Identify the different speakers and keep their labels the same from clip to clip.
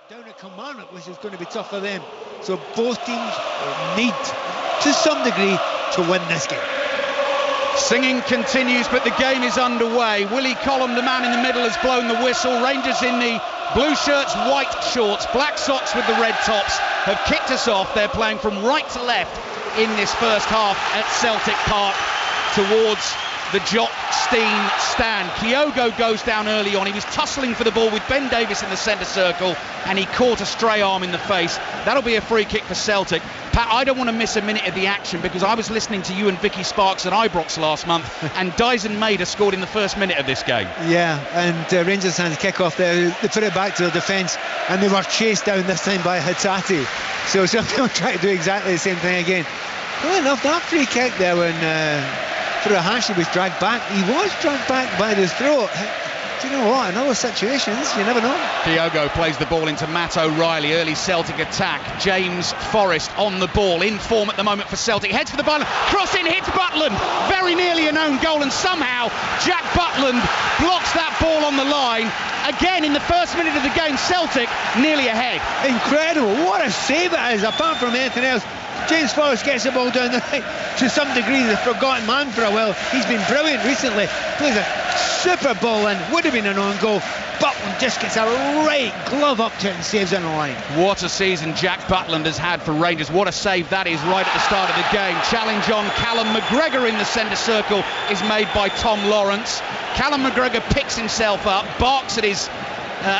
Speaker 1: down at Kilmarnock, which is going to be tough for them. So both teams need, to some degree, to win this game.
Speaker 2: Singing continues, but the game is underway. Willie Collum, the man in the middle, has blown the whistle. Rangers in the blue shirts, white shorts, black socks with the red tops have kicked us off. They're playing from right to left in this first half at Celtic Park towards the Jock Stein stand. Kyogo goes down early on. He was tussling for the ball with Ben Davies in the centre circle and he caught a stray arm in the face. That'll be a free kick for Celtic. Pat, I don't want to miss a minute of the action because I was listening to you and Vicky Sparks at Ibrox last month and Dyson Maida scored in the first minute of this game.
Speaker 1: Yeah, and Rangers had a kick off there. They put it back to their defence and they were chased down this time by Hatate. So they'll try to do exactly the same thing again. Well enough, that free kick there when Furuhashi was dragged back. He was dragged back by the throat. Do you know what? In other situations, you never know.
Speaker 2: Kyogo plays the ball into Matt O'Reilly. Early Celtic attack. James Forrest on the ball. In form at the moment for Celtic. Heads for the ball. Cross in, hits Butland. Very nearly an own goal. And somehow Jack Butland blocks that ball on the line. Again, in the first minute of the game, Celtic nearly ahead.
Speaker 1: Incredible. What a save it is, apart from anything else. James Forrest gets the ball down the right. To some degree, the forgotten man for a while. He's been brilliant recently. Plays a super ball in. Would have been an own goal. Butland just gets a right glove up to it and saves it on the line.
Speaker 2: What a season Jack Butland has had for Rangers. What a save that is right at the start of the game. Challenge on Callum McGregor in the centre circle is made by Tom Lawrence. Callum McGregor picks himself up, barks at his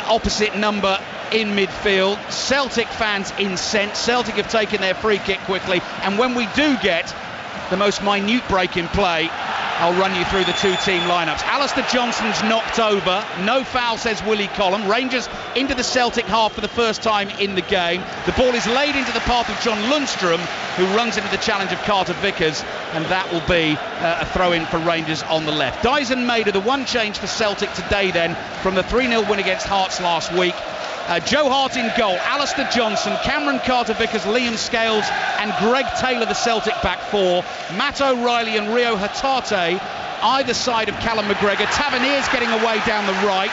Speaker 2: opposite number in midfield. Celtic fans incensed. Celtic have taken their free kick quickly, and when we do get the most minute break in play, I'll run you through the two team lineups. Alistair Johnston's knocked over. No foul, says Willie Collum. Rangers into the Celtic half for the first time in the game. The ball is laid into the path of John Lundstrom, who runs into the challenge of Carter Vickers, and that will be a throw-in for Rangers on the left. Dyson Maida, the one change for Celtic today then, from the 3-0 win against Hearts last week. Joe Hart in goal, Alistair Johnston, Cameron Carter-Vickers, Liam Scales and Greg Taylor, the Celtic back four. Matt O'Reilly and Rio Hatate either side of Callum McGregor. Tavernier's getting away down the right.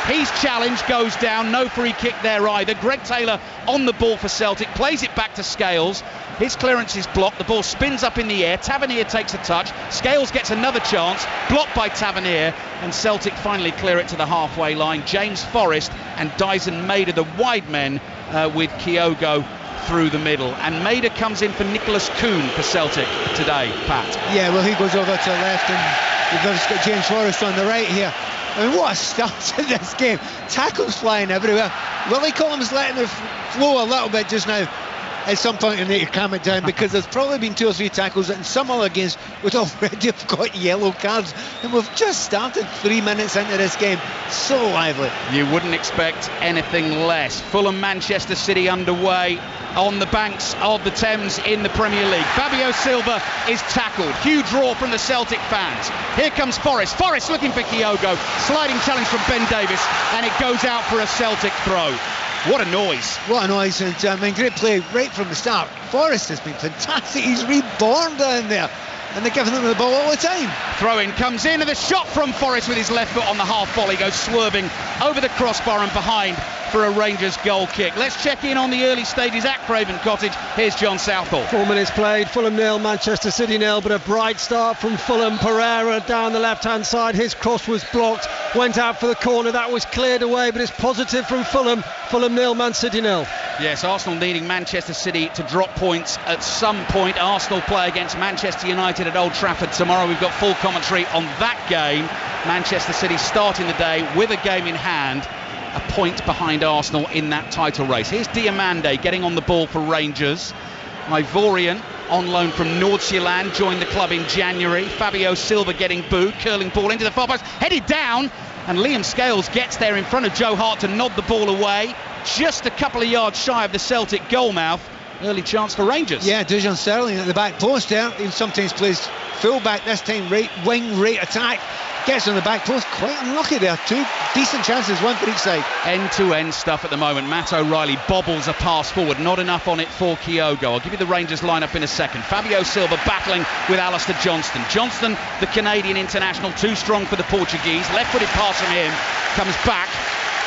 Speaker 2: He's challenged, goes down, no free kick there either. Greg Taylor on the ball for Celtic, plays it back to Scales. His clearance is blocked, the ball spins up in the air. Tavernier takes a touch, Scales gets another chance, blocked by Tavernier, and Celtic finally clear it to the halfway line. James Forrest and Dyson Maida, the wide men, with Kyogo through the middle. And Maida comes in for Nicholas Kuhn for Celtic today, Pat.
Speaker 1: Yeah, well, he goes over to the left and you've got James Forrest on the right here. I mean, what a start to this game. Tackles flying everywhere. Willie Collum's letting it flow a little bit just now. At some point you need to calm it down because there's probably been 2 or 3 tackles and some other games would already have got yellow cards, and we've just started 3 minutes into this game. So lively. You
Speaker 2: wouldn't expect anything less. Fulham Manchester City underway on the banks of the Thames in the Premier League. Fabio Silva is tackled. Huge roar from the Celtic fans. Here comes Forrest. Forrest looking for Kyogo. Sliding challenge from Ben Davies, and it goes out for a Celtic throw. What a noise.
Speaker 1: What a noise. And I mean, great play right from the start. Forrest has been fantastic. He's reborn down there. And they're giving him the ball all the time.
Speaker 2: Throw-in comes in, and the shot from Forrest with his left foot on the half volley goes swerving over the crossbar and behind for a Rangers goal kick. Let's check in on the early stages at Craven Cottage. Here's John Southall.
Speaker 3: 4 minutes played, Fulham 0, Manchester City 0, but a bright start from Fulham. Pereira down the left-hand side, his cross was blocked, went out for the corner, that was cleared away, but it's positive from Fulham. Fulham 0, Man City 0.
Speaker 2: Yes, Arsenal needing Manchester City to drop points at some point. Arsenal play against Manchester United at Old Trafford tomorrow. We've got full commentary on that game. Manchester City starting the day with a game in hand, a point behind Arsenal in that title race. Here's Diamande getting on the ball for Rangers. Ivorian on loan from Nordsjælland, joined the club in January. Fabio Silva getting booed, curling ball into the far post, headed down, and Liam Scales gets there in front of Joe Hart to nod the ball away, just a couple of yards shy of the Celtic goalmouth. Early chance for Rangers.
Speaker 1: Yeah, Dujon Sterling at the back post there. He sometimes plays full back, this time right wing, right attack. Gets on the back post, quite unlucky there. 2 decent chances, 1 for each side.
Speaker 2: End-to-end stuff at the moment. Matt O'Reilly bobbles a pass forward, not enough on it for Kyogo. I'll give you the Rangers lineup in a second. Fabio Silva battling with Alistair Johnston. Johnston, the Canadian international, too strong for the Portuguese. Left-footed pass from him, comes back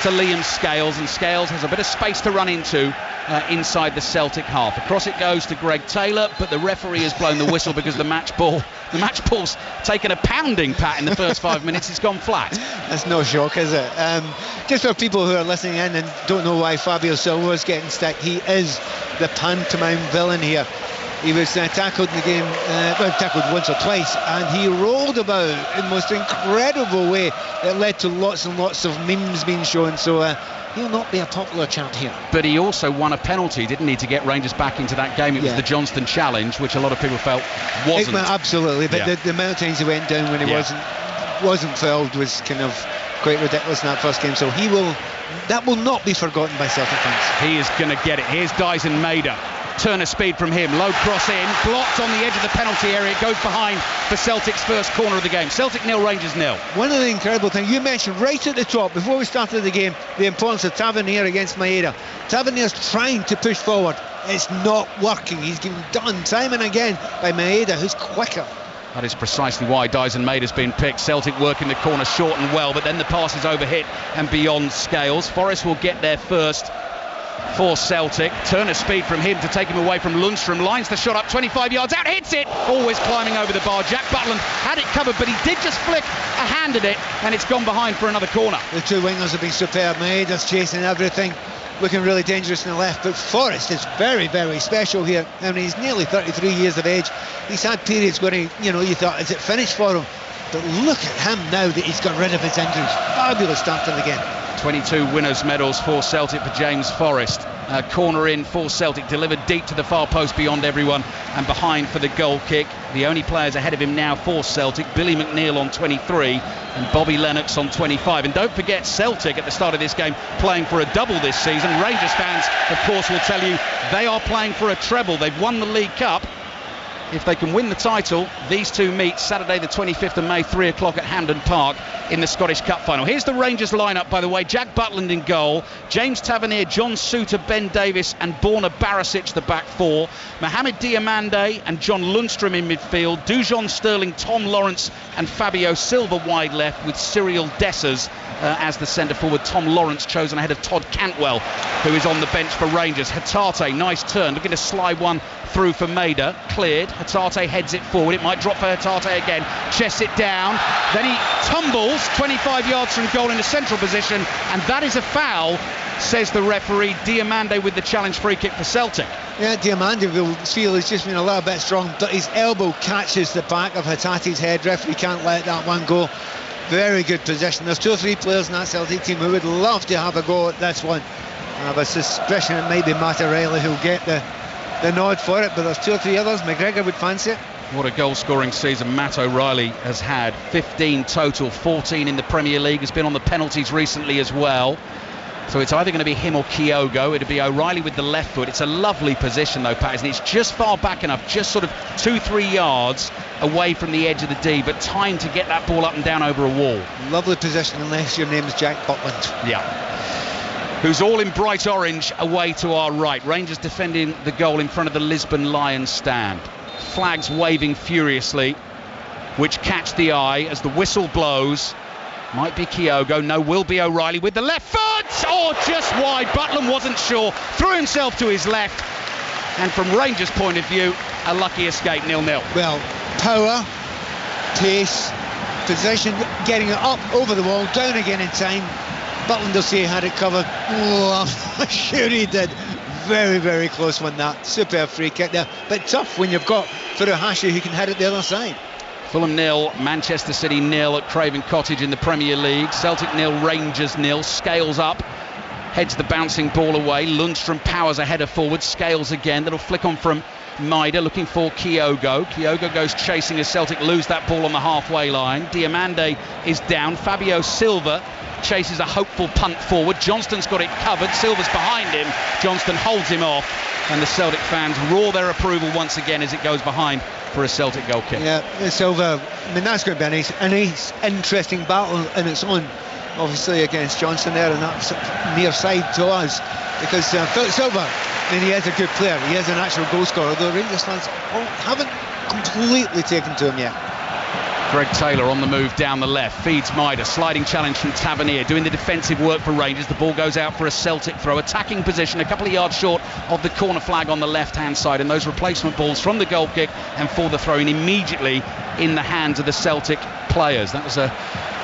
Speaker 2: to Liam Scales, and Scales has a bit of space to run into inside the Celtic half. Across it goes to Greg Taylor, but the referee has blown the whistle because the match ball's taken a pounding, Pat, in the first 5 minutes. It's gone flat.
Speaker 1: That's no shock, is it? Just for people who are listening in and don't know why Fabio Silva was getting stick, he is the pantomime villain here. He was tackled in the game, tackled once or twice, and he rolled about in the most incredible way that led to lots and lots of memes being shown. So he'll not be a popular chap here.
Speaker 2: But he also won a penalty, didn't he, to get Rangers back into that game? It was the Johnston challenge, which a lot of people felt wasn't.
Speaker 1: Absolutely, but the amount of times he went down when he wasn't fouled was kind of quite ridiculous in that first game. So that will not be forgotten by Celtic fans.
Speaker 2: He is going to get it. Here's Dyson Maeda. Turn of speed from him, low cross in, blocked on the edge of the penalty area. It goes behind for Celtic's first corner of the game. Celtic 0, Rangers 0.
Speaker 1: One of the incredible things you mentioned right at the top before we started the game, the importance of Tavernier against Maeda. Tavernier's trying to push forward, it's not working. He's getting done time and again by Maeda, who's quicker.
Speaker 2: That is precisely why Dyson Maeda's been picked. Celtic working the corner short and well, but then the pass is overhit and beyond Scales. Forrest will get there first for Celtic. Turn of speed from him to take him away from Lundstrom. Lines the shot up 25 yards out, hits it, always climbing over the bar. Jack Butland had it covered, but he did just flick a hand at it, and it's gone behind for another corner.
Speaker 1: The two wingers have been superb. Maeda's chasing everything, looking really dangerous in the left, but Forrest is very, very special here. I mean, he's nearly 33 years of age. He's had periods where you thought, is it finished for him? But look at him now that he's got rid of his injuries. Fabulous start to the game. 22
Speaker 2: winners' medals for Celtic for James Forrest. Corner in for Celtic, delivered deep to the far post beyond everyone and behind for the goal kick. The only players ahead of him now for Celtic, Billy McNeil on 23 and Bobby Lennox on 25. And don't forget, Celtic at the start of this game playing for a double this season. Rangers fans, of course, will tell you they are playing for a treble. They've won the League Cup. If they can win the title, these two meet Saturday the 25th of May, 3 o'clock at Hampden Park in the Scottish Cup final. Here's the Rangers lineup, by the way. Jack Butland in goal, James Tavernier, John Souttar, Ben Davis and Borna Barisic the back four, Mohamed Diamande and John Lundstrom in midfield, Dujon Sterling, Tom Lawrence and Fabio Silva wide left, with Cyril Dessers as the centre forward. Tom Lawrence chosen ahead of Todd Cantwell, who is on the bench for Rangers. Hatate, nice turn, looking to slide one through for Maeda, cleared. Hatate heads it forward, it might drop for Hatate again, chests it down, then he tumbles 25 yards from goal in a central position, and that is a foul, says the referee. Diamande with the challenge free kick for Celtic.
Speaker 1: Yeah, Diamande will feel he's just been a little bit strong, but his elbow catches the back of Hatate's head. Referee can't let that one go. Very good position. There's 2 or 3 players in that Celtic team who would love to have a go at this one. I have a suspicion it might be Mattarelli who'll get the nod for it, but there's 2 or 3 others. McGregor would fancy it.
Speaker 2: What a goal scoring season Matt O'Reilly has had. 15 total, 14 in the Premier League, has been on the penalties recently as well. So it's either going to be him or Kyogo. It'll be O'Reilly with the left foot. It's a lovely position though, Pat, and it's just far back enough, just sort of 2-3 yards away from the edge of the D, but time to get that ball up and down over a wall.
Speaker 1: Lovely position, unless your name is Jack Butland.
Speaker 2: Yeah. Who's all in bright orange away to our right. Rangers defending the goal in front of the Lisbon Lions stand. Flags waving furiously, which catch the eye as the whistle blows. Might be Kyogo, no, will be O'Reilly with the left foot! Oh, just wide, Butland wasn't sure, threw himself to his left, and from Rangers' point of view, a lucky escape, 0-0.
Speaker 1: Well, power, pace, position, getting it up over the wall, down again in time. Butland will say he had it covered. Oh, I'm sure he did. Very, very close one, that. Superb free kick there, but tough when you've got Furuhashi who can head it the other side.
Speaker 2: Fulham 0, Manchester City 0 at Craven Cottage in the Premier League. Celtic 0, Rangers 0. Scales up, heads the bouncing ball away. Lundstrom powers a header forward. Scales again, that'll flick on from Maeda, looking for Kyogo. Kyogo goes chasing as Celtic lose that ball on the halfway line. Diamande is down. Fabio Silva chases a hopeful punt forward. Johnston's got it covered. Silva's behind him. Johnston holds him off, and the Celtic fans roar their approval once again as it goes behind for a Celtic goal kick.
Speaker 1: Yeah, Silva, I mean, that's going to be a nice interesting battle in its own, obviously, against Johnston there, and that's near side to us, because Philip Silva, I mean, he is a good player, he is an actual goal scorer, although Rangers fans haven't completely taken to him yet.
Speaker 2: Greg Taylor on the move down the left, feeds Maida, sliding challenge from Tavernier, doing the defensive work for Rangers. The ball goes out for a Celtic throw, attacking position, a couple of yards short of the corner flag on the left-hand side, and those replacement balls from the goal kick and for the throw-in immediately in the hands of the Celtic players. That was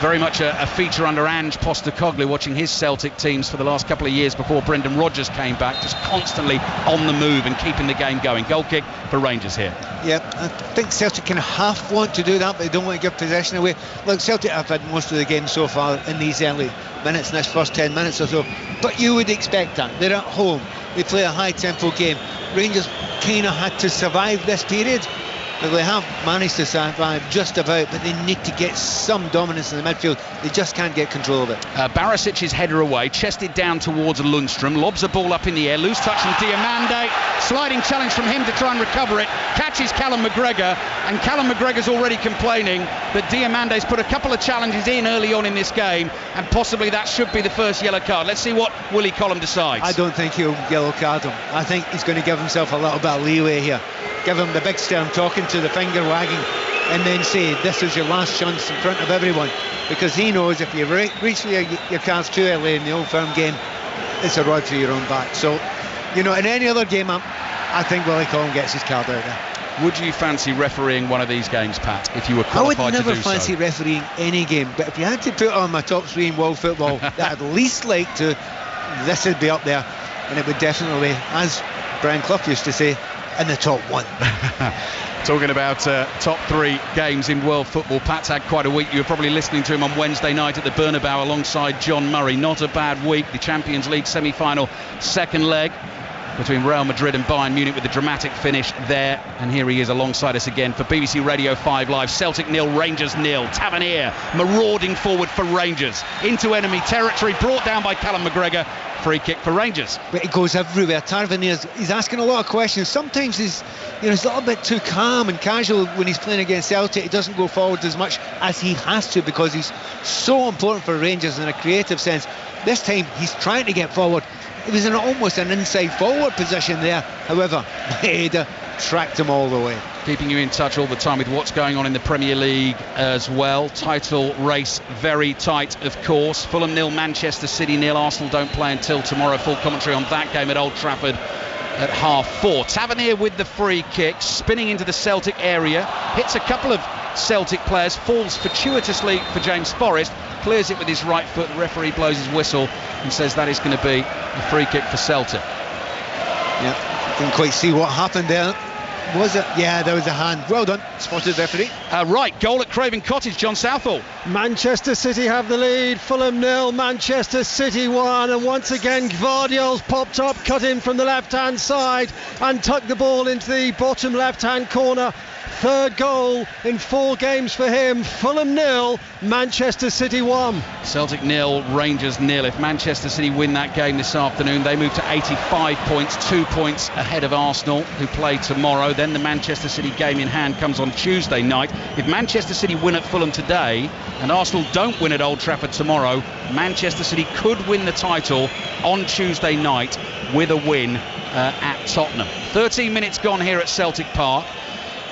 Speaker 2: very much a feature under Ange Postecoglou, watching his Celtic teams for the last couple of years before Brendan Rodgers came back, just constantly on the move and keeping the game going. Goal kick for Rangers here.
Speaker 1: Yeah, I think Celtic can half want to do that, but they don't want to give possession away. Look, Celtic have had most of the game so far in these early minutes, in this first 10 minutes or so, but you would expect that. They're at home, they play a high tempo game. Rangers kind of had to survive this period. They have managed to survive just about, but they need to get some dominance in the midfield. They just can't get control of it.
Speaker 2: Barisic's header away, chested down towards Lundstrom, lobs a ball up in the air, loose touch from Diomande, sliding challenge from him to try and recover it, catches Callum McGregor, and Callum McGregor's already complaining that Diomande's put a couple of challenges in early on in this game, and possibly that should be the first yellow card. Let's see what Willie Collum decides.
Speaker 1: I don't think he'll yellow card him. I think he's going to give himself a little bit of leeway here. Give him the big stern talking to, the finger wagging, and then say this is your last chance in front of everyone, because he knows if you reach your cards too early in the Old Firm game, it's a rod for your own back. So, you know, in any other game, I think Willie Collum gets his card out there.
Speaker 2: Would you fancy refereeing one of these games, Pat, if you were qualified to do so?
Speaker 1: I would never fancy refereeing any game, but if you had to put on my top three in world football that I'd least like to, this would be up there, and it would definitely, as Brian Clough used to say, in the top one.
Speaker 2: Talking about top three games in world football, Pat's had quite a week. You were probably listening to him on Wednesday night at the Bernabeu alongside John Murray. Not a bad week. The Champions League semi-final second leg between Real Madrid and Bayern Munich with the dramatic finish there. And here he is alongside us again for BBC Radio 5 Live. Celtic 0, Rangers 0. Tavernier marauding forward for Rangers into enemy territory, brought down by Callum McGregor. Free kick for Rangers.
Speaker 1: But he goes everywhere. Tavernier, he's asking a lot of questions. Sometimes he's a little bit too calm and casual when he's playing against Celtic. He doesn't go forward as much as he has to, because he's so important for Rangers in a creative sense. This time he's trying to get forward. It was in almost an inside forward position there. However, Maeda tracked him all the way.
Speaker 2: Keeping you in touch all the time with what's going on in the Premier League as well. Title race very tight, of course. Fulham 0, Manchester City 0. Arsenal don't play until tomorrow. Full commentary on that game at Old Trafford at 4:30. Tavernier with the free kick, spinning into the Celtic area, hits a couple of Celtic players, falls fortuitously for James Forrest, clears it with his right foot. The referee blows his whistle and says that is going to be a free kick for Celtic.
Speaker 1: Yeah, didn't quite see what happened there. Was it? Yeah, there was a hand. Well done, spotted referee.
Speaker 2: Right, goal at Craven Cottage, John Southall.
Speaker 3: Manchester City have the lead. Fulham 0, Manchester City 1, and once again Gvardiol's popped up, cut in from the left-hand side and tucked the ball into the bottom left-hand corner. Third goal in 4 games for him. Fulham 0, Manchester City 1.
Speaker 2: Celtic 0, Rangers 0. If Manchester City win that game this afternoon, they move to 85 points, 2 points ahead of Arsenal, who play tomorrow. Then the Manchester City game in hand comes on Tuesday night. If Manchester City win at Fulham today and Arsenal don't win at Old Trafford tomorrow, Manchester City could win the title on Tuesday night with a win at Tottenham. 13 minutes gone here at Celtic Park.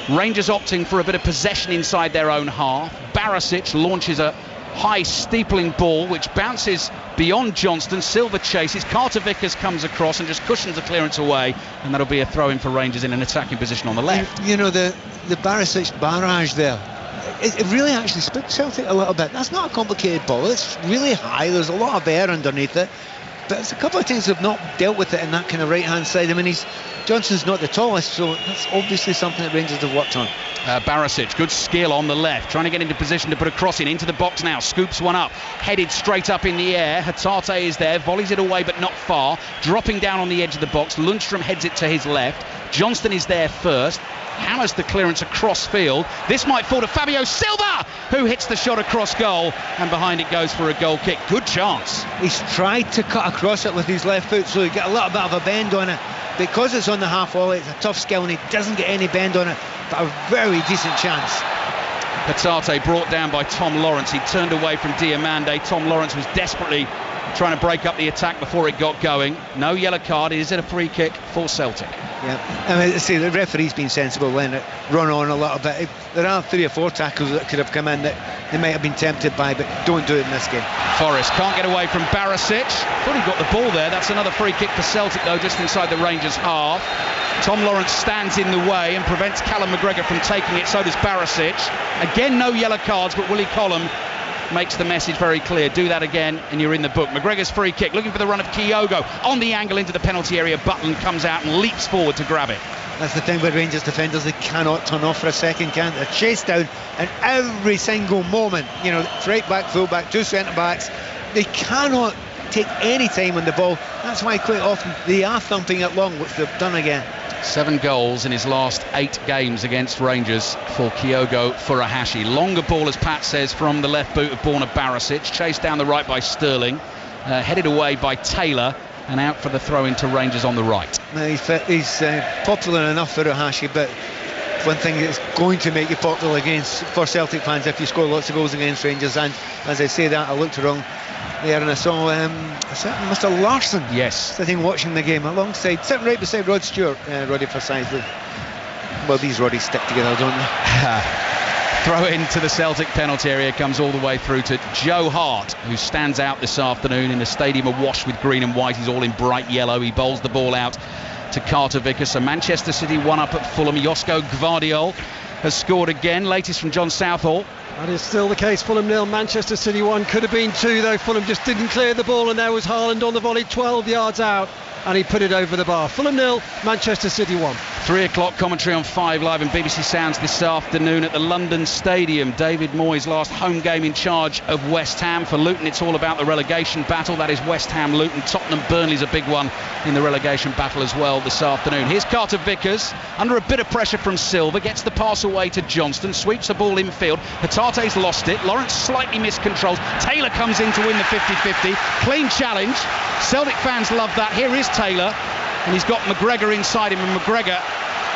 Speaker 2: Rangers opting for a bit of possession inside their own half. Barisic launches a high steepling ball which bounces beyond Johnston. Silva chases. Carter Vickers comes across and just cushions the clearance away, and that'll be a throw in for Rangers in an attacking position on the left.
Speaker 1: You know, the Barisic barrage there, it really actually spooked Celtic a little bit. That's not a complicated ball. It's really high. There's a lot of air underneath it. But it's a couple of things they've not dealt with it in that kind of right-hand side. I mean, Johnson's not the tallest, so that's obviously something that Rangers have worked on.
Speaker 2: Barisic, good skill on the left, trying to get into position to put a cross into the box now, scoops one up, headed straight up in the air. Hatate is there, volleys it away but not far, dropping down on the edge of the box. Lundstrom heads it to his left. Johnston is there first, hammers the clearance across field. This might fall to Fabio Silva, who hits the shot across goal, and behind it goes for a goal kick. Good chance.
Speaker 1: He's tried to cut across it with his left foot, so he get a little bit of a bend on it. Because it's on the half volley, it's a tough skill and he doesn't get any bend on it, but a very decent chance.
Speaker 2: Hatate brought down by Tom Lawrence. He turned away from Diomande. Tom Lawrence was desperately trying to break up the attack before it got going. No yellow card. Is it a free kick for Celtic?
Speaker 1: Yeah, I mean, see, the referee's been sensible, letting it run on a little bit. There are 3 or 4 tackles that could have come in that they might have been tempted by, but don't do it in this game.
Speaker 2: Forrest can't get away from Barisic. Thought he got the ball there. That's another free kick for Celtic, though, just inside the Rangers half. Tom Lawrence stands in the way and prevents Callum McGregor from taking it. So does Barisic. Again, no yellow cards, but Willie Collum makes the message very clear. Do that again and you're in the book. McGregor's free kick, looking for the run of Kyogo on the angle into the penalty area. Butland comes out and leaps forward to grab it.
Speaker 1: That's the thing with Rangers defenders, they cannot turn off for a second, can they? They're chased down, and every single moment, you know, right back, full back, 2 centre backs, they cannot take any time on the ball. That's why quite often they are thumping it long, which they've done again.
Speaker 2: 7 goals in his last 8 games against Rangers for Kyogo Furuhashi. Longer ball, as Pat says, from the left boot of Borna Barisic, chased down the right by Sterling, headed away by Taylor, and out for the throw into Rangers on the right.
Speaker 1: He's popular enough for Furuhashi, but one thing that's going to make you popular for Celtic fans if you score lots of goals against Rangers, and as I say that, I looked wrong there and I saw Mr. Larsson,
Speaker 2: yes,
Speaker 1: sitting watching the game sitting right beside Rod Stewart, Roddy Forsyth. Well, these Roddies stick together, don't they?
Speaker 2: Throw into the Celtic penalty area comes all the way through to Joe Hart, who stands out this afternoon in a stadium awash with green and white. He's all in bright yellow. He bowls the ball out to Carter Vickers. So Manchester City 1 up at Fulham. Josko Gvardiol has scored again, latest from John Southall.
Speaker 3: That is still the case. Fulham 0, Manchester City 1. Could have been 2 though. Fulham just didn't clear the ball, and there was Haaland on the volley 12 yards out, and he put it over the bar. Fulham 0, Manchester City 1.
Speaker 2: 3 o'clock commentary on 5 Live and BBC Sounds this afternoon at the London Stadium. David Moyes' last home game in charge of West Ham. For Luton, it's all about the relegation battle. That is West Ham, Luton, Tottenham, Burnley's a big one in the relegation battle as well this afternoon. Here's Carter Vickers under a bit of pressure from Silva, gets the pass away to Johnston, sweeps the ball infield. Hatate's lost it. Lawrence slightly miscontrols. Taylor comes in to win the 50-50. Clean challenge. Celtic fans love that. Here is Taylor, and he's got McGregor inside him, and McGregor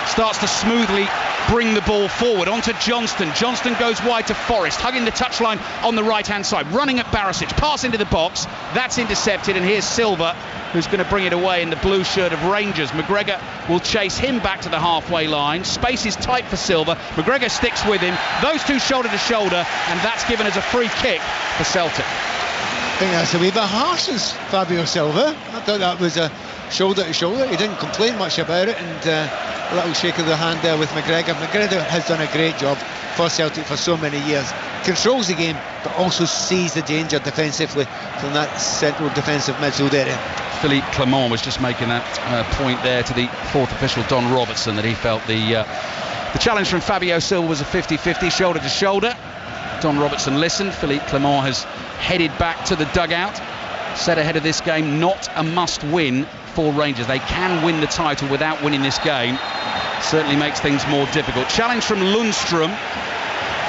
Speaker 2: starts to smoothly bring the ball forward onto Johnston. Johnston goes wide to Forrest, hugging the touchline on the right hand side, running at Barisic, pass into the box, that's intercepted, and here's Silva, who's going to bring it away in the blue shirt of Rangers. McGregor will chase him back to the halfway line. Space is tight for Silva. McGregor sticks with him, those two shoulder to shoulder, and that's given as a free kick for Celtic.
Speaker 1: I think that's a wee bit harsh as Fabio Silva. I thought that was a shoulder to shoulder. He didn't complain much about it, and a little shake of the hand there with McGregor. McGregor has done a great job for Celtic for so many years. Controls the game, but also sees the danger defensively from that central defensive midfield area.
Speaker 2: Philippe Clement was just making that point there to the 4th official, Don Robertson, that he felt the challenge from Fabio Silva was a 50-50, shoulder to shoulder. Don Robertson listened. Philippe Clement has headed back to the dugout. Said ahead of this game, not a must-win for Rangers. They can win the title without winning this game. Certainly makes things more difficult. Challenge from Lundstrom.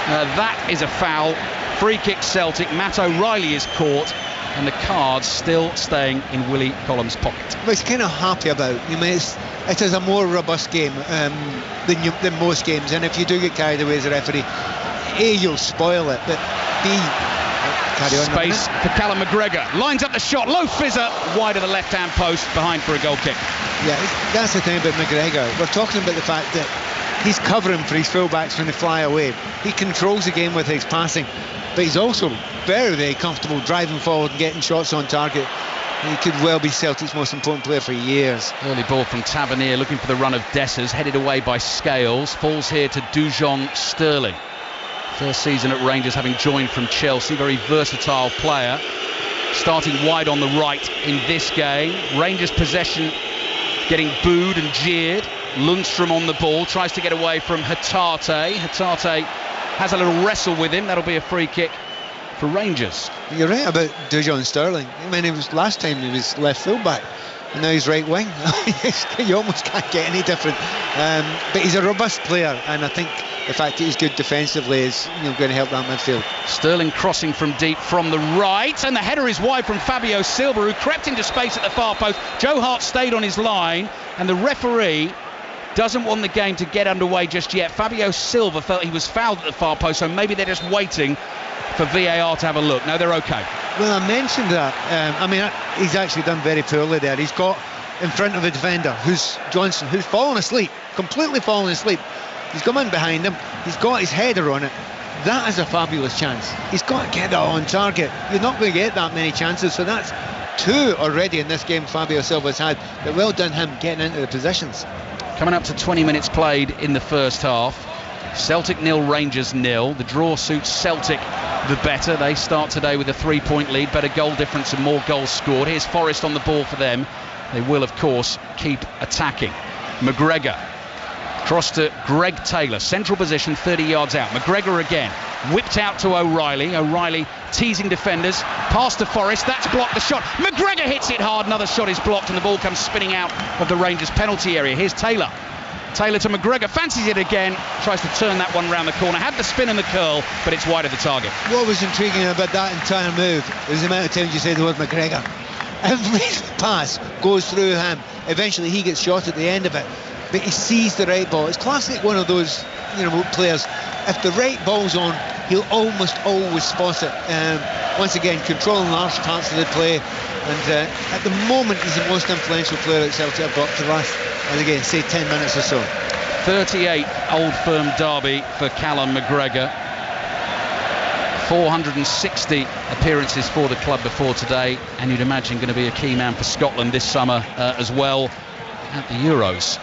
Speaker 2: That is a foul. Free kick Celtic. Matt O'Reilly is caught, and the card's still staying in Willie Collum's pocket.
Speaker 1: But he's kind of happy about. I mean, it is a more robust game than most games, and if you do get carried away as a referee, A, you'll spoil it, but B, carry on.
Speaker 2: Space for Callum McGregor. Lines up the shot, low fizzer, wide of the left-hand post, behind for a goal kick. Yeah,
Speaker 1: that's the thing about McGregor. We're talking about the fact that he's covering for his fullbacks when they fly away. He controls the game with his passing, but he's also very, very comfortable driving forward and getting shots on target. He could well be Celtic's most important player for years.
Speaker 2: Early ball from Tavernier, looking for the run of Dessers, headed away by Scales, falls here to Dujon Sterling. First season at Rangers, having joined from Chelsea. Very versatile player, starting wide on the right in this game. Rangers possession getting booed and jeered. Lundstrom on the ball, tries to get away from Hatate. Hatate has a little wrestle with him. That'll be a free kick for Rangers.
Speaker 1: You're right about Dujon Sterling. I mean, last time he was left full-back, and now he's right wing. You almost can't get any different. But he's a robust player, and I think the fact that he's good defensively is going to help that midfield.
Speaker 2: Sterling crossing from deep from the right, and the header is wide from Fabio Silva, who crept into space at the far post. Joe Hart stayed on his line, and the referee doesn't want the game to get underway just yet. Fabio Silva felt he was fouled at the far post, so maybe they're just waiting for VAR to have a look. No, they're okay.
Speaker 1: Well, I mentioned that. I mean, he's actually done very poorly there. He's got in front of a defender, who's Johnson, who's fallen asleep, completely fallen asleep. He's come in behind him, he's got his header on it. That is a fabulous chance. He's got to get that on target. You're not going to get that many chances, so that's 2 already in this game Fabio Silva's had. But well done him getting into the positions.
Speaker 2: Coming up to 20 minutes played in the first half. Celtic 0, Rangers 0. The draw suits Celtic the better. They start today with a 3-point lead, better goal difference and more goals scored. Here's Forrest on the ball for them. They will, of course, keep attacking. McGregor. Cross to Greg Taylor, central position, 30 yards out. McGregor again, whipped out to O'Reilly. O'Reilly teasing defenders, pass to Forrest, that's blocked the shot. McGregor hits it hard, another shot is blocked and the ball comes spinning out of the Rangers penalty area. Here's Taylor. Taylor to McGregor, fancies it again, tries to turn that one round the corner, had the spin and the curl, but it's wide of the target.
Speaker 1: What was intriguing about that entire move was the amount of times you say the word McGregor. Every pass goes through him. Eventually he gets shot at the end of it, but he sees the right ball. It's classic one of those, players. If the right ball's on, he'll almost always spot it. Once again, controlling large parts of the play, and at the moment he's the most influential player at Celtic have got to last, and again, say 10 minutes or so.
Speaker 2: 38 Old Firm derby for Callum McGregor. 460 appearances for the club before today, and you'd imagine going to be a key man for Scotland this summer as well at the Euros.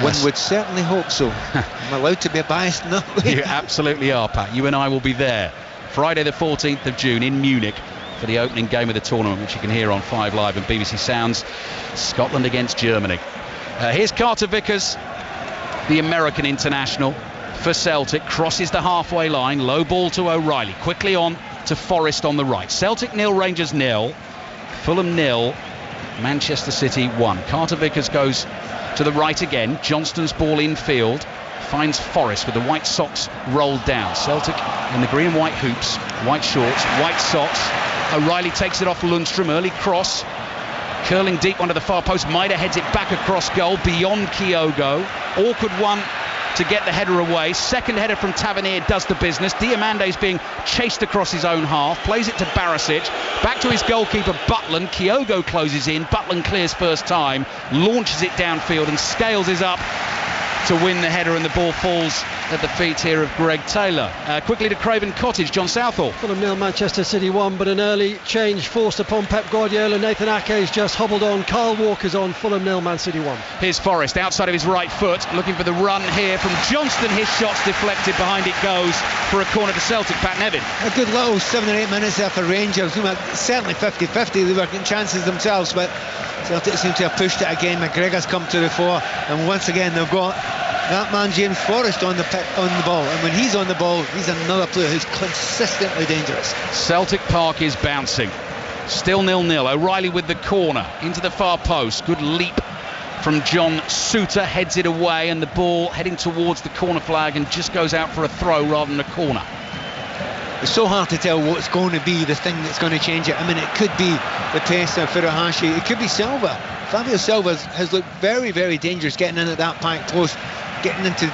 Speaker 1: One would certainly hope so. I'm allowed to be biased in that way.
Speaker 2: You absolutely are, Pat. You and I will be there Friday the 14th of June in Munich for the opening game of the tournament, which you can hear on 5 Live and BBC Sounds. Scotland against Germany. Here's Carter Vickers, the American international for Celtic, crosses the halfway line, low ball to O'Reilly, quickly on to Forrest on the right. Celtic 0, Rangers 0, Fulham 0, Manchester City 1. Carter Vickers goes to the right again. Johnston's ball infield, finds Forrest with the white socks rolled down. Celtic in the green and white hoops, white shorts, white socks. O'Reilly takes it off Lundstrom, early cross, curling deep onto the far post. Maida heads it back across goal beyond Kyogo. Awkward one to get the header away. Second header from Tavernier does the business. Diamande's being chased across his own half, plays it to Barisic, back to his goalkeeper Butland. Kyogo closes in, Butland clears first time, launches it downfield and scales is up to win the header, and the ball falls at the feet here of Greg Taylor. Quickly to Craven Cottage, John Southall.
Speaker 3: Fulham 0, Manchester City 1, but an early change forced upon Pep Guardiola. Nathan Ake's just hobbled on. Kyle Walker's on. Fulham 0, Man City 1.
Speaker 2: Here's Forrest outside of his right foot, looking for the run here from Johnston. His shot's deflected, behind it goes for a corner to Celtic. Pat Nevin.
Speaker 1: A good little 7 or 8 minutes there for Rangers. Certainly 50-50, they were getting chances themselves, but Celtic seem to have pushed it again. McGregor's come to the fore, and once again they've got that man James Forrest on the ball, and when he's on the ball, he's another player who's consistently dangerous.
Speaker 2: Celtic Park is bouncing, still 0-0. O'Reilly with the corner into the far post, good leap from John Souttar, heads it away, and the ball heading towards the corner flag and just goes out for a throw rather than a corner.
Speaker 1: It's so hard to tell what's going to be the thing that's going to change it. I mean, it could be the pace of Furuhashi, it could be Silva. Fabio Silva has looked very, very dangerous getting in at that packed post, getting into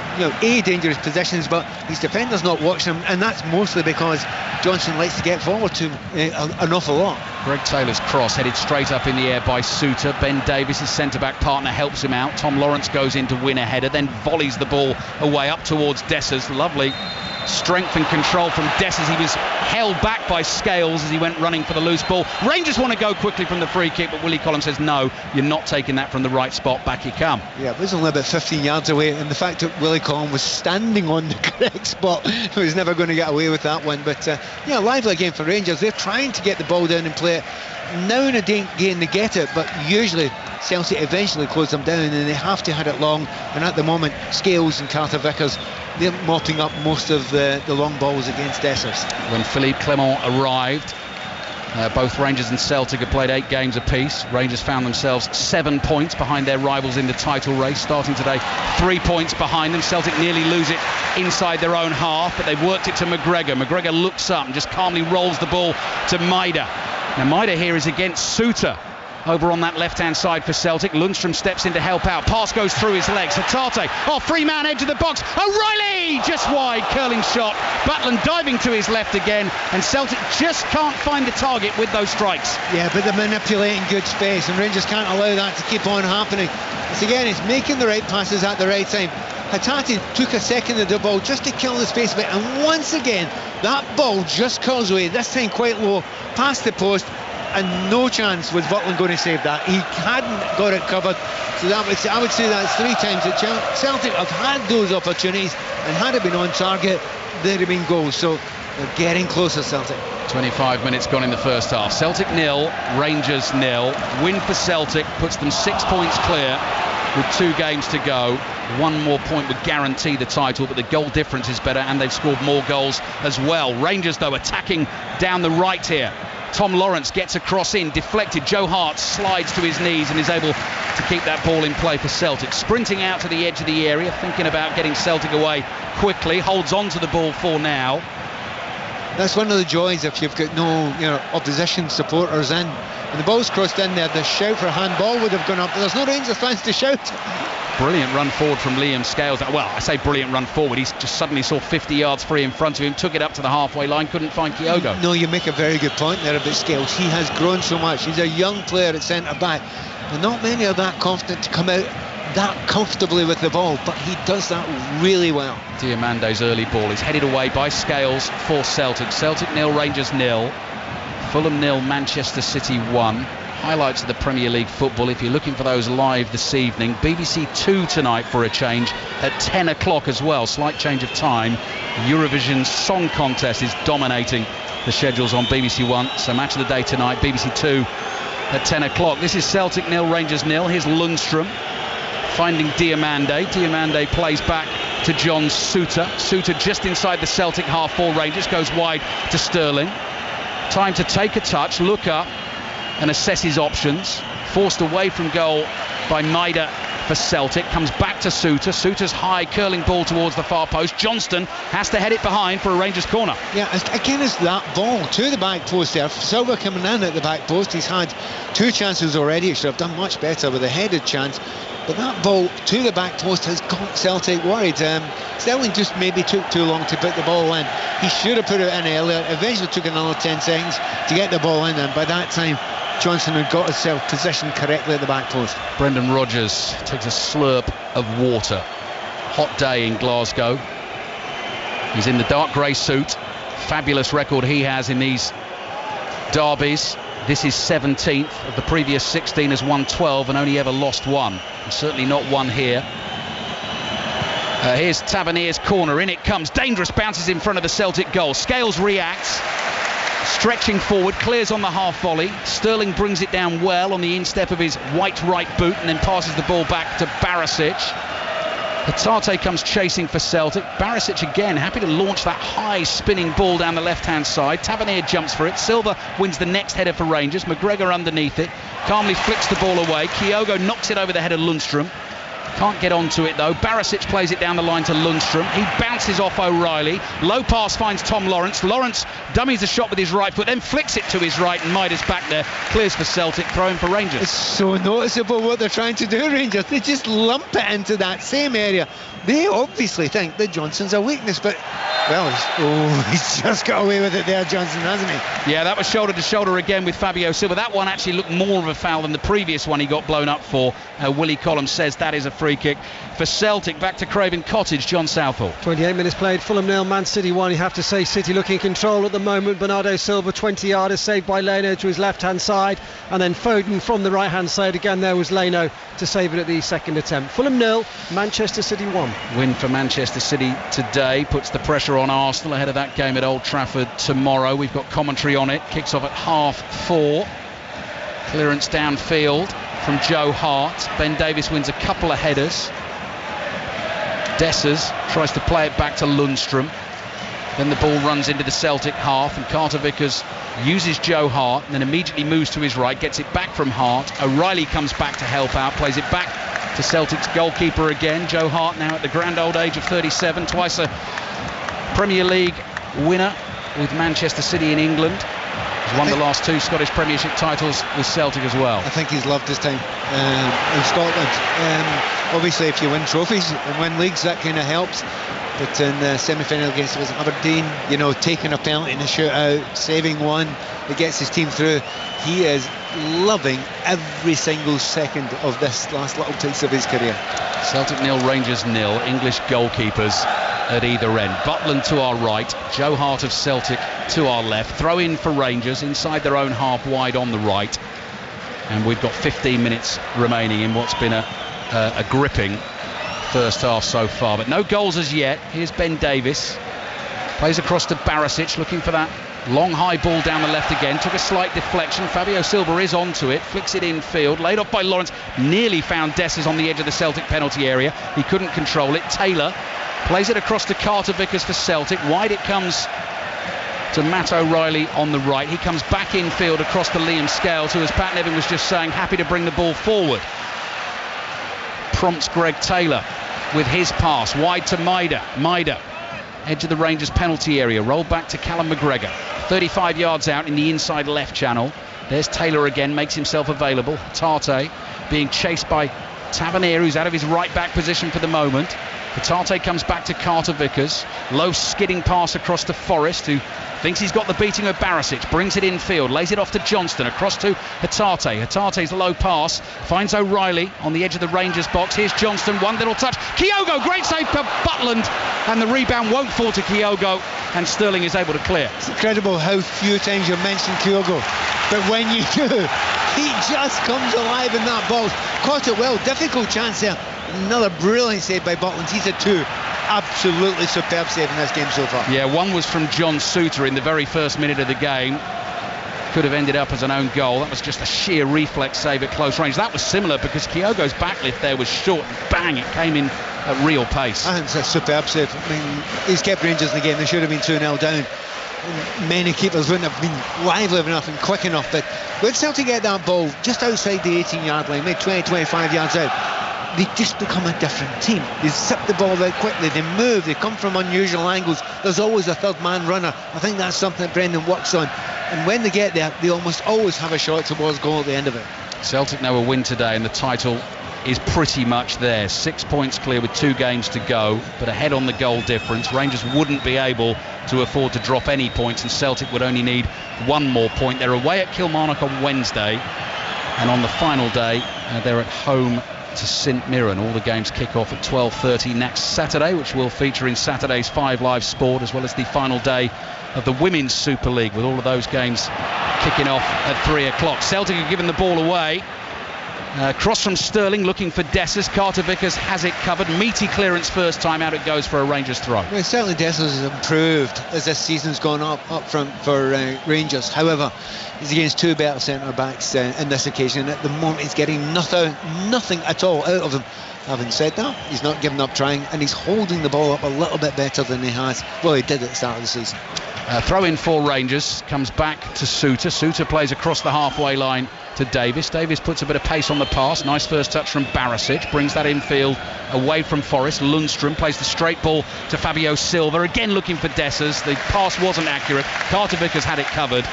Speaker 1: dangerous positions, but his defenders not watching him, and that's mostly because Johnson likes to get forward to him an awful lot.
Speaker 2: Greg Taylor's cross headed straight up in the air by Souttar. Ben Davies, his centre-back partner, helps him out. Tom Lawrence goes in to win a header, then volleys the ball away up towards Dessers. Lovely strength and control from Dessers. He was held back by Scales as he went running for the loose ball. Rangers want to go quickly from the free kick, but Willie Collins says no, you're not taking that from the right spot, back you come.
Speaker 1: Yeah, it was only about 15 yards away, and the fact that Willie Collins was standing on the correct spot, he was never going to get away with that one. But lively game for Rangers. They're trying to get the ball down and play it. Now and again they get it, but usually Celtic eventually close them down, and they have to hit it long, and at the moment Scales and Carter Vickers, they're mopping up most of the long balls against Dessers.
Speaker 2: When Philippe Clement arrived, both Rangers and Celtic had played 8 games apiece. Rangers found themselves 7 points behind their rivals in the title race. Starting today, 3 points behind them. Celtic nearly lose it inside their own half, but they've worked it to McGregor. McGregor looks up and just calmly rolls the ball to Maida. Now Maida here is against Souttar. over on that left-hand side for Celtic. Lundstrom steps in to help out. Pass goes through his legs. Hatate, free-man edge of the box. O'Reilly just wide, curling shot. Butland diving to his left again, and Celtic just can't find the target with those strikes.
Speaker 1: Yeah, but they're manipulating good space, and Rangers can't allow that to keep on happening. It's making the right passes at the right time. Hatate took a second of the ball just to kill the space a bit, and once again that ball just curls away, this time quite low, past the post, and no chance was Butland going to save that. He hadn't got it covered, so I would say that's 3 times that Celtic have had those opportunities, and had it been on target, there'd have been goals. So they're getting closer, Celtic.
Speaker 2: 25 minutes gone in the first half. Celtic 0, Rangers 0. Win for Celtic puts them 6 points clear with 2 games to go. 1 more point would guarantee the title, but the goal difference is better, and they've scored more goals as well. Rangers, though, attacking down the right here. Tom Lawrence gets a cross in, deflected. Joe Hart slides to his knees and is able to keep that ball in play for Celtic. Sprinting out to the edge of the area, thinking about getting Celtic away quickly. Holds on to the ball for now.
Speaker 1: That's one of the joys if you've got no opposition supporters in. When the ball's crossed in there, the shout for a handball would have gone up, but there's no Rangers fans to shout.
Speaker 2: Brilliant run forward from Liam Scales. Well, I say brilliant run forward. He just suddenly saw 50 yards free in front of him, took it up to the halfway line, couldn't find Kyogo.
Speaker 1: No, you make a very good point there about Scales. He has grown so much. He's a young player at centre-back. And not many are that confident to come out that comfortably with the ball, but he does that really well.
Speaker 2: Diamando's early ball is headed away by Scales for Celtic. Celtic 0, Rangers 0. Fulham 0, Manchester City 1. Highlights of the Premier League football, if you're looking for those live this evening. BBC 2 tonight for a change at 10 o'clock as well. Slight change of time. Eurovision Song Contest is dominating the schedules on BBC 1. So match of the day tonight, BBC 2 at 10 o'clock. This is Celtic 0, Rangers 0. Here's Lundstrom finding Diamande. Diamande plays back to John Souttar. Souttar just inside the Celtic half for Rangers. Goes wide to Sterling. Time to take a touch, look up and assess his options. Forced away from goal by Maida for Celtic. Comes back to Souttar. Souttar's high curling ball towards the far post. Johnston has to head it behind for a Rangers corner.
Speaker 1: Yeah, again, it's that ball to the back post there. Silva coming in at the back post. He's had 2 chances already. He should have done much better with a headed chance. But that ball to the back post has got Celtic worried. Sterling just maybe took too long to put the ball in. He should have put it in earlier. Eventually took another 10 seconds to get the ball in, and by that time Johnson had got himself positioned correctly at the back post.
Speaker 2: Brendan Rodgers takes a slurp of water. Hot day in Glasgow. He's in the dark grey suit. Fabulous record he has in these derbies. This is 17th. Of the previous 16 has won 12 and only ever lost 1. And certainly not 1 here. Here's Tavernier's corner. In it comes. Dangerous, bounces in front of the Celtic goal. Scales reacts. Stretching forward, clears on the half volley. Sterling brings it down well on the instep of his white right boot and then passes the ball back to Barisic. Hatate comes chasing for Celtic. Barisic again happy to launch that high spinning ball down the left hand side. Tavernier jumps for it. Silva wins the next header for Rangers. McGregor underneath it, calmly flicks the ball away. Kyogo knocks it over the head of Lundstrom. Can't get onto it though. Barisic plays it down the line to Lundstrom. He bounces off O'Reilly. Low pass finds Tom Lawrence. Lawrence dummies a shot with his right foot, then flicks it to his right, and Maida's back there. Clears for Celtic, throwing for Rangers.
Speaker 1: It's so noticeable what they're trying to do, Rangers. They just lump it into that same area. They obviously think that Johnson's a weakness, but he's just got away with it there, Johnson, hasn't he?
Speaker 2: Yeah, that was shoulder to shoulder again with Fabio Silva. That one actually looked more of a foul than the previous one he got blown up for. Willie Collum says that is a free kick for Celtic. Back to Craven Cottage, John Southall.
Speaker 3: 28 minutes played, Fulham 0, Man City 1. You have to say City looking in control at the moment. Bernardo Silva, 20-yarder, saved by Leno to his left-hand side, and then Foden from the right-hand side. Again, there was Leno to save it at the second attempt. Fulham 0, Manchester City 1.
Speaker 2: Win for Manchester City today puts the pressure on Arsenal ahead of that game at Old Trafford tomorrow. We've got commentary on it. Kicks off at 4:30. Clearance downfield from Joe Hart. Ben Davies wins a couple of headers. Dessers tries to play it back to Lundstrom. Then the ball runs into the Celtic half, and Carter Vickers uses Joe Hart and then immediately moves to his right, gets it back from Hart. O'Reilly comes back to help out, plays it back to Celtic's goalkeeper again. Joe Hart now at the grand old age of 37, twice a Premier League winner with Manchester City in England. He's won the last 2 Scottish Premiership titles with Celtic as well.
Speaker 1: I think he's loved his time in Scotland. Obviously, if you win trophies and win leagues, that kind of helps. But in the semi-final against Aberdeen, you know, taking a penalty in a shootout, saving one that gets his team through, he is loving every single second of this last little piece of his career.
Speaker 2: Celtic 0, Rangers 0. English goalkeepers at either end. Butland to our right, Joe Hart of Celtic to our left. Throw in for Rangers inside their own half, wide on the right. And we've got 15 minutes remaining in what's been a gripping first half so far, but no goals as yet. Here's Ben Davies, plays across to Barisic, looking for that long high ball down the left again. Took a slight deflection. Fabio Silva is onto it, flicks it infield, laid off by Lawrence. Nearly found Dessers on the edge of the Celtic penalty area. He couldn't control it. Taylor plays it across to Carter Vickers for Celtic. Wide it comes to Matt O'Reilly on the right. He comes back infield across to Liam Scales, who, as Pat Nevin was just saying, happy to bring the ball forward. Prompts Greg Taylor with his pass wide to Maida, edge of the Rangers penalty area, rolled back to Callum McGregor, 35 yards out in the inside left channel. There's Taylor again, makes himself available. Tate being chased by Tavernier, who's out of his right back position for the moment. Tate comes back to Carter Vickers, low skidding pass across to Forrest, who thinks he's got the beating of Barisic, brings it infield, lays it off to Johnston, across to Hatate. Hatate's low pass finds O'Reilly on the edge of the Rangers box. Here's Johnston, one little touch. Kyogo, great save for Butland, and the rebound won't fall to Kyogo, and Sterling is able to clear.
Speaker 1: It's incredible how few times you mention Kyogo, but when you do, he just comes alive in that box. Caught it well, difficult chance there. Another brilliant save by Butland. He's a 2. Absolutely superb save in this game so far.
Speaker 2: Yeah, one was from John Souttar in the very first minute of the game. Could have ended up as an own goal. That was just a sheer reflex save at close range. That was similar because Kyogo's backlift there was short. Bang, it came in at real pace.
Speaker 1: I think it's a superb save. I mean, he's kept Rangers in the game. They should have been 2-0 down. Many keepers wouldn't have been lively enough and quick enough, but when Celtic get that ball just outside the 18-yard line, maybe 20-25 yards out, they just become a different team. They zip the ball out quickly, they move, they come from unusual angles. There's always a third man runner. I think that's something that Brendan works on, and when they get there, they almost always have a shot towards goal at the end of it.
Speaker 2: Celtic know a win today and the title is pretty much there. 6 points clear with 2 games to go, but ahead on the goal difference. Rangers wouldn't be able to afford to drop any points, and Celtic would only need 1 more point. They're away at Kilmarnock on Wednesday, and on the final day they're at home to St Mirren. All the games kick off at 12:30 next Saturday, which will feature in Saturday's 5 Live Sport, as well as the final day of the Women's Super League, with all of those games kicking off at 3 o'clock. Celtic have given the ball away. Cross from Sterling, looking for Dessers. Carter Vickers has it covered. Meaty clearance first time out. It goes for a Rangers throw.
Speaker 1: Well, certainly Dessers has improved as this season's gone up front for Rangers. However, he's against 2 better centre-backs in this occasion. At the moment, he's getting nothing at all out of them. Having said that, he's not giving up trying, and he's holding the ball up a little bit better than he has. Well, he did at the start of the season.
Speaker 2: Throw in for Rangers, comes back to Souttar. Souttar plays across the halfway line to Davies. Davies puts a bit of pace on the pass. Nice first touch from Barisic, brings that infield away from Forrest. Lundstrom plays the straight ball to Fabio Silva, again looking for Dessers. The pass wasn't accurate. Carter Vickers had it covered,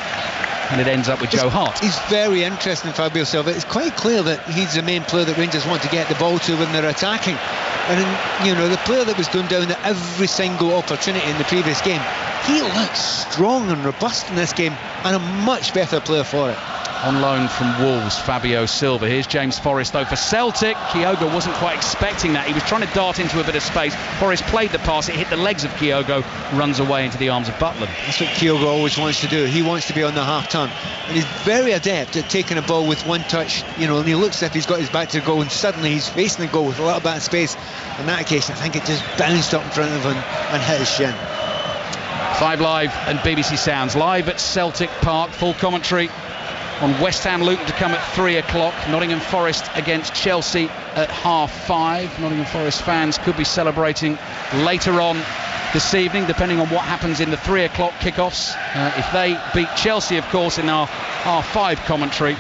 Speaker 2: and it ends up with Joe Hart.
Speaker 1: He's very interesting, Fabio Silva. It's quite clear that he's the main player that Rangers want to get the ball to when they're attacking. And, you know, the player that was going down at every single opportunity in the previous game, he looks strong and robust in this game, and a much better player for it.
Speaker 2: On loan from Wolves, Fabio Silva. Here's James Forrest though for Celtic. Kyogo wasn't quite expecting that. He was trying to dart into a bit of space. Forrest played the pass, it hit the legs of Kyogo, runs away into the arms of Butland.
Speaker 1: That's what Kyogo always wants to do. He wants to be on the half turn, and he's very adept at taking a ball with one touch, you know, and he looks as if he's got his back to the goal, and suddenly he's facing the goal with a little bit of space. In that case, I think it just bounced up in front of him and hit his shin.
Speaker 2: 5 Live and BBC Sounds live at Celtic Park. Full commentary on West Ham Luton to come at 3 o'clock. Nottingham Forest against Chelsea at 5:30. Nottingham Forest fans could be celebrating later on this evening, depending on what happens in the 3 o'clock kickoffs. If they beat Chelsea, of course, in our 5 commentary,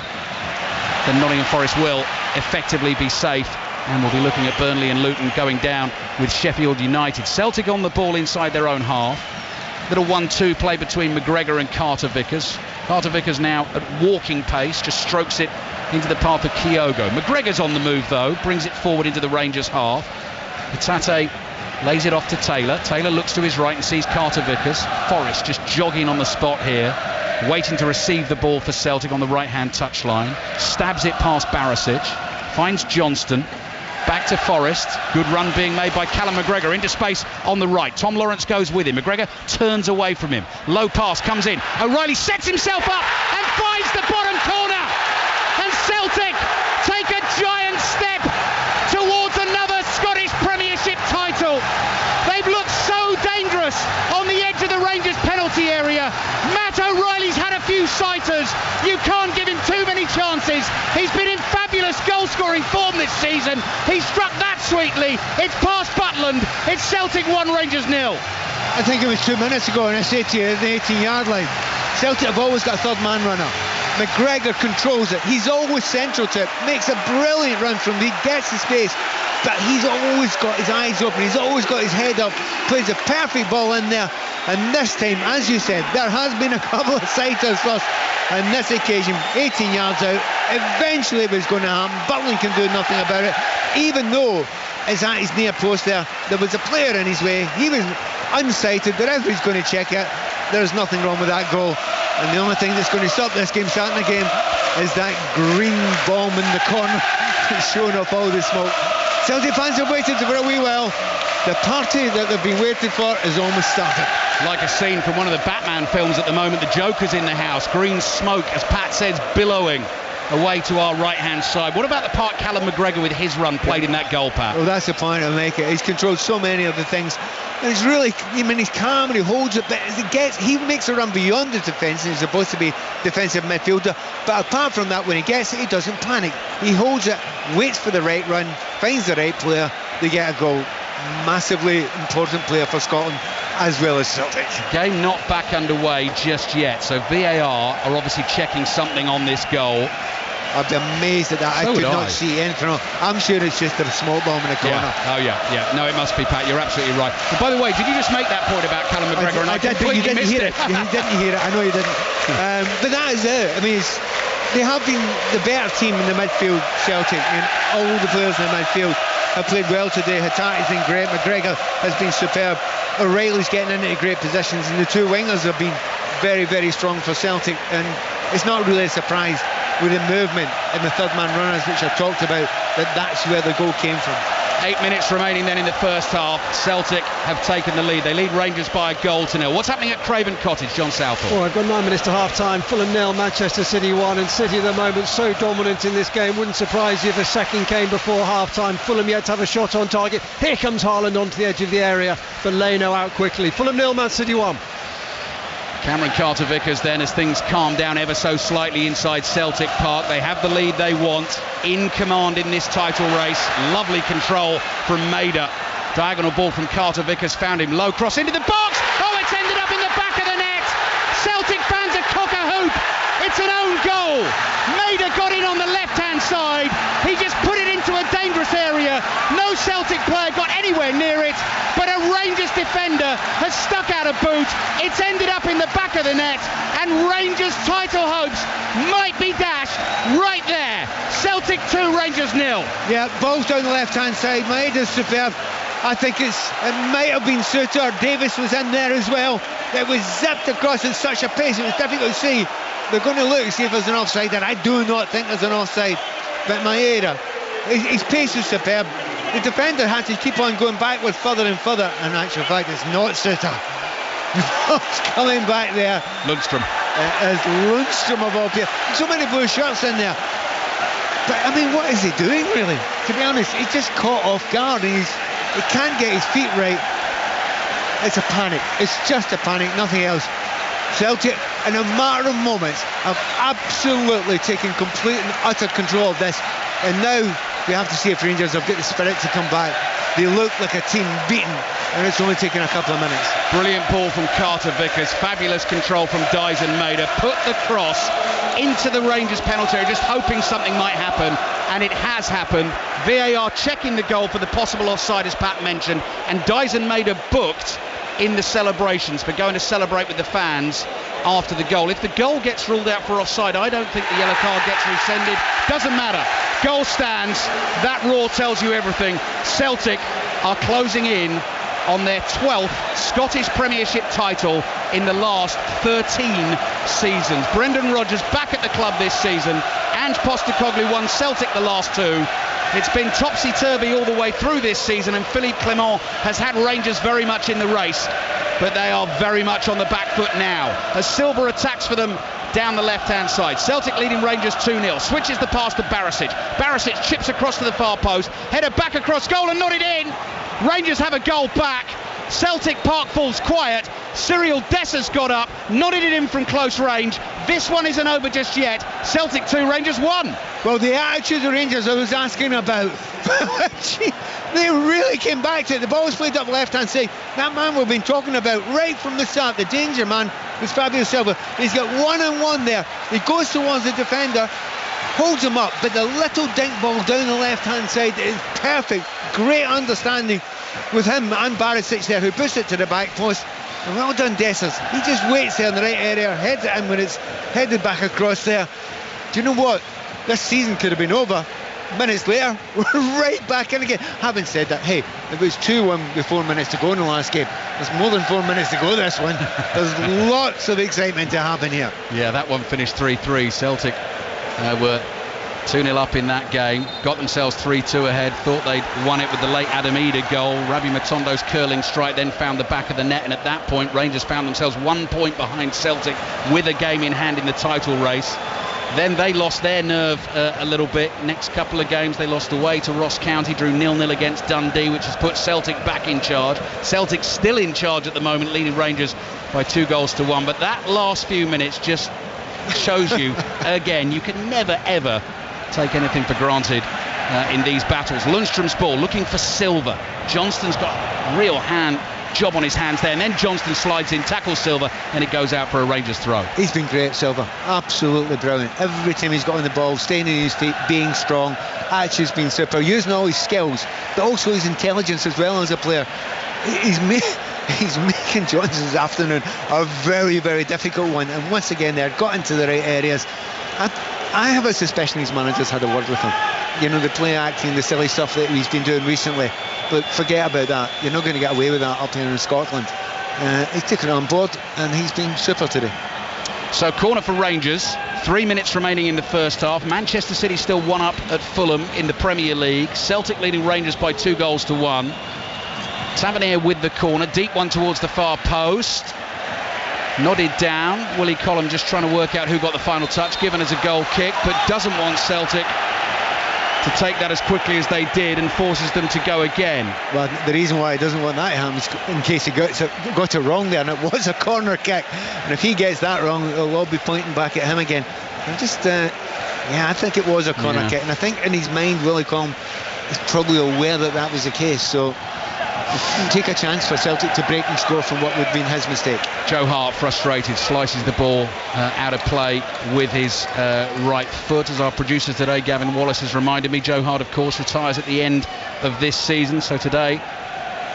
Speaker 2: then Nottingham Forest will effectively be safe, and we'll be looking at Burnley and Luton going down with Sheffield United. Celtic on the ball inside their own half. Little 1-2 play between McGregor and Carter-Vickers. Carter-Vickers now at walking pace, just strokes it into the path of Kyogo. McGregor's on the move though, brings it forward into the Rangers half. Itate lays it off to Taylor. Taylor looks to his right and sees Carter-Vickers. Forrest just jogging on the spot here, waiting to receive the ball for Celtic on the right-hand touchline. Stabs it past Barisic, finds Johnston. Back to Forrest. Good run being made by Callum McGregor into space on the right. Tom Lawrence goes with him. McGregor turns away from him. Low pass comes in. O'Reilly sets himself up and finds the bottom corner. And Celtic take a giant step towards another Scottish Premiership title. They've looked so dangerous on the edge of the Rangers penalty area. Matt O'Reilly's had a few sighters. You can't give him too many chances. He's been in fabulous goal-scoring form this season. He struck that sweetly. It's past Butland. It's Celtic 1, Rangers 0.
Speaker 1: I think it was 2 minutes ago, and I say to you, at the 18-yard line, Celtic have always got a third man runner. McGregor controls it. He's always central to it. Makes a brilliant run from him. He gets the space, but he's always got his eyes open. He's always got his head up. Plays a perfect ball in there. And this time, as you said, there has been a couple of sighters first. On this occasion, 18 yards out. Eventually it was going to happen. Butland can do nothing about it. Even though it's at his near post there was a player in his way. He was unsighted. The referee's going to check it. There's nothing wrong with that goal. And the only thing that's going to stop this game starting again is that green bomb in the corner showing off all the smoke. Celtic fans have waited for a wee while. The party that they've been waiting for is almost started.
Speaker 2: Like a scene from one of the Batman films at the moment. The Joker's in the house. Green smoke, as Pat says, billowing away to our right-hand side. What about the part Callum McGregor with his run played in that goal, Pat?
Speaker 1: Well, that's the point I make it. He's controlled so many of the things. And he's really, he's calm and he holds it, but as he makes a run beyond the defence, and he's supposed to be defensive midfielder. But apart from that, when he gets it, he doesn't panic. He holds it, waits for the right run, finds the right player, they get a goal. Massively important player for Scotland as well as Celtic.
Speaker 2: Game not back underway just yet, so VAR are obviously checking something on this goal.
Speaker 1: I'd be amazed at that. I could not see anything wrong. I'm sure it's just a smoke bomb in the corner.
Speaker 2: Yeah. No, it must be, Pat. You're absolutely right. But by the way, did you just make that point about Callum McGregor?
Speaker 1: I did, but you didn't hear it. You didn't hear it. I know you didn't. But that is it. I mean, they have been the better team in the midfield, Celtic, and all the players in the midfield have played well today. Hatate's been great. McGregor has been superb. O'Reilly's getting into great positions, and the two wingers have been very, very strong for Celtic. And it's not really a surprise with the movement and the third man runners, which I've talked about, that's where the goal came from.
Speaker 2: 8 minutes remaining then in the first half. Celtic have taken the lead. They lead Rangers by 1-0. What's happening at Craven Cottage, John Southall?
Speaker 3: Well, I've got 9 minutes to half time. Fulham 0, Manchester City 1, and City at the moment so dominant in this game. Wouldn't surprise you if a second came before half time. Fulham yet to have a shot on target. Here comes Haaland onto the edge of the area, but Leno out quickly. Fulham 0, Man City 1.
Speaker 2: Cameron Carter-Vickers then, as things calm down ever so slightly inside Celtic Park. They have the lead they want, in command in this title race. Lovely control from Maida. Diagonal ball from Carter-Vickers, found him low, cross into the box. Oh, it's ended up in the back of the net. Celtic fans are cock a hoop. It's an own goal. Maida got in on the left-hand side. He just put it into a dangerous area. No Celtic player got anywhere near it, but a Rangers defender has stuck out a boot. It's ended up in the back of the net, and Rangers' title hopes might be dashed right there. Celtic 2, Rangers 0.
Speaker 1: Yeah, balls down the left-hand side. Maida's superb. I think it might have been Suter. Davis was in there as well. It was zipped across in such a pace, it was difficult to see. They're going to look and see if there's an offside there. I do not think there's an offside. But Maeda, his pace was superb. The defender had to keep on going backward further and further. In actual fact, it's not Suter. It's coming back there.
Speaker 2: Lundstrom.
Speaker 1: As Lundstrom of all people. So many blue shirts in there. But I mean, what is he doing really? To be honest, he's just caught off guard and he can't get his feet right. It's a panic. It's just a panic, nothing else. Celtic, in a matter of moments, have absolutely taken complete and utter control of this. And now we have to see if Rangers have got the spirit to come back. They look like a team beaten, and it's only taken a couple of minutes.
Speaker 2: Brilliant ball from Carter-Vickers. Fabulous control from Dyson Maida. Put the cross into the Rangers penalty area, just hoping something might happen, and it has happened. VAR checking the goal for the possible offside, as Pat mentioned, and Dyson Maida booked in the celebrations for going to celebrate with the fans after the goal. If the goal gets ruled out for offside, I don't think the yellow card gets rescinded. Doesn't matter. Goal stands. That roar tells you everything. Celtic are closing in on their 12th Scottish Premiership title in the last 13 seasons. Brendan Rodgers back at the club this season. Ange Postecoglou won Celtic the last two. It's been topsy-turvy all the way through this season, and Philippe Clement has had Rangers very much in the race, but they are very much on the back foot now as Silva attacks for them down the left-hand side. Celtic leading Rangers 2-0. Switches the pass to Barisic. Barisic chips across to the far post, header back across goal and nodded in. Rangers have a goal back. Celtic Park falls quiet. Cyril Dessers got up, nodded it in from close range. This one isn't over just yet. Celtic 2, Rangers 1.
Speaker 1: Well, the attitude of the Rangers I was asking about, they really came back to it. The ball was played up left-hand side. That man we've been talking about right from the start, the danger man, was Fabio Silva. He's got one-on-one there. He goes towards the defender, holds him up, but the little dink ball down the left-hand side is perfect. Great understanding with him and Barisic there, who pushed it to the back post. And well done, Dessers. He just waits there in the right area, heads it in when it's headed back across there. Do you know what? This season could have been over. Minutes later, we're right back in again. Having said that, hey, it was 2-1 with 4 minutes to go in the last game. There's more than 4 minutes to go this one. There's lots of excitement to happen here.
Speaker 2: Yeah, that one finished 3-3. Celtic were 2-0 up in that game, got themselves 3-2 ahead, thought they'd won it with the late Adam Eder goal. Ravi Matondo's curling strike then found the back of the net, and at that point Rangers found themselves 1 point behind Celtic with a game in hand in the title race. Then they lost their nerve a little bit. Next couple of games they lost away to Ross County, drew 0-0 against Dundee, which has put Celtic back in charge. Celtic still in charge at the moment, leading Rangers by 2-1. But that last few minutes just shows you, again, you can never ever take anything for granted in these battles. Lundstrom's ball, looking for Silva. Johnston's got a real job on his hands there, and then Johnston slides in, tackles Silva, and it goes out for a Rangers throw.
Speaker 1: He's been great, Silva. Absolutely brilliant. Every time he's got on the ball, staying in his feet, being strong. Attitude's been super, using all his skills, but also his intelligence as well as a player. He's making Johnston's afternoon a very, very difficult one, and once again there, got into the right areas. I have a suspicion his manager's had a word with him. You know, the play acting, the silly stuff that he's been doing recently. But forget about that. You're not going to get away with that up here in Scotland. He took it on board, and he's been super today.
Speaker 2: So corner for Rangers. 3 minutes remaining in the first half. Manchester City still 1 up at Fulham in the Premier League. Celtic leading Rangers by 2-1. Tavernier with the corner. Deep one towards the far post. Nodded down. Willie Collum just trying to work out who got the final touch, given as a goal kick, but doesn't want Celtic to take that as quickly as they did, and forces them to go again.
Speaker 1: Well, the reason why he doesn't want that happens in case he got it wrong there, and it was a corner kick, and if he gets that wrong, it'll all be pointing back at him again. I think it was a corner kick, and I think in his mind Willie Collum is probably aware that that was the case, so take a chance for Celtic to break and score from what would have been his mistake.
Speaker 2: Joe Hart, frustrated, slices the ball out of play with his right foot. As our producer today, Gavin Wallace, has reminded me, Joe Hart, of course, retires at the end of this season. So today,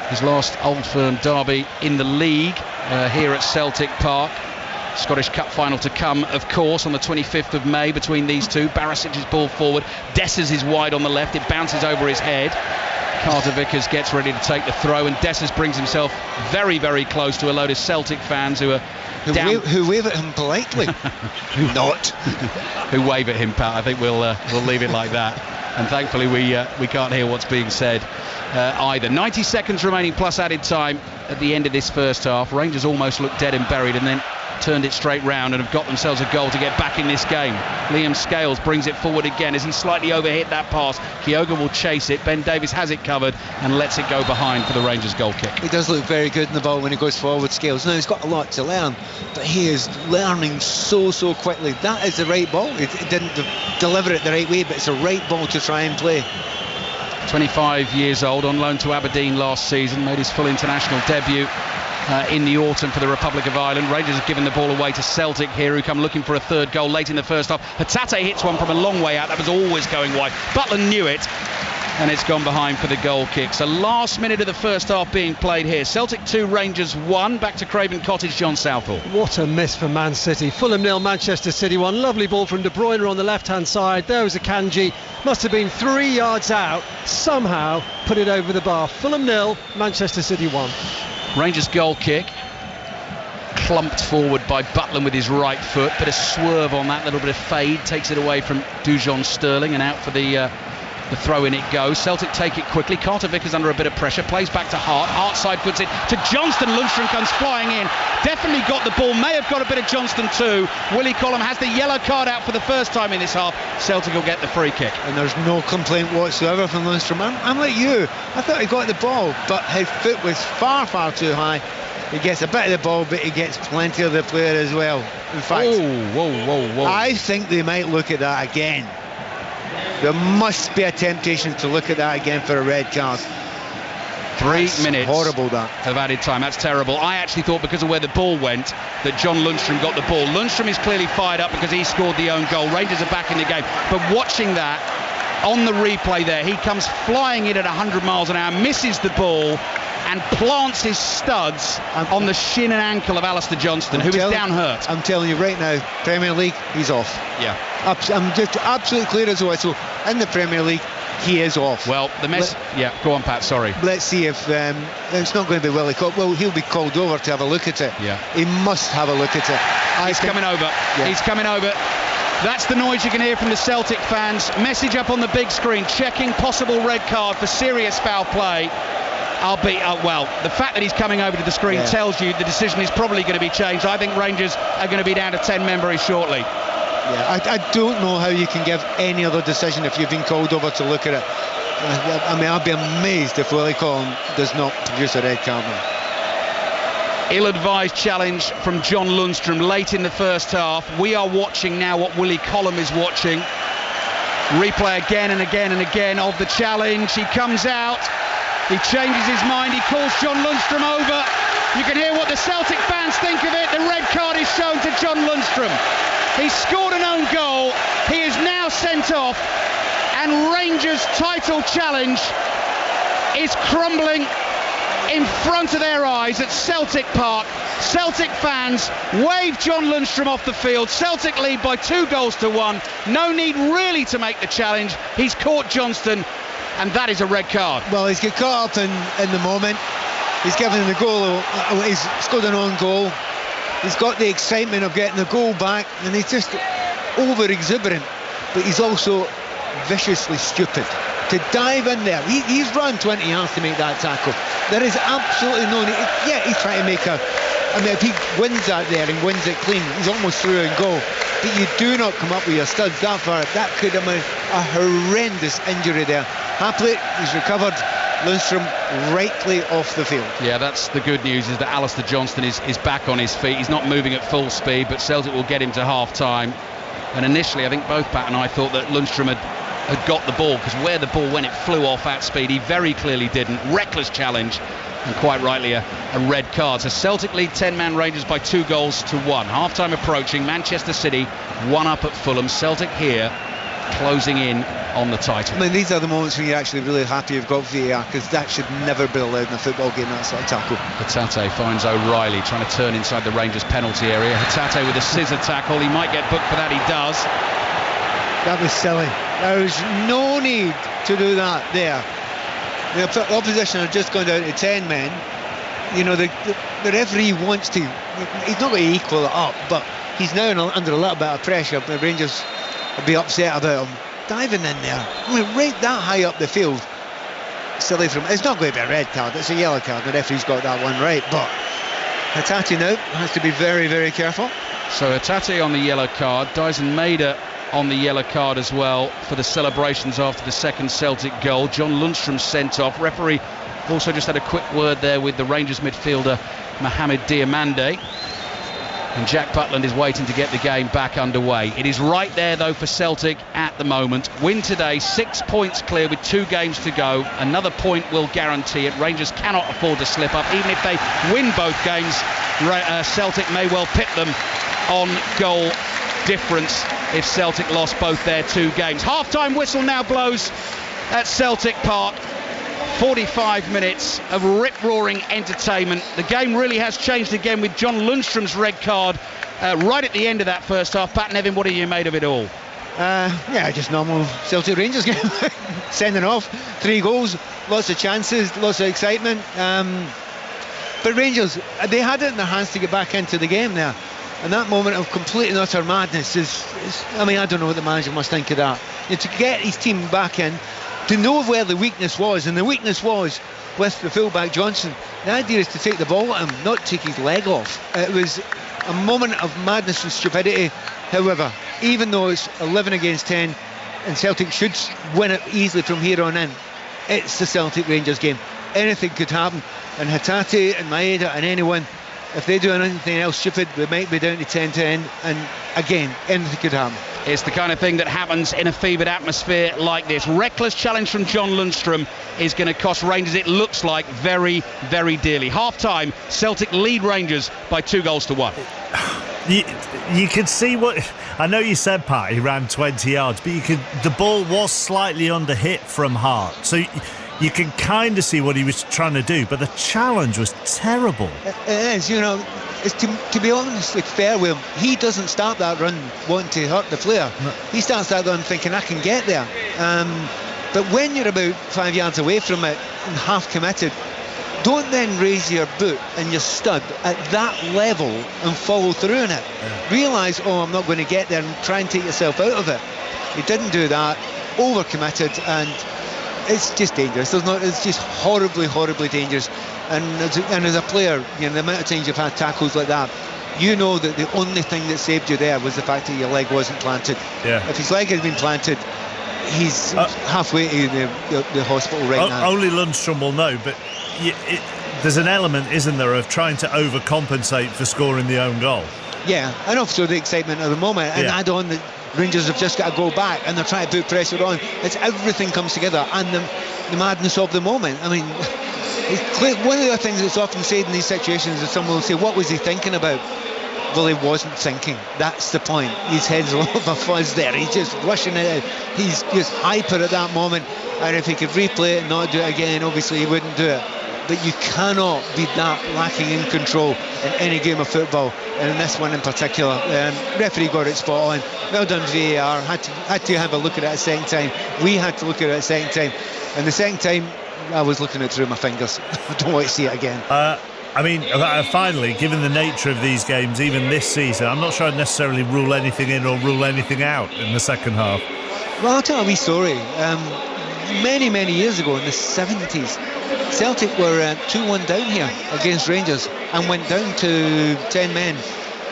Speaker 2: his last Old Firm derby in the league here at Celtic Park. Scottish Cup final to come, of course, on the 25th of May between these two. Barisic's ball forward. Dessers is wide on the left. It bounces over his head. Carter Vickers gets ready to take the throw, and Dessers brings himself very, very close to a load of Celtic fans who
Speaker 1: wave at him politely.
Speaker 2: Who wave at him, Pat. I think we'll leave it like that. And thankfully we can't hear what's being said either. 90 seconds remaining plus added time at the end of this first half. Rangers almost looked dead and buried, and then turned it straight round and have got themselves a goal to get back in this game. Liam Scales brings it forward again as he slightly overhit that pass. Kyogo will chase it. Ben Davies has it covered and lets it go behind for the Rangers goal kick.
Speaker 1: He does look very good in the ball when he goes forward, Scales. Now he's got a lot to learn, but he is learning so quickly. That is the right ball. It didn't deliver it the right way, but it's the right ball to try and play.
Speaker 2: 25 years old, on loan to Aberdeen last season, made his full international debut in the autumn for the Republic of Ireland. Rangers have given the ball away to Celtic here, who come looking for a third goal late in the first half. Hatate hits one from a long way out. That was always going wide. Butland knew it. And it's gone behind for the goal kick. So last minute of the first half being played here. Celtic 2, Rangers 1. Back to Craven Cottage, John Southall.
Speaker 3: What a miss for Man City. Fulham 0, Manchester City 1. Lovely ball from De Bruyne on the left-hand side. There was Akanji. Must have been 3 yards out. Somehow put it over the bar. Fulham 0, Manchester City 1.
Speaker 2: Rangers goal kick. Clumped forward by Butland with his right foot. Bit of swerve on that. Little bit of fade. Takes it away from Dujon Sterling and out for the throw in it goes. Celtic take it quickly. Carter Vickers under a bit of pressure, plays back to Hart. Hart side puts it to Johnston. Lundstrom comes flying in, definitely got the ball, may have got a bit of Johnston too. Willie Collum has the yellow card out for the first time in this half. Celtic will get the free kick.
Speaker 1: And there's no complaint whatsoever from Lundstrom. I'm like you, I thought he got the ball, but his foot was far too high. He gets a bit of the ball, but he gets plenty of the player as well. In fact,
Speaker 2: whoa.
Speaker 1: I think they might look at that again. There must be a temptation to look at that again for a red card.
Speaker 2: 3 minutes
Speaker 1: horrible that
Speaker 2: of added time. That's terrible. I actually thought because of where the ball went that John Lundstrom got the ball. Lundstrom is clearly fired up because he scored the own goal. Rangers are back in the game, but watching that on the replay there, he comes flying in at 100 miles an hour, misses the ball and plants his studs on the shin and ankle of Alistair Johnston, who is down hurt.
Speaker 1: I'm telling you right now, Premier League, he's off.
Speaker 2: Yeah.
Speaker 1: I'm just absolutely clear as a whistle. In the Premier League, he is off.
Speaker 2: Well, yeah, go on, Pat, sorry.
Speaker 1: Let's see if it's not going to be Willie Collum. Well, he'll be called over to have a look at it.
Speaker 2: Yeah.
Speaker 1: He must have a look at it.
Speaker 2: He's coming over. Yeah. He's coming over. That's the noise you can hear from the Celtic fans. Message up on the big screen, checking possible red card for serious foul play. Well, the fact that he's coming over to the screen tells you the decision is probably going to be changed. I think Rangers are going to be down to 10 men very shortly.
Speaker 1: Yeah, I don't know how you can give any other decision if you've been called over to look at it. I mean, I'd be amazed if Willie Collum does not produce a red card now.
Speaker 2: Ill-advised challenge from John Lundstrom late in the first half. We are watching now what Willie Collum is watching. Replay again and again of the challenge. He comes out. He changes his mind. He calls John Lundstrom over. You can hear what the Celtic fans think of it. The red card is shown to John Lundstrom. He's scored an own goal. He is now sent off. And Rangers' title challenge is crumbling in front of their eyes at Celtic Park. Celtic fans wave John Lundstrom off the field. Celtic lead by 2-1. No need really to make the challenge. He's caught Johnston. And that is a red card.
Speaker 1: Well, he's got caught up in the moment. He's given the goal. He's scored an own goal. He's got the excitement of getting the goal back, and he's just over-exuberant. But he's also viciously stupid. To dive in there, he's run 20 yards to make that tackle. There is absolutely no need. Yeah, he's trying to make I mean, if he wins that there and wins it clean, he's almost through and goal. But you do not come up with your studs that far. That could have been a horrendous injury there. Happily, he's recovered. Lundstrom rightly off the field.
Speaker 2: Yeah, that's the good news, is that Alistair Johnston is back on his feet. He's not moving at full speed, but Celtic will get him to half-time. And initially, I think both Pat and I thought that Lundstrom had got the ball, because where the ball went, it flew off at speed. He very clearly didn't. Reckless challenge, and quite rightly a red card. So Celtic lead 10-man Rangers by 2-1. Half-time approaching. Manchester City 1 up at Fulham. Celtic here closing in on the title.
Speaker 1: I mean, these are the moments when you're actually really happy you've got VAR, because that should never be allowed in a football game, that sort of tackle.
Speaker 2: Hatate finds O'Reilly trying to turn inside the Rangers penalty area. Hatate with a scissor tackle. He might get booked for that. He does.
Speaker 1: That was silly. There was no need to do that there. The opposition are just gone down to 10 men. You know, the referee wants to. He's not going to equal it up, but he's now under a little bit of pressure. The Rangers will be upset about him diving in there. I mean, right that high up the field. Silly from. It's not going to be a red card. It's a yellow card. The referee's got that one right, but Hatate now has to be very, very careful.
Speaker 2: So Hatate on the yellow card. Dyson Maeda on the yellow card as well for the celebrations after the second Celtic goal. John Lundstrom sent off. Referee also just had a quick word there with the Rangers midfielder Mohamed Diamande. And Jack Butland is waiting to get the game back underway. It is right there though for Celtic at the moment. Win today, 6 points clear with 2 games to go. Another point will guarantee it. Rangers cannot afford to slip up. Even if they win both games, Celtic may well pit them on goal difference if Celtic lost both their 2 games. Half-time whistle now blows at Celtic Park. 45 minutes of rip-roaring entertainment. The game really has changed again with John Lundstrom's red card right at the end of that first half. Pat, Nevin, what have you made of it all?
Speaker 1: Yeah, just normal Celtic Rangers game. Sending off 3 goals, lots of chances, lots of excitement. But Rangers, they had it in their hands to get back into the game there. And that moment of complete and utter madness is I mean, I don't know what the manager must think of that. To get his team back in, to know where the weakness was, and the weakness was with the fullback Johnson. The idea is to take the ball at him, not take his leg off. It was a moment of madness and stupidity. However, even though it's 11 against 10 and Celtic should win it easily from here on in, it's the Celtic Rangers game. Anything could happen, and Hatate and Maeda and anyone, if they do anything else stupid, we might be down to 10-10, and again, anything could happen.
Speaker 2: It's the kind of thing that happens in a fevered atmosphere like this. Reckless challenge from John Lundstrom is going to cost Rangers, it looks like, very, very dearly. Half-time, Celtic lead Rangers by 2-1.
Speaker 4: You could see what... I know you said, Pat, he ran 20 yards, but the ball was slightly under hit from Hart. So you can kind of see what he was trying to do, but the challenge was terrible.
Speaker 1: It is, it's to be honestly fair with him, he doesn't start that run wanting to hurt the player. No. He starts that run thinking, I can get there. But when you're about 5 yards away from it and half committed, don't then raise your boot and your stud at that level and follow through in it. Yeah. Realise, I'm not going to get there, and try and take yourself out of it. He didn't do that, over-committed, and it's just dangerous. It's just horribly, horribly dangerous. And as a player, the amount of times you've had tackles like that, you know that the only thing that saved you there was the fact that your leg wasn't planted.
Speaker 4: Yeah.
Speaker 1: If his leg had been planted, he's halfway to the hospital right now.
Speaker 4: Only Lundstrom will know, but there's an element, isn't there, of trying to overcompensate for scoring the own goal.
Speaker 1: Yeah, and also the excitement of the moment, and add on that Rangers have just got to go back and they're trying to put pressure on. It's everything comes together, and the madness of the moment. I mean, one of the things that's often said in these situations is someone will say, what was he thinking about? Well, he wasn't thinking. That's the point. His head's a lot of a fuzz there. He's just rushing it out. He's just hyper at that moment, and if he could replay it and not do it again, obviously he wouldn't do it. But you cannot be that lacking in control in any game of football, and in this one in particular. Referee got it spot on. Well done VAR. Had to have a look at it a second time. We had to look at it a second time, and the second time I was looking at it through my fingers. I don't want to see it again.
Speaker 4: I mean, finally, given the nature of these games, even this season, I'm not sure I'd necessarily rule anything in or rule anything out in the second half.
Speaker 1: Well, I'll tell a wee story. Many, many years ago in the 70s, Celtic were 2-1 down here against Rangers and went down to 10 men.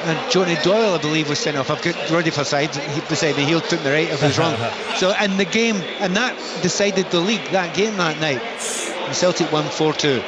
Speaker 1: And Johnny Doyle, I believe, was sent off. I've got Roddy beside me. He'll put me right if I was wrong. So in the game, and that decided the league, that game that night. And Celtic won 4-2.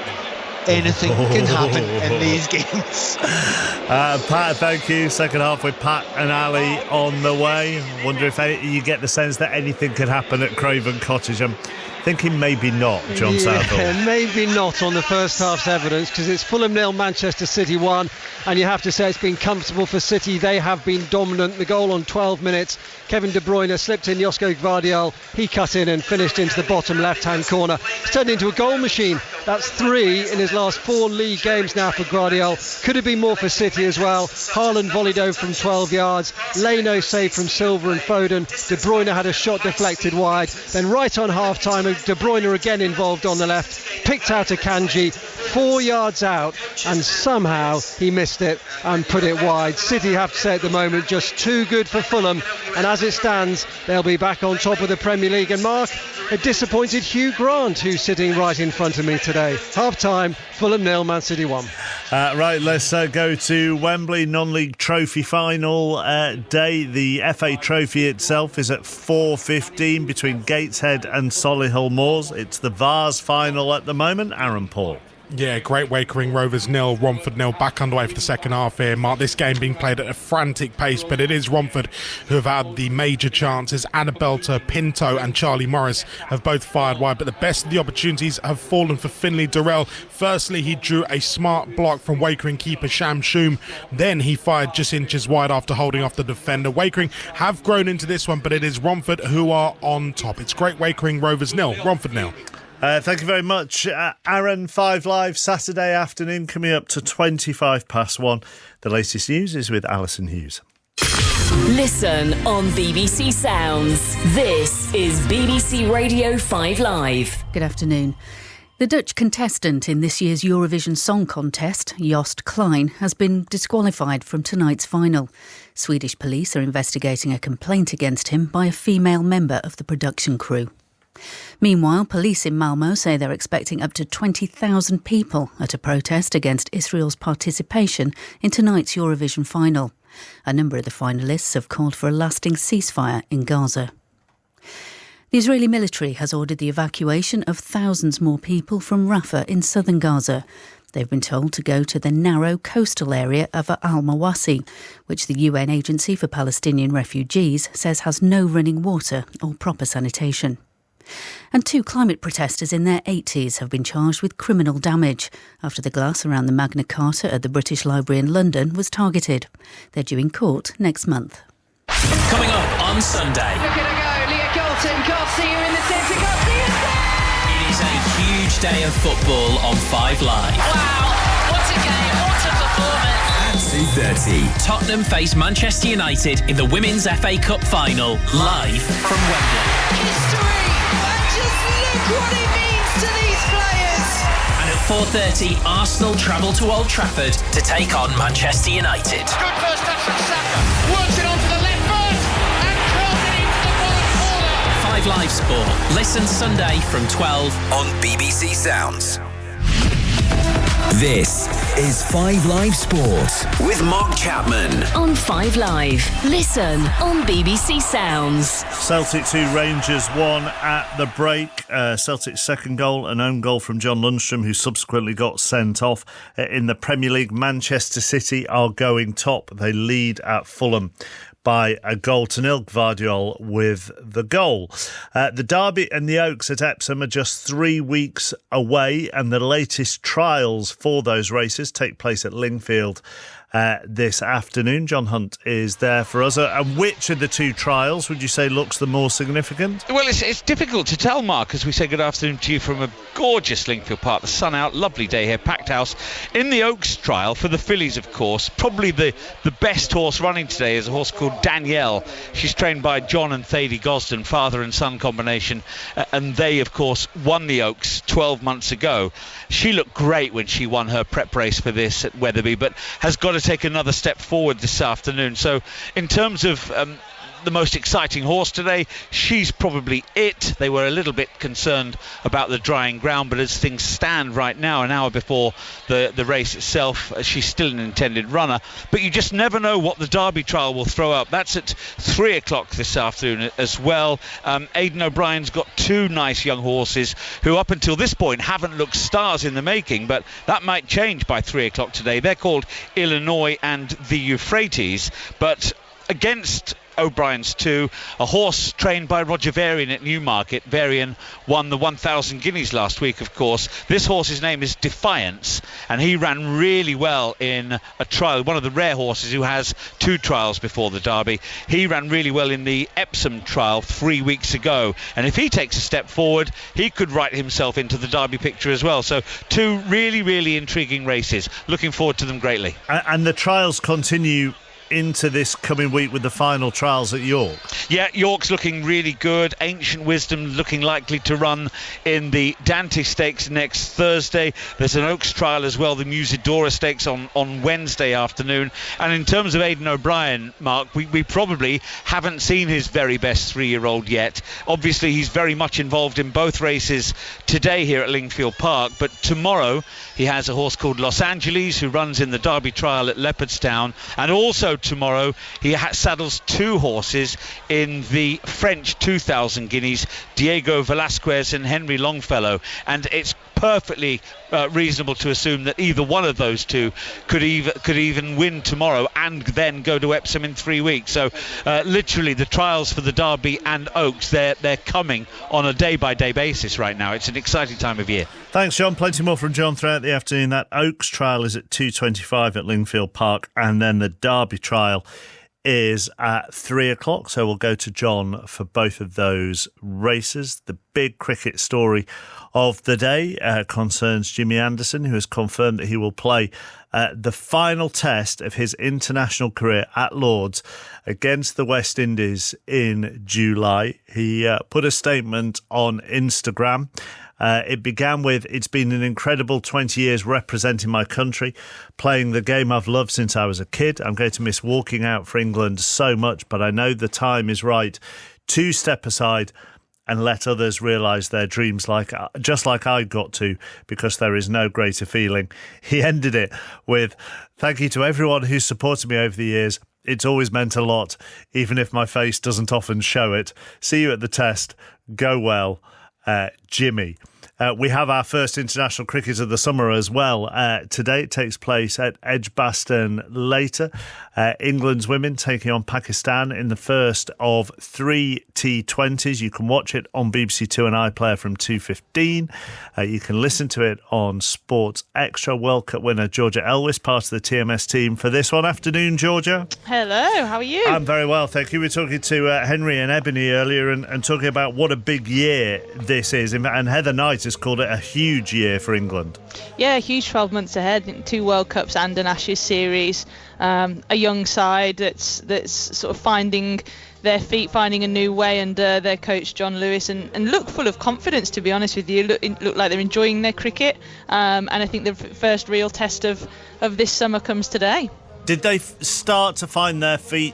Speaker 1: Anything can happen in these games.
Speaker 4: Pat, thank you. Second half with Pat and Ali on the way. Wonder if you get the sense that anything could happen at Craven Cottage. I'm thinking maybe not, John Southall.
Speaker 3: Maybe not on the first half's evidence, because it's Fulham 0, Manchester City 1, and you have to say it's been comfortable for City. They have been dominant. The goal on 12 minutes, Kevin De Bruyne slipped in Josko Gvardiol. He cut in and finished into the bottom left-hand corner. It's turned into a goal machine. That's 3 in his last 4 league games now for Gvardiol. Could have been more for City as well. Haaland volleyed over from 12 yards. Leno saved from Silva and Foden. De Bruyne had a shot deflected wide. Then right on half-time, De Bruyne again involved on the left. Picked out a Kanji, 4 yards out, and somehow he missed it and put it wide. City, have to say at the moment, just too good for Fulham. And as it stands, they'll be back on top of the Premier League. And Mark, a disappointed Hugh Grant, who's sitting right in front of me today. Half-time, Fulham 0, Man City 1.
Speaker 4: Right, let's go to Wembley, non-league trophy final day. The FA Trophy itself is at 4:15 between Gateshead and Solihull Moors. It's the Vars final at the moment. Aaron Paul.
Speaker 5: Yeah, Great Wakering Rovers 0, Romford 0, back underway for the second half here. Mark, this game being played at a frantic pace, but it is Romford who have had the major chances. Annabelter, Pinto and Charlie Morris have both fired wide, but the best of the opportunities have fallen for Finlay Durrell. Firstly, he drew a smart block from Wakering keeper Sham Shoom. Then he fired just inches wide after holding off the defender. Wakering have grown into this one, but it is Romford who are on top. It's Great Wakering Rovers 0, Romford 0.
Speaker 4: Thank you very much, Aaron. 5 Live, Saturday afternoon, coming up to 1:25. The latest news is with Alison Hughes.
Speaker 6: Listen on BBC Sounds. This is BBC Radio 5 Live.
Speaker 7: Good afternoon. The Dutch contestant in this year's Eurovision Song Contest, Joost Klein, has been disqualified from tonight's final. Swedish police are investigating a complaint against him by a female member of the production crew. Meanwhile, police in Malmö say they're expecting up to 20,000 people at a protest against Israel's participation in tonight's Eurovision final. A number of the finalists have called for a lasting ceasefire in Gaza. The Israeli military has ordered the evacuation of thousands more people from Rafah in southern Gaza. They've been told to go to the narrow coastal area of Al-Mawasi, which the UN Agency for Palestinian Refugees says has no running water or proper sanitation. And 2 climate protesters in their 80s have been charged with criminal damage after the glass around the Magna Carta at the British Library in London was targeted. They're due in court next month.
Speaker 8: Coming up on Sunday.
Speaker 9: Look at her go, Leah Colton, can't see her in the centre, can't see her there!
Speaker 8: It is a huge day of football on 5 Live.
Speaker 9: Wow, what a game, what a performance!
Speaker 8: At 2:30, Tottenham face Manchester United in the Women's FA Cup final, live from Wembley.
Speaker 9: History! Just look what it means to these players!
Speaker 8: And at 4:30, Arsenal travel to Old Trafford to take on Manchester United.
Speaker 2: Good first touch from Saka. Works it onto the left foot and curls it into the bottom corner.
Speaker 8: 5 Live Sport. Listen Sunday from 12
Speaker 10: on BBC Sounds. This is 5 Live Sport with Mark Chapman.
Speaker 6: On 5 Live. Listen on BBC Sounds.
Speaker 4: Celtic 2, Rangers 1 at the break. Celtic's second goal, an own goal from John Lundstrom, who subsequently got sent off. In the Premier League, Manchester City are going top. They lead at Fulham by 1-0. Gvardiol with the goal. The Derby and the Oaks at Epsom are just 3 weeks away, and the latest trials for those races take place at Lingfield this afternoon. John Hunt is there for us. And which of the 2 trials would you say looks the more significant?
Speaker 2: Well, it's difficult to tell, Mark, as we say good afternoon to you from a gorgeous Lingfield Park. The sun out, lovely day here, packed house. In the Oaks trial, for the fillies, of course, probably the best horse running today is a horse called Danielle. She's trained by John and Thady Gosden, father and son combination, and they, of course, won the Oaks 12 months ago. She looked great when she won her prep race for this at Wetherby, but has got to take another step forward this afternoon. So in terms of the most exciting horse today, she's probably it. They were a little bit concerned about the drying ground, but as things stand right now, an hour before the race itself, she's still an intended runner. But you just never know what the Derby trial will throw up. That's at 3 o'clock this afternoon as well. Aidan O'Brien's got 2 nice young horses who up until this point haven't looked stars in the making, but that might change by 3 o'clock today. They're called Illinois and the Euphrates, but against O'Brien's 2, a horse trained by Roger Varian at Newmarket. Varian won the 1,000 guineas last week, of course. This horse's name is Defiance, and he ran really well in a trial, one of the rare horses who has 2 trials before the Derby. He ran really well in the Epsom trial 3 weeks ago, and if he takes a step forward, he could write himself into the Derby picture as well. So 2 really, really intriguing races. Looking forward to them greatly.
Speaker 4: And the trials continue into this coming week with the final trials at York.
Speaker 2: Yeah, York's looking really good. Ancient Wisdom looking likely to run in the Dante Stakes next Thursday. There's an Oaks trial as well, the Musidora Stakes on Wednesday afternoon. And in terms of Aidan O'Brien, Mark, we probably haven't seen his very best 3-year-old yet. Obviously, he's very much involved in both races today here at Lingfield Park, but tomorrow he has a horse called Los Angeles who runs in the Derby trial at Leopardstown, and also tomorrow he saddles 2 horses in the French 2,000 guineas, Diego Velasquez and Henry Longfellow, and it's
Speaker 11: perfectly reasonable to assume that either one of those two could even win tomorrow and then go to Epsom in 3 weeks. So literally the trials for the Derby and Oaks, they're coming on a day-by-day basis right now. It's an exciting time of year.
Speaker 4: Thanks, John. Plenty more from John throughout the afternoon. That Oaks trial is at 2:25 at Lingfield Park, and then the Derby trial is at 3 o'clock. So we'll go to John for both of those races. The big cricket story of the day concerns Jimmy Anderson, who has confirmed that he will play the final test of his international career at Lord's against the West Indies in July. He put a statement on Instagram. It began with, "It's been an incredible 20 years representing my country, playing the game I've loved since I was a kid. I'm going to miss walking out for England so much, but I know the time is right to step aside and let others realise their dreams just like I got to, because there is no greater feeling." He ended it with, "Thank you to everyone who's supported me over the years. It's always meant a lot, even if my face doesn't often show it. See you at the test. Go well, Jimmy." We have our first international cricket of the summer as well. Today it takes place at Edgbaston later. England's women taking on Pakistan in the first of 3 T20s. You can watch it on BBC Two and iPlayer from 2:15. You can listen to it on Sports Extra. World Cup winner Georgia Elwys, part of the TMS team for this one. Afternoon, Georgia.
Speaker 12: Hello, how are you?
Speaker 4: I'm very well, thank you. We were talking to Henry and Ebony earlier and talking about what a big year this is. And Heather Knight has called it a huge year for England.
Speaker 12: Yeah, a huge 12 months ahead. 2 World Cups and an Ashes series. A young side that's sort of finding their feet, finding a new way under their coach John Lewis, and look full of confidence, to be honest with you. Look like they're enjoying their cricket, and I think the first real test of this summer comes today.
Speaker 4: Did they start to find their feet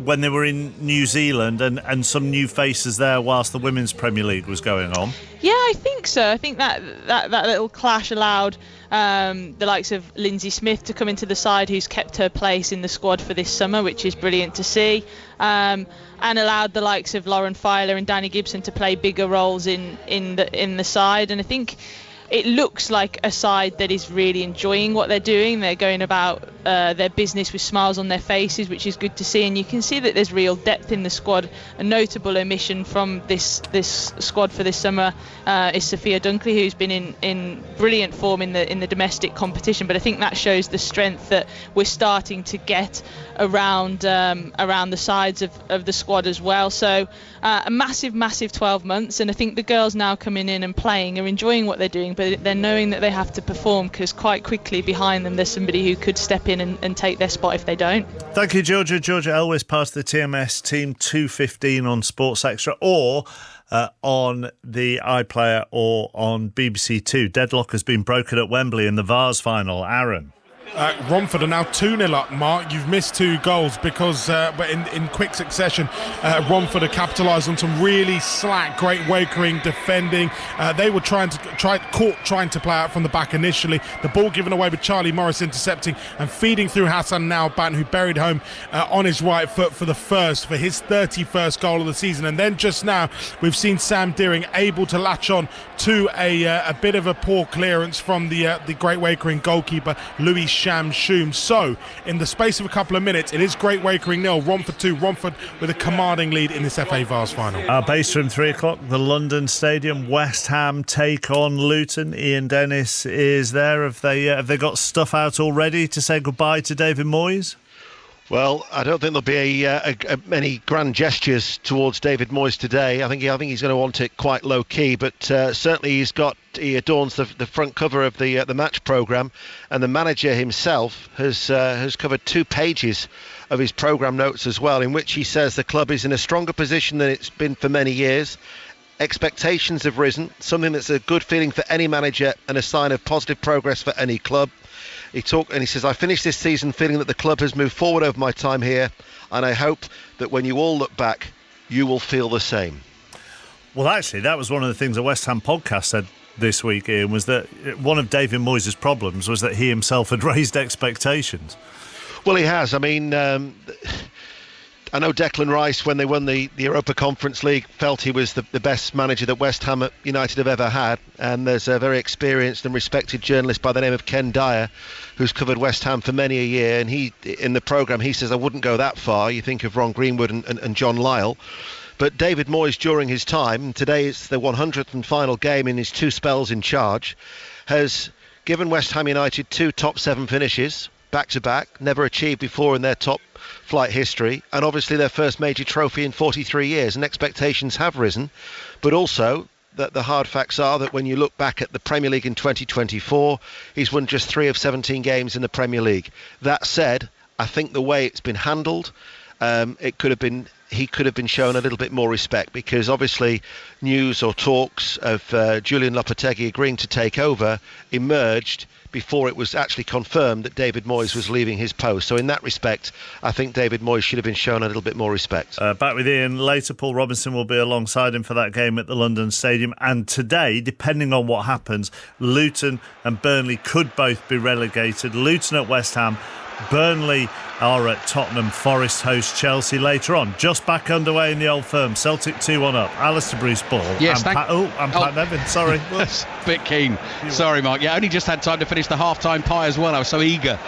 Speaker 4: when they were in New Zealand and some new faces there whilst the Women's Premier League was going on?
Speaker 12: Yeah, I think so. I think that little clash allowed the likes of Lindsay Smith to come into the side, who's kept her place in the squad for this summer, which is brilliant to see, and allowed the likes of Lauren Filer and Danny Gibson to play bigger roles in the side. And I think it looks like a side that is really enjoying what they're doing. They're going about their business with smiles on their faces, which is good to see. And you can see that there's real depth in the squad. A notable omission from this squad for this summer is Sophia Dunkley, who's been in brilliant form in the domestic competition. But I think that shows the strength that we're starting to get around the sides of the squad as well. So a massive 12 months. And I think the girls now coming in and playing are enjoying what they're doing, but they're knowing that they have to perform, because quite quickly behind them there's somebody who could step in and take their spot if they don't.
Speaker 4: Thank you, Georgia. Georgia Elwys, part of the TMS team, 2:15 on Sports Extra, or on the iPlayer or on BBC Two. Deadlock has been broken at Wembley in the Vars final. Aaron.
Speaker 5: Romford are now 2-0 up, Mark. You've missed 2 goals because in quick succession, Romford have capitalised on some really slack, great wakering defending. They were trying to play out from the back initially. The ball given away with Charlie Morris intercepting and feeding through Hassan Nalban, who buried home on his right foot for his 31st goal of the season. And then just now, we've seen Sam Deering able to latch on to a bit of a poor clearance from the great wakering goalkeeper Louis Shamshoom. So, in the space of a couple of minutes, it is Great Wakering 0, Romford 2. Romford with a commanding lead in this FA Vars final.
Speaker 4: Our base from 3 o'clock, the London Stadium. West Ham take on Luton. Ian Dennis is there. Have they got stuff out already to say goodbye to David Moyes?
Speaker 13: Well, I don't think there'll be any grand gestures towards David Moyes today. I think he's going to want it quite low key, but certainly he adorns the front cover of the match programme, and the manager himself has covered 2 pages of his programme notes as well, in which he says the club is in a stronger position than it's been for many years. Expectations have risen, something that's a good feeling for any manager and a sign of positive progress for any club. He says, I finished this season feeling that the club has moved forward over my time here, and I hope that when you all look back, you will feel the same.
Speaker 4: Well, actually, that was one of the things the West Ham podcast said this week, Ian, was that one of David Moyes' problems was that he himself had raised expectations.
Speaker 13: Well, he has. I mean, I know Declan Rice, when they won the Europa Conference League, felt he was the best manager that West Ham United have ever had. And there's a very experienced and respected journalist by the name of Ken Dyer, who's covered West Ham for many a year. And he, in the programme, he says, I wouldn't go that far. You think of Ron Greenwood and John Lyall. But David Moyes, during his time, today is the 100th and final game in his 2 spells in charge, has given West Ham United 2 top 7 finishes, back-to-back, never achieved before in their top flight history, and obviously their first major trophy in 43 years, and expectations have risen. But also that the hard facts are that when you look back at the Premier League in 2024, he's won just 3 of 17 games in the Premier League. That said, I think the way it's been handled, he could have been shown a little bit more respect, because obviously news or talks of Julian Lopetegui agreeing to take over emerged before it was actually confirmed that David Moyes was leaving his post. So in that respect, I think David Moyes should have been shown a little bit more respect.
Speaker 4: Back with Ian later. Paul Robinson will be alongside him for that game at the London Stadium. And today, depending on what happens, Luton and Burnley could both be relegated. Luton at West Ham, Burnley are at Tottenham, Forest host Chelsea later on. Just back underway in the Old Firm. Celtic 2-1 up. Alistair Bruce Ball.
Speaker 2: Yes,
Speaker 4: and Pat Nevin. Sorry.
Speaker 2: Bit keen. Sorry, Mark. Yeah, only just had time to finish the half-time pie as well. I was so eager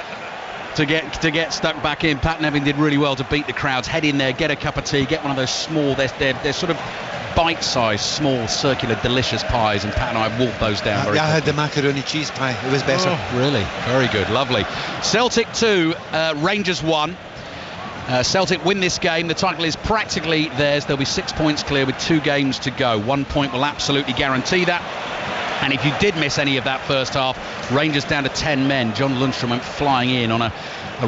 Speaker 2: to get stuck back in. Pat Nevin did really well to beat the crowds. Head in there, get a cup of tea, get one of those small, they're sort of bite-sized, small, circular, delicious pies, and Pat and I have walked those down very quickly.
Speaker 1: I had the macaroni cheese pie. It was better.
Speaker 2: Oh, really? Very good. Lovely. Celtic 2, Rangers 1. Celtic win this game. The title is practically theirs. They'll be 6 points clear with 2 games to go. 1 point will absolutely guarantee that. And if you did miss any of that first half, Rangers down to 10 men. John Lundstrom went flying in on a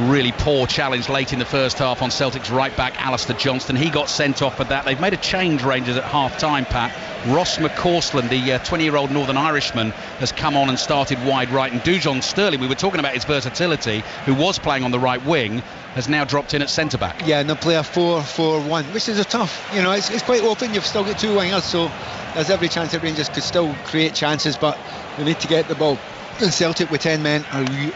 Speaker 2: really poor challenge late in the first half on Celtic's right back, Alistair Johnston. He got sent off for that. They've made a change, Rangers, at half-time, Pat. Ross McCausland, the 20-year-old Northern Irishman, has come on and started wide right. And Dujon Sterling, we were talking about his versatility, who was playing on the right wing, has now dropped in at centre-back.
Speaker 1: Yeah, and they'll play a 4-4-1, which is a tough, it's quite open. You've still got 2 wingers, so there's every chance that Rangers could still create chances, but they need to get the ball. And Celtic with 10 men,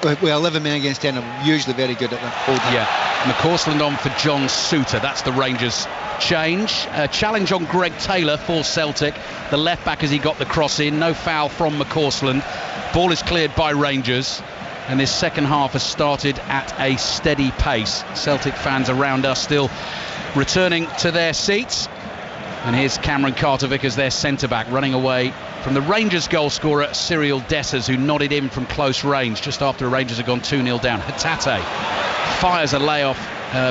Speaker 1: with 11 men against 10, are usually very good at that.
Speaker 2: Yeah, McCausland on for John Souttar. That's the Rangers change. Challenge on Greg Taylor for Celtic. The left back as he got the cross in. No foul from McCausland. Ball is cleared by Rangers. And this second half has started at a steady pace. Celtic fans around us still returning to their seats. And here's Cameron Carter-Vickers, their centre-back, running away from the Rangers goal scorer Cyril Dessers, who nodded in from close range just after the Rangers had gone 2-0 down. Hatate fires a layoff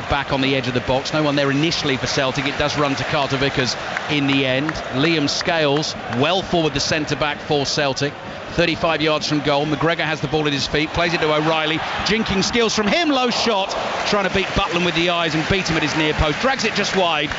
Speaker 2: back on the edge of the box. No one there initially for Celtic. It does run to Carter-Vickers in the end. Liam Scales well forward, the centre-back for Celtic. 35 yards from goal. McGregor has the ball at his feet, plays it to O'Reilly. Jinking skills from him, low shot. Trying to beat Butland with the eyes and beat him at his near post. Drags it just wide.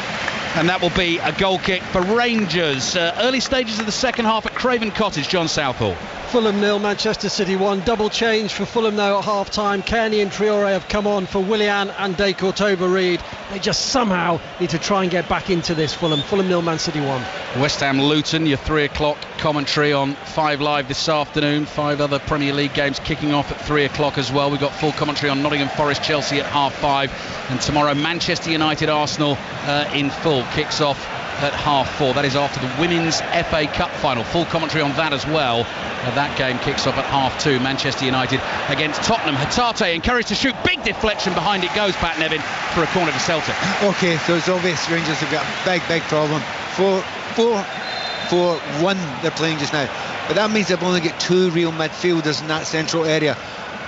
Speaker 2: And that will be a goal kick for Rangers. Early stages of the second half at Craven Cottage. John Southall.
Speaker 3: Fulham 0, Manchester City 1. Double change for Fulham now at half-time. Kearney and Traore have come on for Willian and De Courtois-Reed. They just somehow need to try and get back into this. Fulham 0, Man City 1.
Speaker 2: West Ham Luton, your 3 o'clock commentary on 5 Live this afternoon. 5 other Premier League games kicking off at 3 o'clock as well. We've got full commentary on Nottingham Forest Chelsea at 5:30. And tomorrow Manchester United Arsenal in full kicks off at 4:30. That is after the Women's FA Cup final. Full commentary on that as well. That game kicks off at 2:30. Manchester United against Tottenham. Hatate encouraged to shoot. Big deflection behind it goes, Pat Nevin, for a corner to Celtic.
Speaker 1: OK, so it's obvious Rangers have got a big problem. 4-4-1 they're playing just now. But that means they've only got 2 real midfielders in that central area.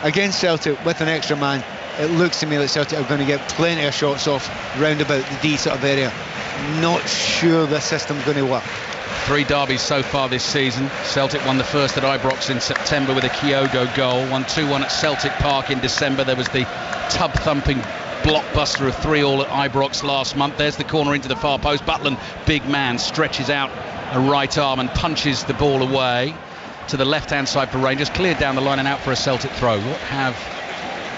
Speaker 1: Against Celtic with an extra man, it looks to me like Celtic are going to get plenty of shots off round about the D sort of area. Not sure the system's going to work.
Speaker 2: 3 derbies so far this season. Celtic won the first at Ibrox in September with a Kyogo goal. Won 2-1 at Celtic Park in December. There was the tub-thumping blockbuster of 3-3 at Ibrox last month. There's the corner into the far post. Butland, big man, stretches out a right arm and punches the ball away to the left-hand side for Rangers. Cleared down the line and out for a Celtic throw. What have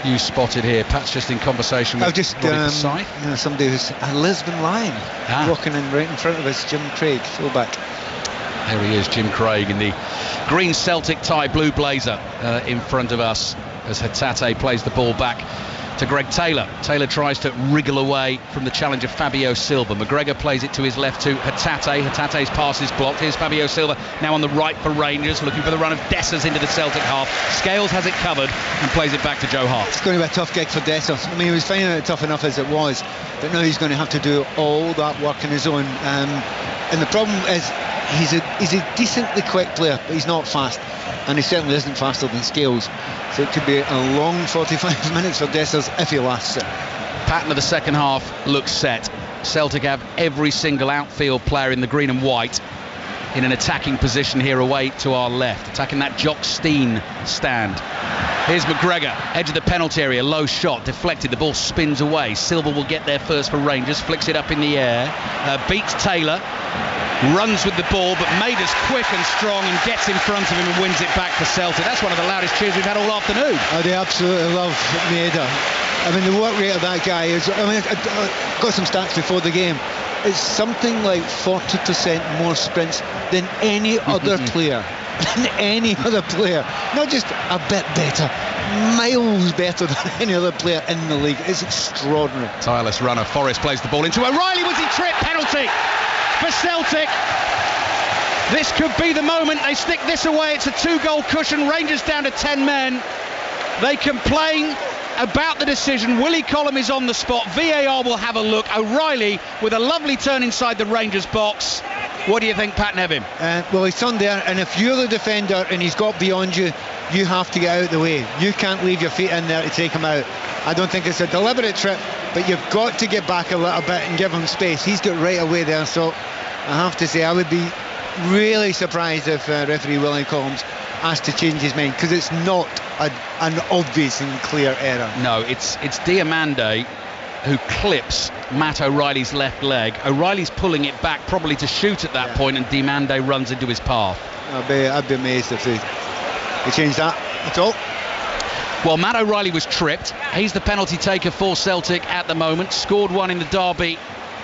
Speaker 2: you spotted here? Pat's just in conversation with
Speaker 1: somebody who's a Lisbon Lion walking in right in front of us, Jim Craig, fullback.
Speaker 2: There he is, Jim Craig, in the green Celtic tie, blue blazer in front of us as Hatate plays the ball back to Greg Taylor. Taylor tries to wriggle away from the challenger Fabio Silva. McGregor plays it to his left to Hatate. Hatate's pass is blocked. Here's Fabio Silva now on the right for Rangers, looking for the run of Dessers into the Celtic half. Scales has it covered and plays it back to Joe Hart.
Speaker 1: It's going to be a tough gig for Dessers. I mean, he was finding it tough enough as it was, but now he's going to have to do all that work on his own. And the problem is he's a decently quick player, but he's not fast, and he certainly isn't faster than Scales. So it could be a long 45 minutes for Dessers if he lasts it.
Speaker 2: Pattern of the second half looks set. Celtic have every single outfield player in the green and white in an attacking position here away to our left, attacking that Jock Steen stand. Here's McGregor, edge of the penalty area, low shot, deflected, the ball spins away. Silva will get there first for Rangers, flicks it up in the air, beats Taylor, runs with the ball, but Maeder's quick and strong and gets in front of him and wins it back for Celtic. That's one of the loudest cheers we've had all afternoon.
Speaker 1: Oh, they absolutely love Maeder. I mean, the work rate of that guy is, I mean, I got some stats before the game. It's something like 40% more sprints than any other player. Any other player. Not just a bit better, miles better than any other player in the league. It's extraordinary.
Speaker 2: Tireless runner. Forrest plays the ball into O'Reilly. Was he tripped? Penalty for Celtic. This could be the moment they stick this away. It's a 2-goal cushion. Rangers down to 10 men. They complain about the decision. Willie Collum is on the spot. VAR will have a look. O'Reilly with a lovely turn inside the Rangers box. What do you think, Pat Nevin?
Speaker 1: Well, he's turned there, and if you're the defender and he's got beyond you, you have to get out of the way. You can't leave your feet in there to take him out. I don't think it's a deliberate trip, but you've got to get back a little bit and give him space. He's got right away there, so I have to say I would be really surprised if referee Willie Collins asked to change his mind, because it's not an obvious and clear error.
Speaker 2: No, it's Diamande who clips Matt O'Reilly's left leg. O'Reilly's pulling it back probably to shoot at that point, and Diamande runs into his path.
Speaker 1: I'd be amazed if they changed that at all.
Speaker 2: Well, Matt O'Reilly was tripped. He's the penalty taker for Celtic at the moment. Scored one in the derby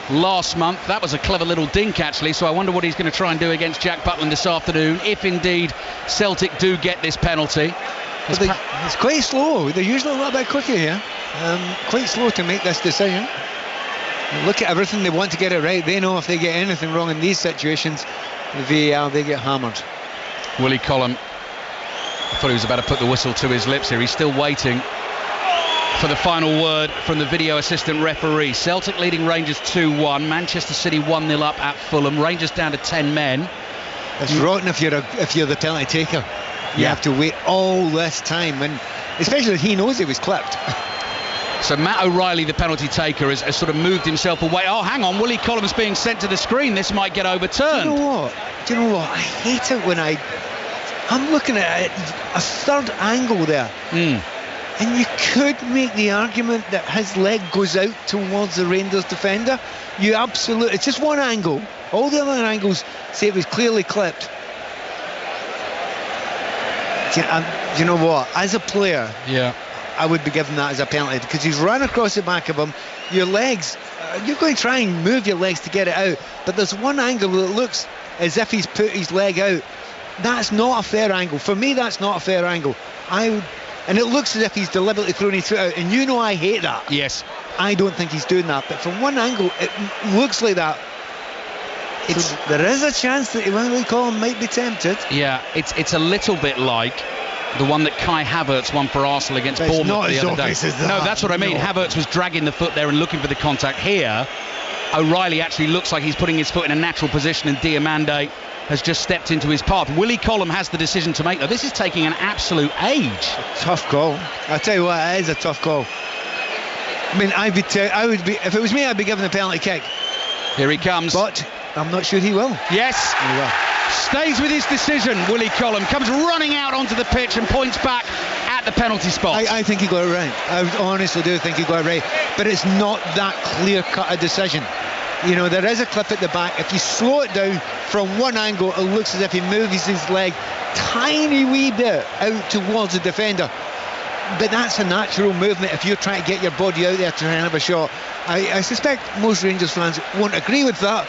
Speaker 2: last month. That was a clever little dink, actually, so I wonder what he's going to try and do against Jack Butland this afternoon, if indeed Celtic do get this penalty.
Speaker 1: It's quite slow. They're usually a little bit quicker here. Quite slow to make this decision. Look at everything. They want to get it right. They know if they get anything wrong in these situations, the VAR, they get hammered.
Speaker 2: Willie Collum, I thought he was about to put the whistle to his lips here. He's still waiting for the final word from the video assistant referee. Celtic leading Rangers 2-1. Manchester City 1-0 up at Fulham. Rangers down to 10 men.
Speaker 1: It's rotten if you're the penalty taker. You have to wait all this time, and especially if he knows he was clipped.
Speaker 2: So Matt O'Reilly, the penalty taker, has sort of moved himself away. Oh, hang on, Willie Collum's being sent to the screen. This might get overturned.
Speaker 1: Do you know what? I hate it when I'm looking at a third angle there. And you could make the argument that his leg goes out towards the Rangers defender. It's just one angle. All the other angles say it was clearly clipped. You know what? As a player, I would be given that as a penalty, because he's run across the back of him. Your legs, you're going to try and move your legs to get it out, but there's one angle that looks as if he's put his leg out. That's not a fair angle. For me, that's not a fair angle. And it looks as if he's deliberately thrown his foot out, and you know I hate that.
Speaker 2: Yes.
Speaker 1: I don't think he's doing that, but from one angle, it looks like that. There is a chance that Willie Collum might be tempted.
Speaker 2: Yeah, it's a little bit like the one that Kai Havertz won for Arsenal against Bournemouth the other day. No, that's what I mean. Havertz was dragging the foot there and looking for the contact. Here, O'Reilly actually looks like he's putting his foot in a natural position, and Diamande has just stepped into his path. Willie Collum has the decision to make, though. This is taking an absolute age.
Speaker 1: Tough call. I tell you what, it is a tough call. I mean, I would be, if it was me, I'd be given a penalty kick.
Speaker 2: Here he comes.
Speaker 1: But I'm not sure he will.
Speaker 2: Yes.
Speaker 1: He will.
Speaker 2: Stays with his decision. Willie Collum comes running out onto the pitch and points back at the penalty spot.
Speaker 1: I think he got it right. I honestly do think he got it right. But it's not that clear-cut a decision. You know, there is a clip at the back. If you slow it down from one angle, it looks as if he moves his leg tiny wee bit out towards the defender. But that's a natural movement if you're trying to get your body out there to try and have a shot. I suspect most Rangers fans won't agree with that.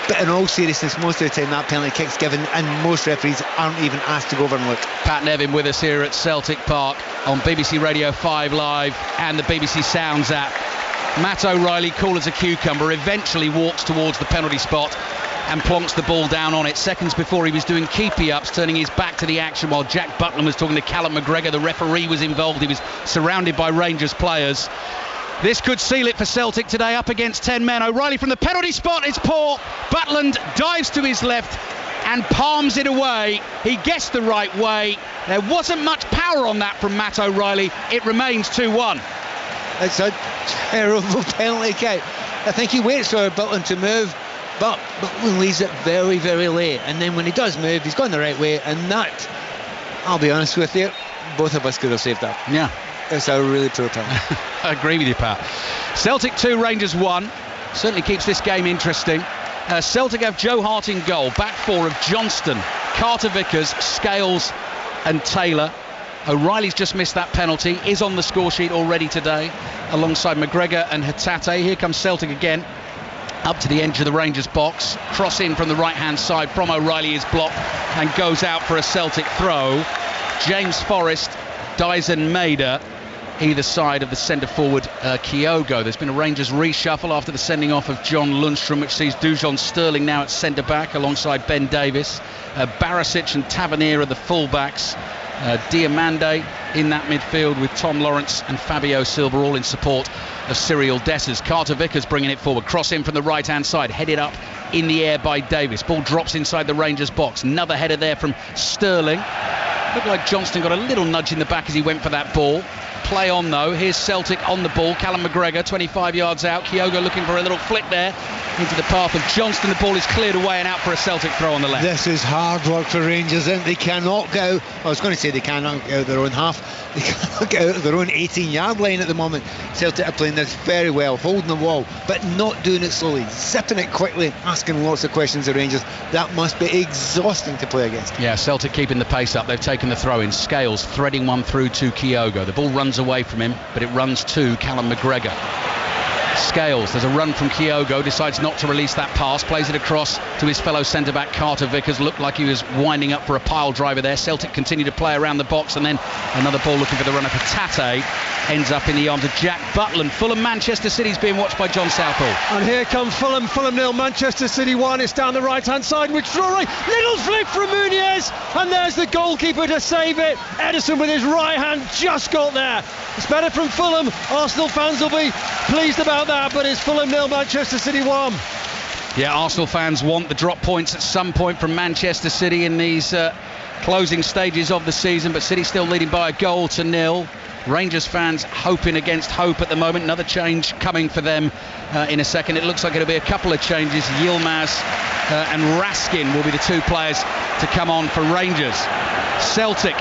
Speaker 1: But in all seriousness, most of the time that penalty kick's given, and most referees aren't even asked to go over and look.
Speaker 2: Pat Nevin with us here at Celtic Park on BBC Radio 5 Live and the BBC Sounds app. Matt O'Reilly, cool as a cucumber, eventually walks towards the penalty spot and plonks the ball down on it. Seconds before, he was doing keepy-ups, turning his back to the action while Jack Butland was talking to Callum McGregor. The referee was involved. He was surrounded by Rangers players. This could seal it for Celtic today, up against 10 men. O'Reilly from the penalty spot, it's poor. Butland dives to his left and palms it away. He guessed the right way. There wasn't much power on that from Matt O'Reilly. It remains 2-1.
Speaker 1: It's a terrible penalty kick. I think he waits for Butland to move, but Butland leaves it very, very late. And then when he does move, he's gone the right way. And that, I'll be honest with you, both of us could have saved that.
Speaker 2: Yeah.
Speaker 1: It's a really poor penalty.
Speaker 2: I agree with you, Pat. Celtic 2, Rangers 1. Certainly keeps this game interesting. Celtic have Joe Hart in goal. Back four of Johnston, Carter Vickers, Scales and Taylor. O'Reilly's just missed that penalty. Is on the score sheet already today alongside McGregor and Hatate. Here comes Celtic again. Up to the edge of the Rangers box. Cross in from the right-hand side from O'Reilly is blocked and goes out for a Celtic throw. James Forrest, Dyson Maida, either side of the centre-forward Kyogo. There's been a Rangers reshuffle after the sending off of John Lundstrom, which sees Dujon Sterling now at centre-back alongside Ben Davis. Barisic and Tavernier are the full-backs. Diamande in that midfield with Tom Lawrence and Fabio Silva all in support of Cyril Dessers. Carter Vickers bringing it forward. Cross in from the right-hand side. Headed up in the air by Davis. Ball drops inside the Rangers box. Another header there from Sterling. Looked like Johnston got a little nudge in the back as he went for that ball. Play on though. Here's Celtic on the ball. Callum McGregor 25 yards out. Kyogo looking for a little flick there into the path of Johnston. The ball is cleared away and out for a Celtic throw on the left.
Speaker 1: This is hard work for Rangers, and they cannot get out. I was going to say they cannot get out of their own half. They cannot get out of their own 18-yard line at the moment. Celtic are playing this very well, holding the wall, but not doing it slowly, zipping it quickly, asking lots of questions of Rangers. That must be exhausting to play against.
Speaker 2: Yeah, Celtic keeping the pace up. They've taken the throw in. Scales threading one through to Kyogo. The ball runs away from him, but it runs to Callum McGregor. Scales, there's a run from Kyogo, decides not to release that pass, plays it across to his fellow centre-back Carter Vickers. Looked like he was winding up for a pile driver there. Celtic continue to play around the box, and then another ball looking for the runner for Tate. Ends up in the arms of Jack Butland. Fulham Manchester City's being watched by John Southall.
Speaker 3: And here come Fulham 0, Manchester City 1. It's down the right-hand side with Traore. Little flick from Muniz, and there's the goalkeeper to save it. Edison with his right hand just got there. It's better from Fulham. Arsenal fans will be pleased about that, but it's Fulham 0, Manchester City 1.
Speaker 2: Yeah, Arsenal fans want the drop points at some point from Manchester City in these closing stages of the season, but City still leading by a goal to 0. Rangers fans hoping against hope at the moment. Another change coming for them in a second. It looks like it'll be a couple of changes. Yilmaz and Raskin will be the two players to come on for Rangers. Celtic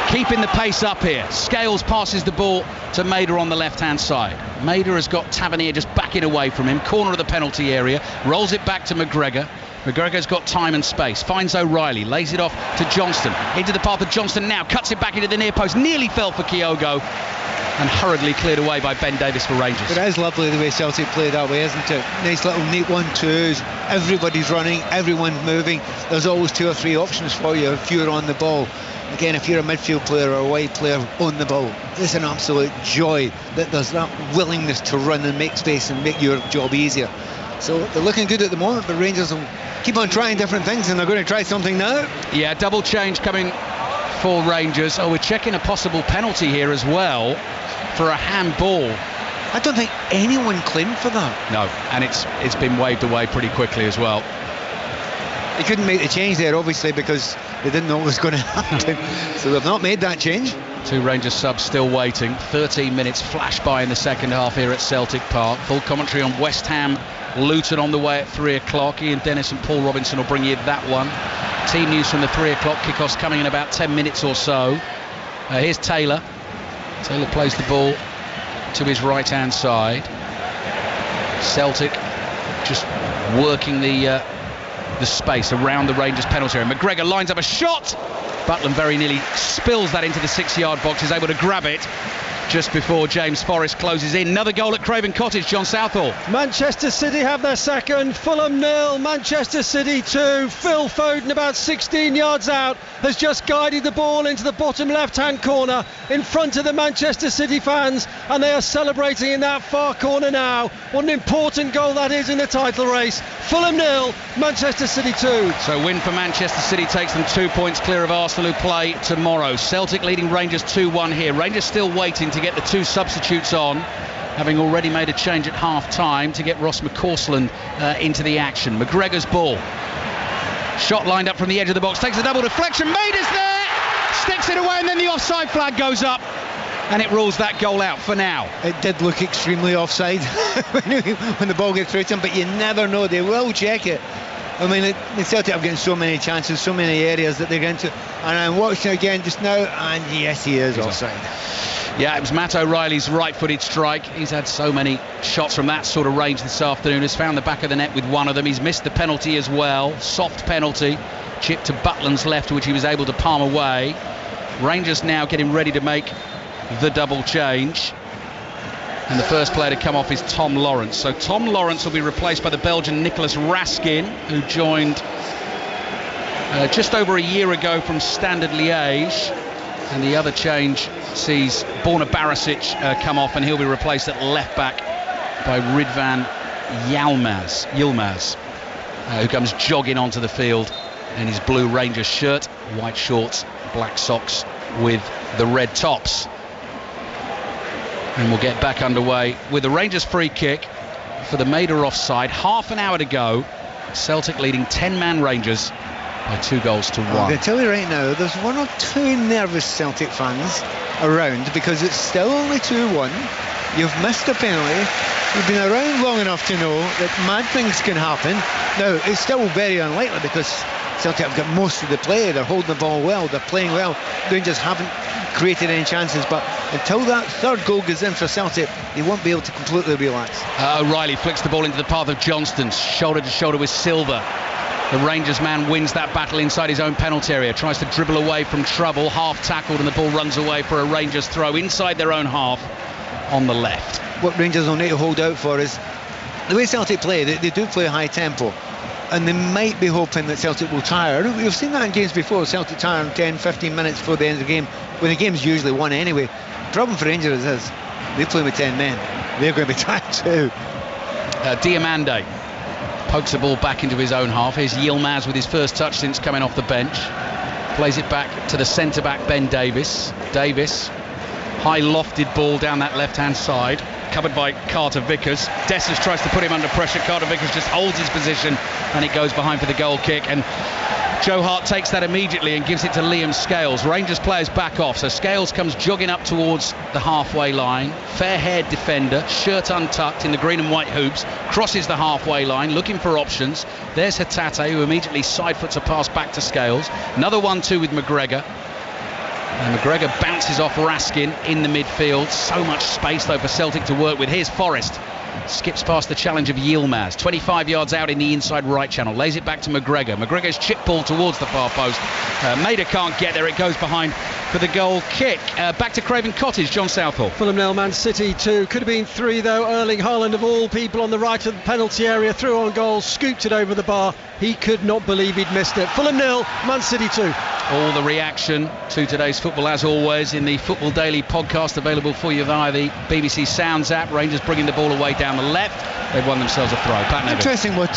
Speaker 2: keeping the pace up here. Scales passes the ball to Maida on the left-hand side. Maida has got Tavernier just backing away from him. Corner of the penalty area. Rolls it back to McGregor. McGregor's got time and space. Finds O'Reilly. Lays it off to Johnston. Into the path of Johnston now. Cuts it back into the near post. Nearly fell for Kyogo. And hurriedly cleared away by Ben Davis for Rangers.
Speaker 1: It is lovely the way Celtic play that way, isn't it? Nice little neat 1-2s. Everybody's running. Everyone's moving. There's always 2 or 3 options for you if you're on the ball. Again, if you're a midfield player or a wide player on the ball, it's an absolute joy that there's that willingness to run and make space and make your job easier. So they're looking good at the moment, but Rangers will keep on trying different things, and they're going to try something now.
Speaker 2: Yeah, double change coming for Rangers. Oh, we're checking a possible penalty here as well for a handball.
Speaker 1: I don't think anyone claimed for that.
Speaker 2: No, and it's been waved away pretty quickly as well.
Speaker 1: They couldn't make the change there, obviously, because they didn't know what was going to happen. So they've not made that change.
Speaker 2: 2 Rangers subs still waiting. 13 minutes flash by in the second half here at Celtic Park. Full commentary on West Ham Luton on the way at 3 o'clock. Ian Dennis and Paul Robinson will bring you that one. Team news from the 3 o'clock kickoffs coming in about 10 minutes or so. Here's Taylor. Taylor plays the ball to his right hand side. Celtic just working the space around the Rangers penalty area. McGregor lines up a shot. Butland very nearly spills that into the 6-yard box, is able to grab it just before James Forrest closes in. Another goal at Craven Cottage, John Southall.
Speaker 3: Manchester City have their second, Fulham 0, Manchester City 2. Phil Foden, about 16 yards out, has just guided the ball into the bottom left-hand corner in front of the Manchester City fans, and they are celebrating in that far corner now. What an important goal that is in the title race. Fulham 0, Manchester City 2.
Speaker 2: So win for Manchester City takes them 2 points clear of Arsenal, who play tomorrow. Celtic leading Rangers 2-1 here. Rangers still waiting to get the 2 substitutes on, having already made a change at half-time to get Ross McCausland into the action. McGregor's ball. Shot lined up from the edge of the box, takes a double deflection, Mader's there, sticks it away, and then the offside flag goes up, and it rules that goal out for now.
Speaker 1: It did look extremely offside when the ball gets through to him, but you never know, they will check it. I mean, the Celtic have getting so many chances, so many areas that they get into, and I'm watching again just now, and yes, he is offside.
Speaker 2: Yeah, it was Matt O'Reilly's right-footed strike. He's had so many shots from that sort of range this afternoon. Has found the back of the net with one of them. He's missed the penalty as well. Soft penalty. Chip to Butland's left, which he was able to palm away. Rangers now getting ready to make the double change. And the first player to come off is Tom Lawrence. So Tom Lawrence will be replaced by the Belgian Nicolas Raskin, who joined just over a year ago from Standard Liège. And the other change sees Borna Barisic come off, and he'll be replaced at left back by Ridvan Yilmaz, who comes jogging onto the field in his blue Rangers shirt, white shorts, black socks with the red tops. And we'll get back underway with the Rangers free kick for the Mader offside. Half an hour to go. Celtic leading 10-man Rangers by 2 goals to 1.
Speaker 1: I'm going to tell you right now, there's 1 or 2 nervous Celtic fans around because it's still only 2-1. You've missed a penalty. You've been around long enough to know that mad things can happen. Now, it's still very unlikely because Celtic have got most of the play. They're holding the ball well, they're playing well. Rangers haven't created any chances, but until that third goal goes in for Celtic, they won't be able to completely relax.
Speaker 2: O'Reilly flicks the ball into the path of Johnston, shoulder to shoulder with Silva. The Rangers man wins that battle inside his own penalty area, tries to dribble away from trouble, half tackled, and the ball runs away for a Rangers throw inside their own half on the left.
Speaker 1: What Rangers will need to hold out for is the way Celtic play. They do play high tempo, and they might be hoping that Celtic will tire. We've seen that in games before. Celtic tire in 10-15 minutes before the end of the game, when the game's usually won anyway. The problem for Rangers is they play with 10 men. They're going to be tired too.
Speaker 2: Diamande pokes the ball back into his own half. Here's Yilmaz with his first touch since coming off the bench. Plays it back to the centre-back Ben Davis. Davis, high lofted ball down that left-hand side, covered by Carter Vickers. Dessers tries to put him under pressure. Carter Vickers just holds his position, and it goes behind for the goal kick. And Joe Hart takes that immediately and gives it to Liam Scales. Rangers players back off, so Scales comes jogging up towards the halfway line. Fair-haired defender, shirt untucked in the green and white hoops, crosses the halfway line, looking for options. There's Hatate, who immediately side-foots a pass back to Scales. Another 1-2 with McGregor. And McGregor bounces off Raskin in the midfield. So much space, though, for Celtic to work with. Here's Forrest. Skips past the challenge of Yilmaz, 25 yards out in the inside right channel, lays it back to McGregor. McGregor's chip ball towards the far post. Mader can't get there, it goes behind for the goal kick. Back to Craven Cottage, John Southall.
Speaker 3: Fulham 0, Man City 2. Could have been 3 though. Erling Haaland, of all people, on the right of the penalty area, threw on goal, scooped it over the bar. He could not believe he'd missed it. Fulham 0, Man City 2.
Speaker 2: All the reaction to today's football, as always, in the Football Daily podcast, available for you via the BBC Sounds app. Rangers bringing the ball away down the left. They've won themselves a throw. Pat Nevin.
Speaker 1: Interesting what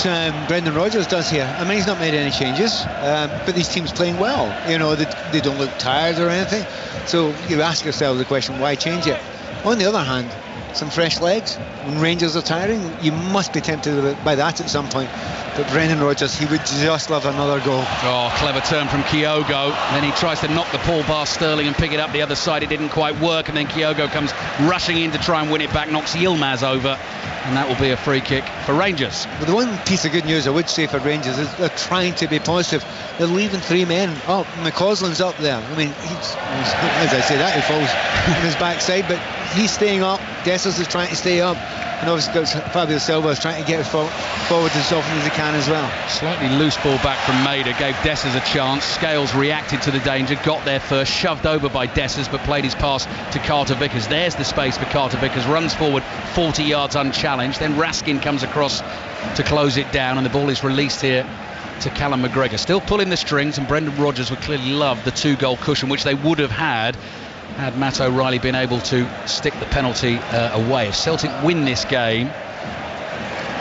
Speaker 1: Brendan Rodgers does here. I mean, he's not made any changes, but these teams playing well. You know, they don't look tired or anything. So you ask yourself the question, why change it? On the other hand, some fresh legs. When Rangers are tiring, you must be tempted by that at some point. But Brendan Rodgers, he would just love another goal.
Speaker 2: Oh, clever turn from Kyogo. Then he tries to knock the ball past Sterling and pick it up the other side. It didn't quite work, and then Kyogo comes rushing in to try and win it back, knocks Yilmaz over, and that will be a free kick for Rangers.
Speaker 1: Well, the one piece of good news I would say for Rangers is they're trying to be positive. They're leaving 3 men up. McCausland's up there. I mean, as I say that, he falls on his backside, but he's staying up, Dessers is trying to stay up, and obviously Fabio Silva is trying to get forward as often as he can as well.
Speaker 2: Slightly loose ball back from Maida, gave Dessers a chance. Scales reacted to the danger, got there first, shoved over by Dessers, but played his pass to Carter Vickers. There's the space for Carter Vickers, runs forward 40 yards unchallenged, then Raskin comes across to close it down, and the ball is released here to Callum McGregor. Still pulling the strings, and Brendan Rodgers would clearly love the 2-goal cushion, which they would have had Matt O'Reilly been able to stick the penalty away. If Celtic win this game,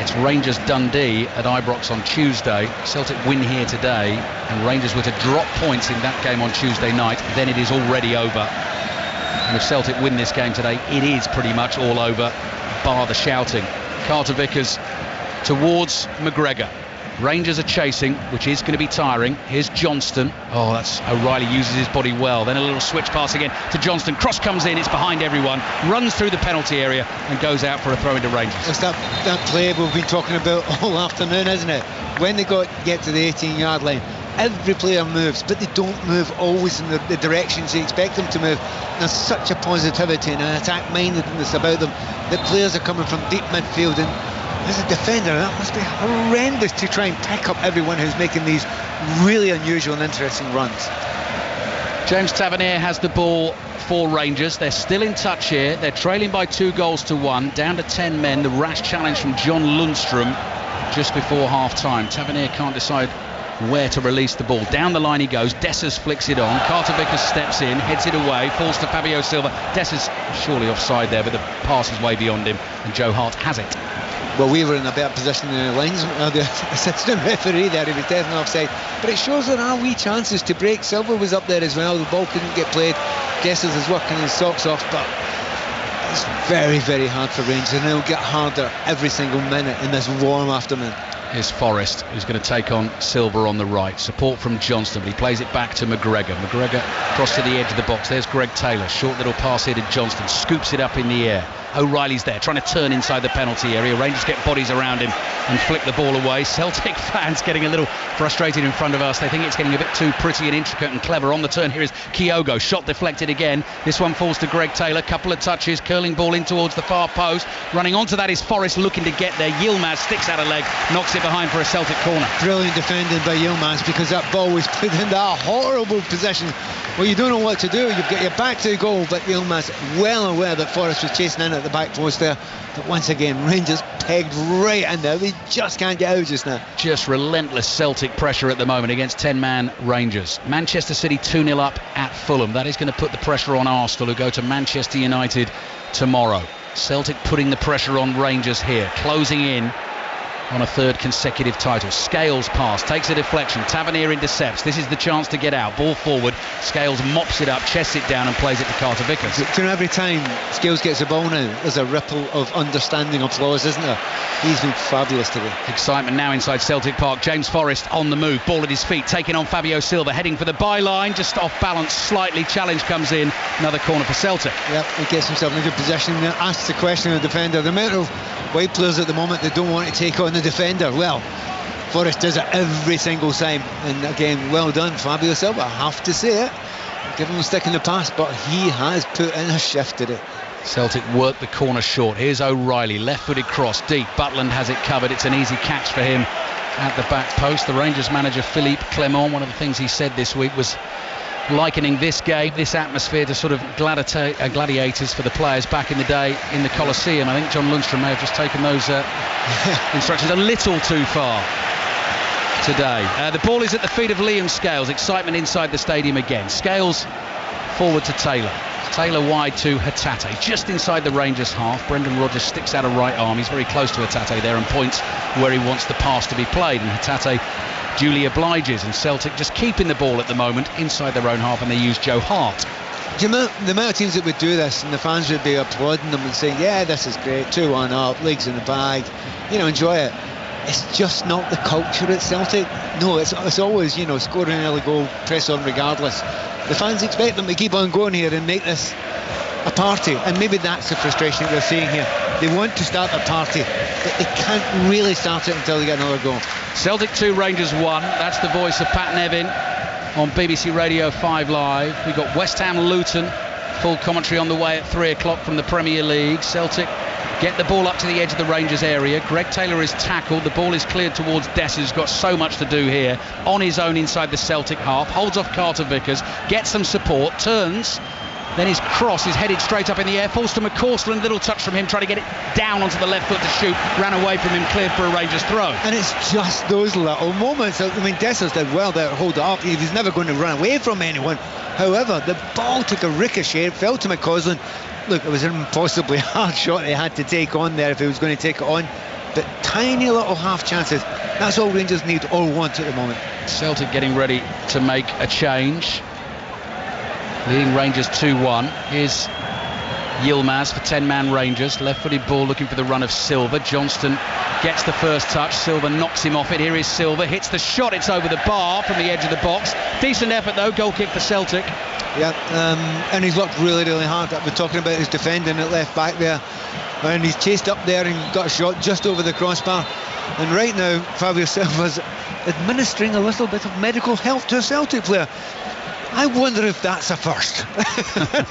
Speaker 2: it's Rangers Dundee at Ibrox on Tuesday. Celtic win here today, and Rangers were to drop points in that game on Tuesday night, then it is already over. And if Celtic win this game today, it is pretty much all over, bar the shouting. Carter Vickers towards McGregor. Rangers are chasing, which is going to be tiring. Here's Johnston. Oh, that's O'Reilly uses his body well. Then a little switch pass again to Johnston. Cross comes in, it's behind everyone. Runs through the penalty area and goes out for a throw into Rangers.
Speaker 1: It's that play we've been talking about all afternoon, isn't it? When they get to the 18-yard line, every player moves, but they don't move always in the directions you expect them to move. There's such a positivity and an attack-mindedness about them that players are coming from deep midfield, and as a defender, that must be horrendous to try and pick up everyone who's making these really unusual and interesting runs.
Speaker 2: James Tavernier has the ball for Rangers. They're still in touch here. They're trailing by 2-1, down to 10 men. The rash challenge from John Lundstrom just before half-time. Tavernier can't decide where to release the ball. Down the line he goes. Dessers flicks it on. Carter Vickers steps in, heads it away, falls to Fabio Silva. Dessers surely offside there, but the pass is way beyond him, and Joe Hart has it.
Speaker 1: Well, we were in a better position than the linesman, the assistant referee there. He was definitely offside. But it shows there are wee chances to break. Silva was up there as well. The ball couldn't get played. Dessers is working his socks off, but it's very, very hard for Rangers, and it'll get harder every single minute in this warm afternoon.
Speaker 2: Here's Forrest, who's going to take on Silva on the right. Support from Johnston, but he plays it back to McGregor. McGregor across to the edge of the box. There's Greg Taylor. Short little pass here to Johnston. Scoops it up in the air. O'Reilly's there, trying to turn inside the penalty area. Rangers get bodies around him and flick the ball away. Celtic fans getting a little frustrated in front of us. They think it's getting a bit too pretty and intricate and clever. On the turn here is Kyogo. Shot deflected again. This one falls to Greg Taylor. Couple of touches. Curling ball in towards the far post. Running onto that is Forrest looking to get there. Yilmaz sticks out a leg, knocks it behind for a Celtic corner.
Speaker 1: Brilliant defending by Yilmaz, because that ball was put in that horrible position where you don't know what to do. You've got your back to the goal, but Yilmaz well aware that Forrest was chasing in at the back post there. But once again, Rangers pegged right in there. They just can't get out just now.
Speaker 2: Just relentless Celtic pressure at the moment against 10-man Rangers. Manchester City 2-0 up at Fulham. That is going to put the pressure on Arsenal, who go to Manchester United tomorrow. Celtic putting the pressure on Rangers here, closing in on a third consecutive title. Scales pass, takes a deflection. Tavernier intercepts. This is the chance to get out. Ball forward. Scales mops it up, chests it down, and plays it to Carter Vickers.
Speaker 1: You know, every time Scales gets the ball now, there's a ripple of understanding applause, isn't there? He's been fabulous today.
Speaker 2: Excitement now inside Celtic Park. James Forrest on the move. Ball at his feet, taking on Fabio Silva, heading for the byline. Just off balance slightly. Challenge comes in. Another corner for Celtic.
Speaker 1: Yep, he gets himself in a good position. Asks the question of the defender. The amount of white players at the moment that don't want to take on the defender. Well, Forrest does it every single time, and again, well done Fabio Silva, I have to say it. Give him a stick in the pass, but he has put in a shift today.
Speaker 2: Celtic work the corner short. Here's O'Reilly, left-footed cross deep. Butland has it covered. It's an easy catch for him at the back post. The Rangers manager Philippe Clement, one of the things he said this week was likening this game, this atmosphere, to sort of gladiators for the players back in the day in the Colosseum. I think John Lundstrom may have just taken those instructions a little too far today. The ball is at the feet of Liam Scales. Excitement inside the stadium again. Scales forward to Taylor. Taylor wide to Hatate, just inside the Rangers half. Brendan Rodgers sticks out a right arm. He's very close to Hatate there and points where he wants the pass to be played, and Hatate duly obliges, and Celtic just keeping the ball at the moment inside their own half, and they use Joe Hart.
Speaker 1: The amount of teams that would do this, and the fans would be applauding them and saying, yeah, this is great, 2-1 up, legs in the bag, enjoy it. It's just not the culture at Celtic. No, it's always, scoring an early goal, press on regardless. The fans expect them to keep on going here and make this a party, and maybe that's the frustration that we're seeing here. They want to start a party, but they can't really start it until they get another goal.
Speaker 2: Celtic 2, Rangers 1. That's the voice of Pat Nevin on BBC Radio 5 Live. We've got West Ham Luton Full commentary on the way at 3 o'clock from the Premier League. Celtic get the ball up to the edge of the Rangers area. Greg Taylor is tackled. The ball is cleared towards Dessers, who's got so much to do here. On his own inside the Celtic half. Holds off Carter Vickers. Gets some support. Turns. Then his cross is headed straight up in the air. Falls to McCausland. Little touch from him. Trying to get it down onto the left foot to shoot. Ran away from him. Cleared for a Rangers throw.
Speaker 1: And it's just those little moments. I mean, Dessers did well there to hold it up. He was never going to run away from anyone. However, the ball took a ricochet. It fell to McCausland. Look, it was an impossibly hard shot he had to take on there if he was going to take it on. But tiny little half chances. That's all Rangers need or want at the moment.
Speaker 2: Celtic getting ready to make a change. Leading Rangers 2-1. Here's Yilmaz for 10-man Rangers. Left-footed ball looking for the run of Silva. Johnston gets the first touch. Silva knocks him off it. Here is Silva. Hits the shot. It's over the bar from the edge of the box. Decent effort though. Goal kick for Celtic.
Speaker 1: Yeah, and he's worked really, really hard. I've been talking about his defending at left back there. And he's chased up there and got a shot just over the crossbar. And right now, Fabio Silva's administering a little bit of medical help to a Celtic player. I wonder if that's a first.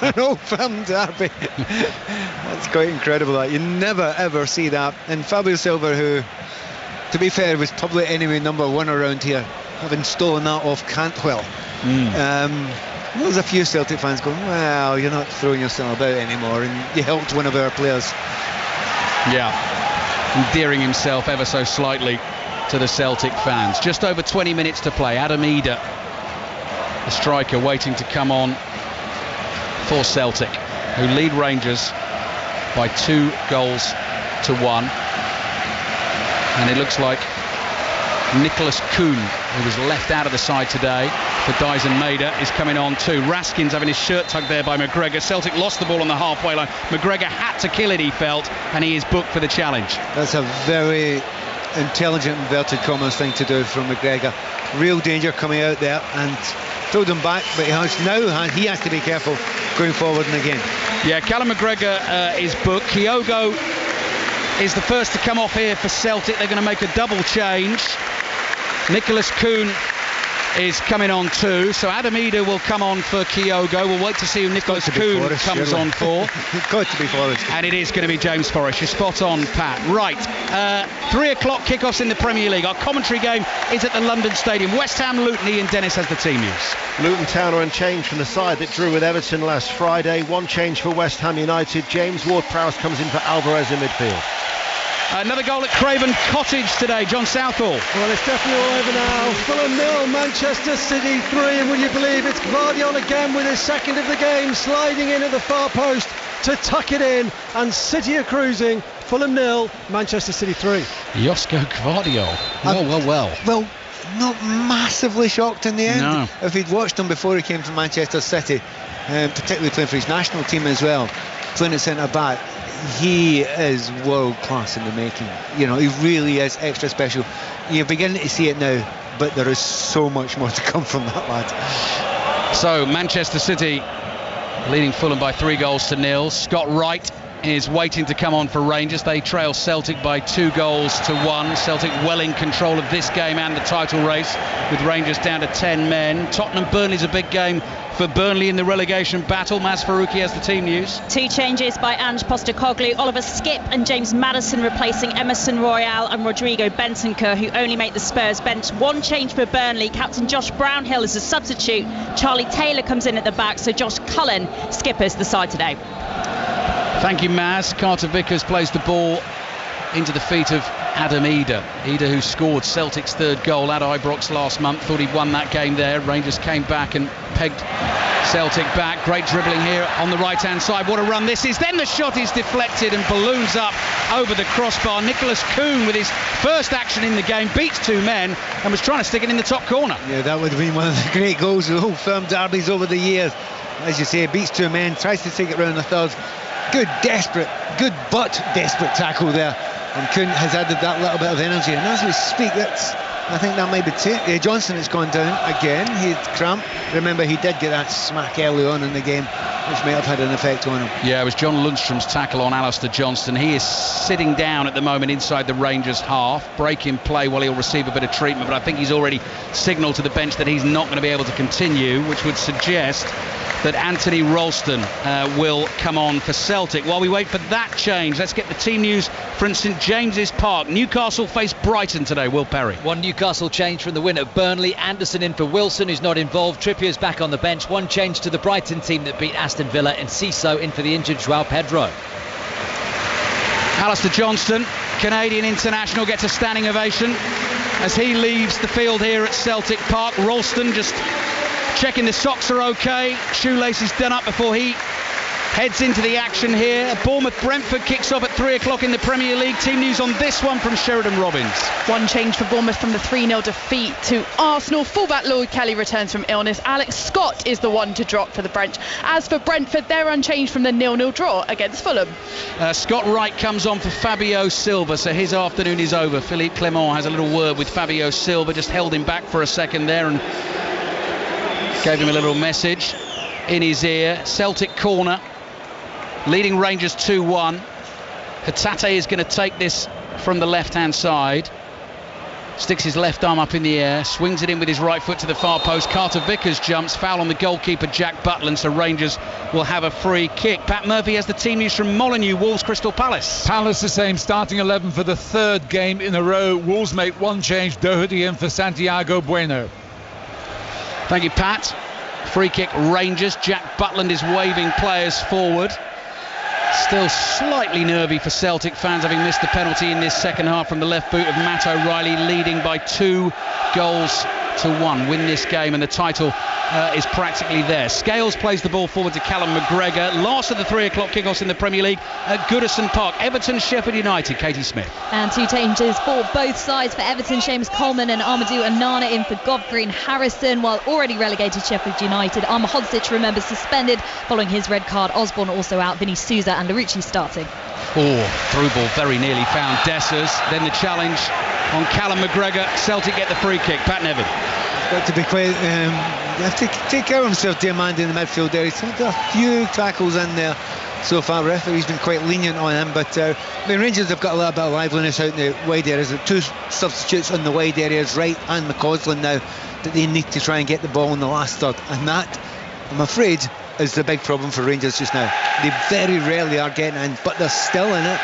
Speaker 1: An Old Firm derby. That's quite incredible. That you never ever see that. And Fabio Silva, who, to be fair, was probably enemy number 1 around here, having stolen that off Cantwell. There's a few Celtic fans going, well, you're not throwing yourself about anymore, and you helped one of our players.
Speaker 2: Yeah, endearing himself ever so slightly to the Celtic fans. Just over 20 minutes to play. Adam Eder, the striker, waiting to come on for Celtic, who lead Rangers by 2-1. And it looks like Nicholas Kuhn, who was left out of the side today for Dyson Maeda, is coming on too. Raskins having his shirt tugged there by McGregor. Celtic lost the ball on the halfway line. McGregor had to kill it, he felt, and he is booked for the challenge.
Speaker 1: That's a very intelligent, inverted commas thing to do from McGregor. Real danger coming out there, and throw them back, but he has to be careful going forward and again.
Speaker 2: Yeah, Callum McGregor is booked. Kyogo is the first to come off here for Celtic. They're going to make a double change. Nicholas Kuhn is coming on too, so Adam Eder will come on for Kyogo. We'll wait to see who Nicholas Kuhn comes on for.
Speaker 1: It's got to be Forrest.
Speaker 2: And it is going to be James Forrest. You're spot on, Pat. Right, 3 o'clock kickoffs in the Premier League. Our commentary game is at the London Stadium. West Ham, Luton. Ian Dennis has the team news.
Speaker 13: Luton Town are unchanged from the side that drew with Everton last Friday. One change for West Ham United. James Ward-Prowse comes in for Alvarez in midfield.
Speaker 2: Another goal at Craven Cottage today. John Southall.
Speaker 3: Well, it's definitely all over now. Fulham 0, Manchester City 3, and will you believe it's Gvardiol again with his second of the game, sliding in at the far post to tuck it in, and City are cruising. Fulham 0, Manchester City 3.
Speaker 2: Josko Gvardiol. Well.
Speaker 1: Well, not massively shocked in the end.
Speaker 2: No.
Speaker 1: If he'd watched him before he came to Manchester City, particularly playing for his national team as well, playing at centre back, he is world class in the making. You know, he really is extra special. You're beginning to see it now, but there is so much more to come from that lad.
Speaker 2: So Manchester City leading Fulham by 3-0. Scott Wright is waiting to come on for Rangers. They trail Celtic by 2-1. Celtic well in control of this game and the title race, with Rangers down to 10 men. Tottenham-Burnley's a big game for Burnley in the relegation battle. Maz Faruqi has the team news.
Speaker 14: 2 changes by Ange Postecoglou. Oliver Skipp and James Maddison replacing Emerson Royale and Rodrigo Bentancur, who only make the Spurs bench. 1 change for Burnley. Captain Josh Brownhill is a substitute. Charlie Taylor comes in at the back, so Josh Cullen skippers the side today.
Speaker 2: Thank you, Maz. Carter Vickers plays the ball into the feet of Adam Eder. Eder, who scored Celtic's 3rd goal at Ibrox last month, thought he'd won that game there. Rangers came back and pegged Celtic back. Great dribbling here on the right-hand side. What a run this is. Then the shot is deflected and balloons up over the crossbar. Nicholas Kuhn, with his first action in the game, beats 2 men and was trying to stick it in the top corner.
Speaker 1: Yeah, that would have been one of the great goals of the Old Firm derbies over the years. As you say, beats 2 men, tries to take it round the third. Good but desperate tackle there, and Kuhn has added that little bit of energy, and as we speak, I think that might be Johnson has gone down again. He's cramped. Remember, he did get that smack early on in the game, which may have had an effect on him.
Speaker 2: Yeah, it was John Lundstrom's tackle on Alistair Johnston. He is sitting down at the moment inside the Rangers half, breaking play while he'll receive a bit of treatment, but I think he's already signalled to the bench that he's not going to be able to continue, which would suggest that Anthony Ralston will come on for Celtic. While we wait for that change, let's get the team news from St James's Park. Newcastle face Brighton today. Will Perry.
Speaker 15: One Newcastle change from the win at Burnley. Anderson in for Wilson, who's not involved. Trippier's back on the bench. One change to the Brighton team that beat Aston Villa, and Ciso in for the injured João Pedro.
Speaker 2: Alistair Johnston, Canadian international, gets a standing ovation as he leaves the field here at Celtic Park. Ralston just checking the socks are okay, shoelaces done up before he heads into the action here. Bournemouth-Brentford kicks off at 3 o'clock in the Premier League. Team news on this one from Sheridan Robbins.
Speaker 16: One change for Bournemouth from the 3-0 defeat to Arsenal. Fullback Lloyd Kelly returns from illness. Alex Scott is the one to drop for the French. As for Brentford, they're unchanged from the 0-0 draw against Fulham.
Speaker 2: Scott Wright comes on for Fabio Silva, so his afternoon is over. Philippe Clement has a little word with Fabio Silva, just held him back for a second there and gave him a little message in his ear. Celtic corner, leading Rangers 2-1. Hatate is going to take this from the left-hand side. Sticks his left arm up in the air, swings it in with his right foot to the far post. Carter Vickers jumps, foul on the goalkeeper Jack Butland, so Rangers will have a free kick. Pat Murphy has the team news from Molineux. Wolves Crystal Palace.
Speaker 17: Palace the same, starting 11 for the third game in a row. Wolves make one change, Doherty in for Santiago Bueno.
Speaker 2: Thank you, Pat. Free kick Rangers. Jack Butland is waving players forward. Still slightly nervy for Celtic fans, having missed the penalty in this second half from the left boot of Matt O'Reilly, leading by 2-1. Win this game and the title is practically there. Scales plays the ball forward to Callum McGregor. Last of the 3 o'clock kickoffs in the Premier League at Goodison Park. Everton, Sheffield United. Katie Smith.
Speaker 18: And two changes for both sides. For Everton, Seamus Coleman and Amadou Onana in for Godfrey and Harrison, while already relegated Sheffield United, Arma Hodzic, remember, suspended following his red card. Osborne also out. Vinny Souza and Larouci starting.
Speaker 2: Through ball very nearly found Dessers. Then the challenge on Callum McGregor. Celtic get the free kick. Pat Nevin.
Speaker 1: Got to be quite. You have to take care of himself, Diamandi, in the midfield there. He's had a few tackles in there so far. Referee's been quite lenient on him, but Rangers have got a little bit of liveliness out in the wide areas. Two substitutes on the wide areas, Wright and McCausland now, that they need to try and get the ball in the last third, and that, I'm afraid, is the big problem for Rangers just now. They very rarely are getting in, but they're still in it.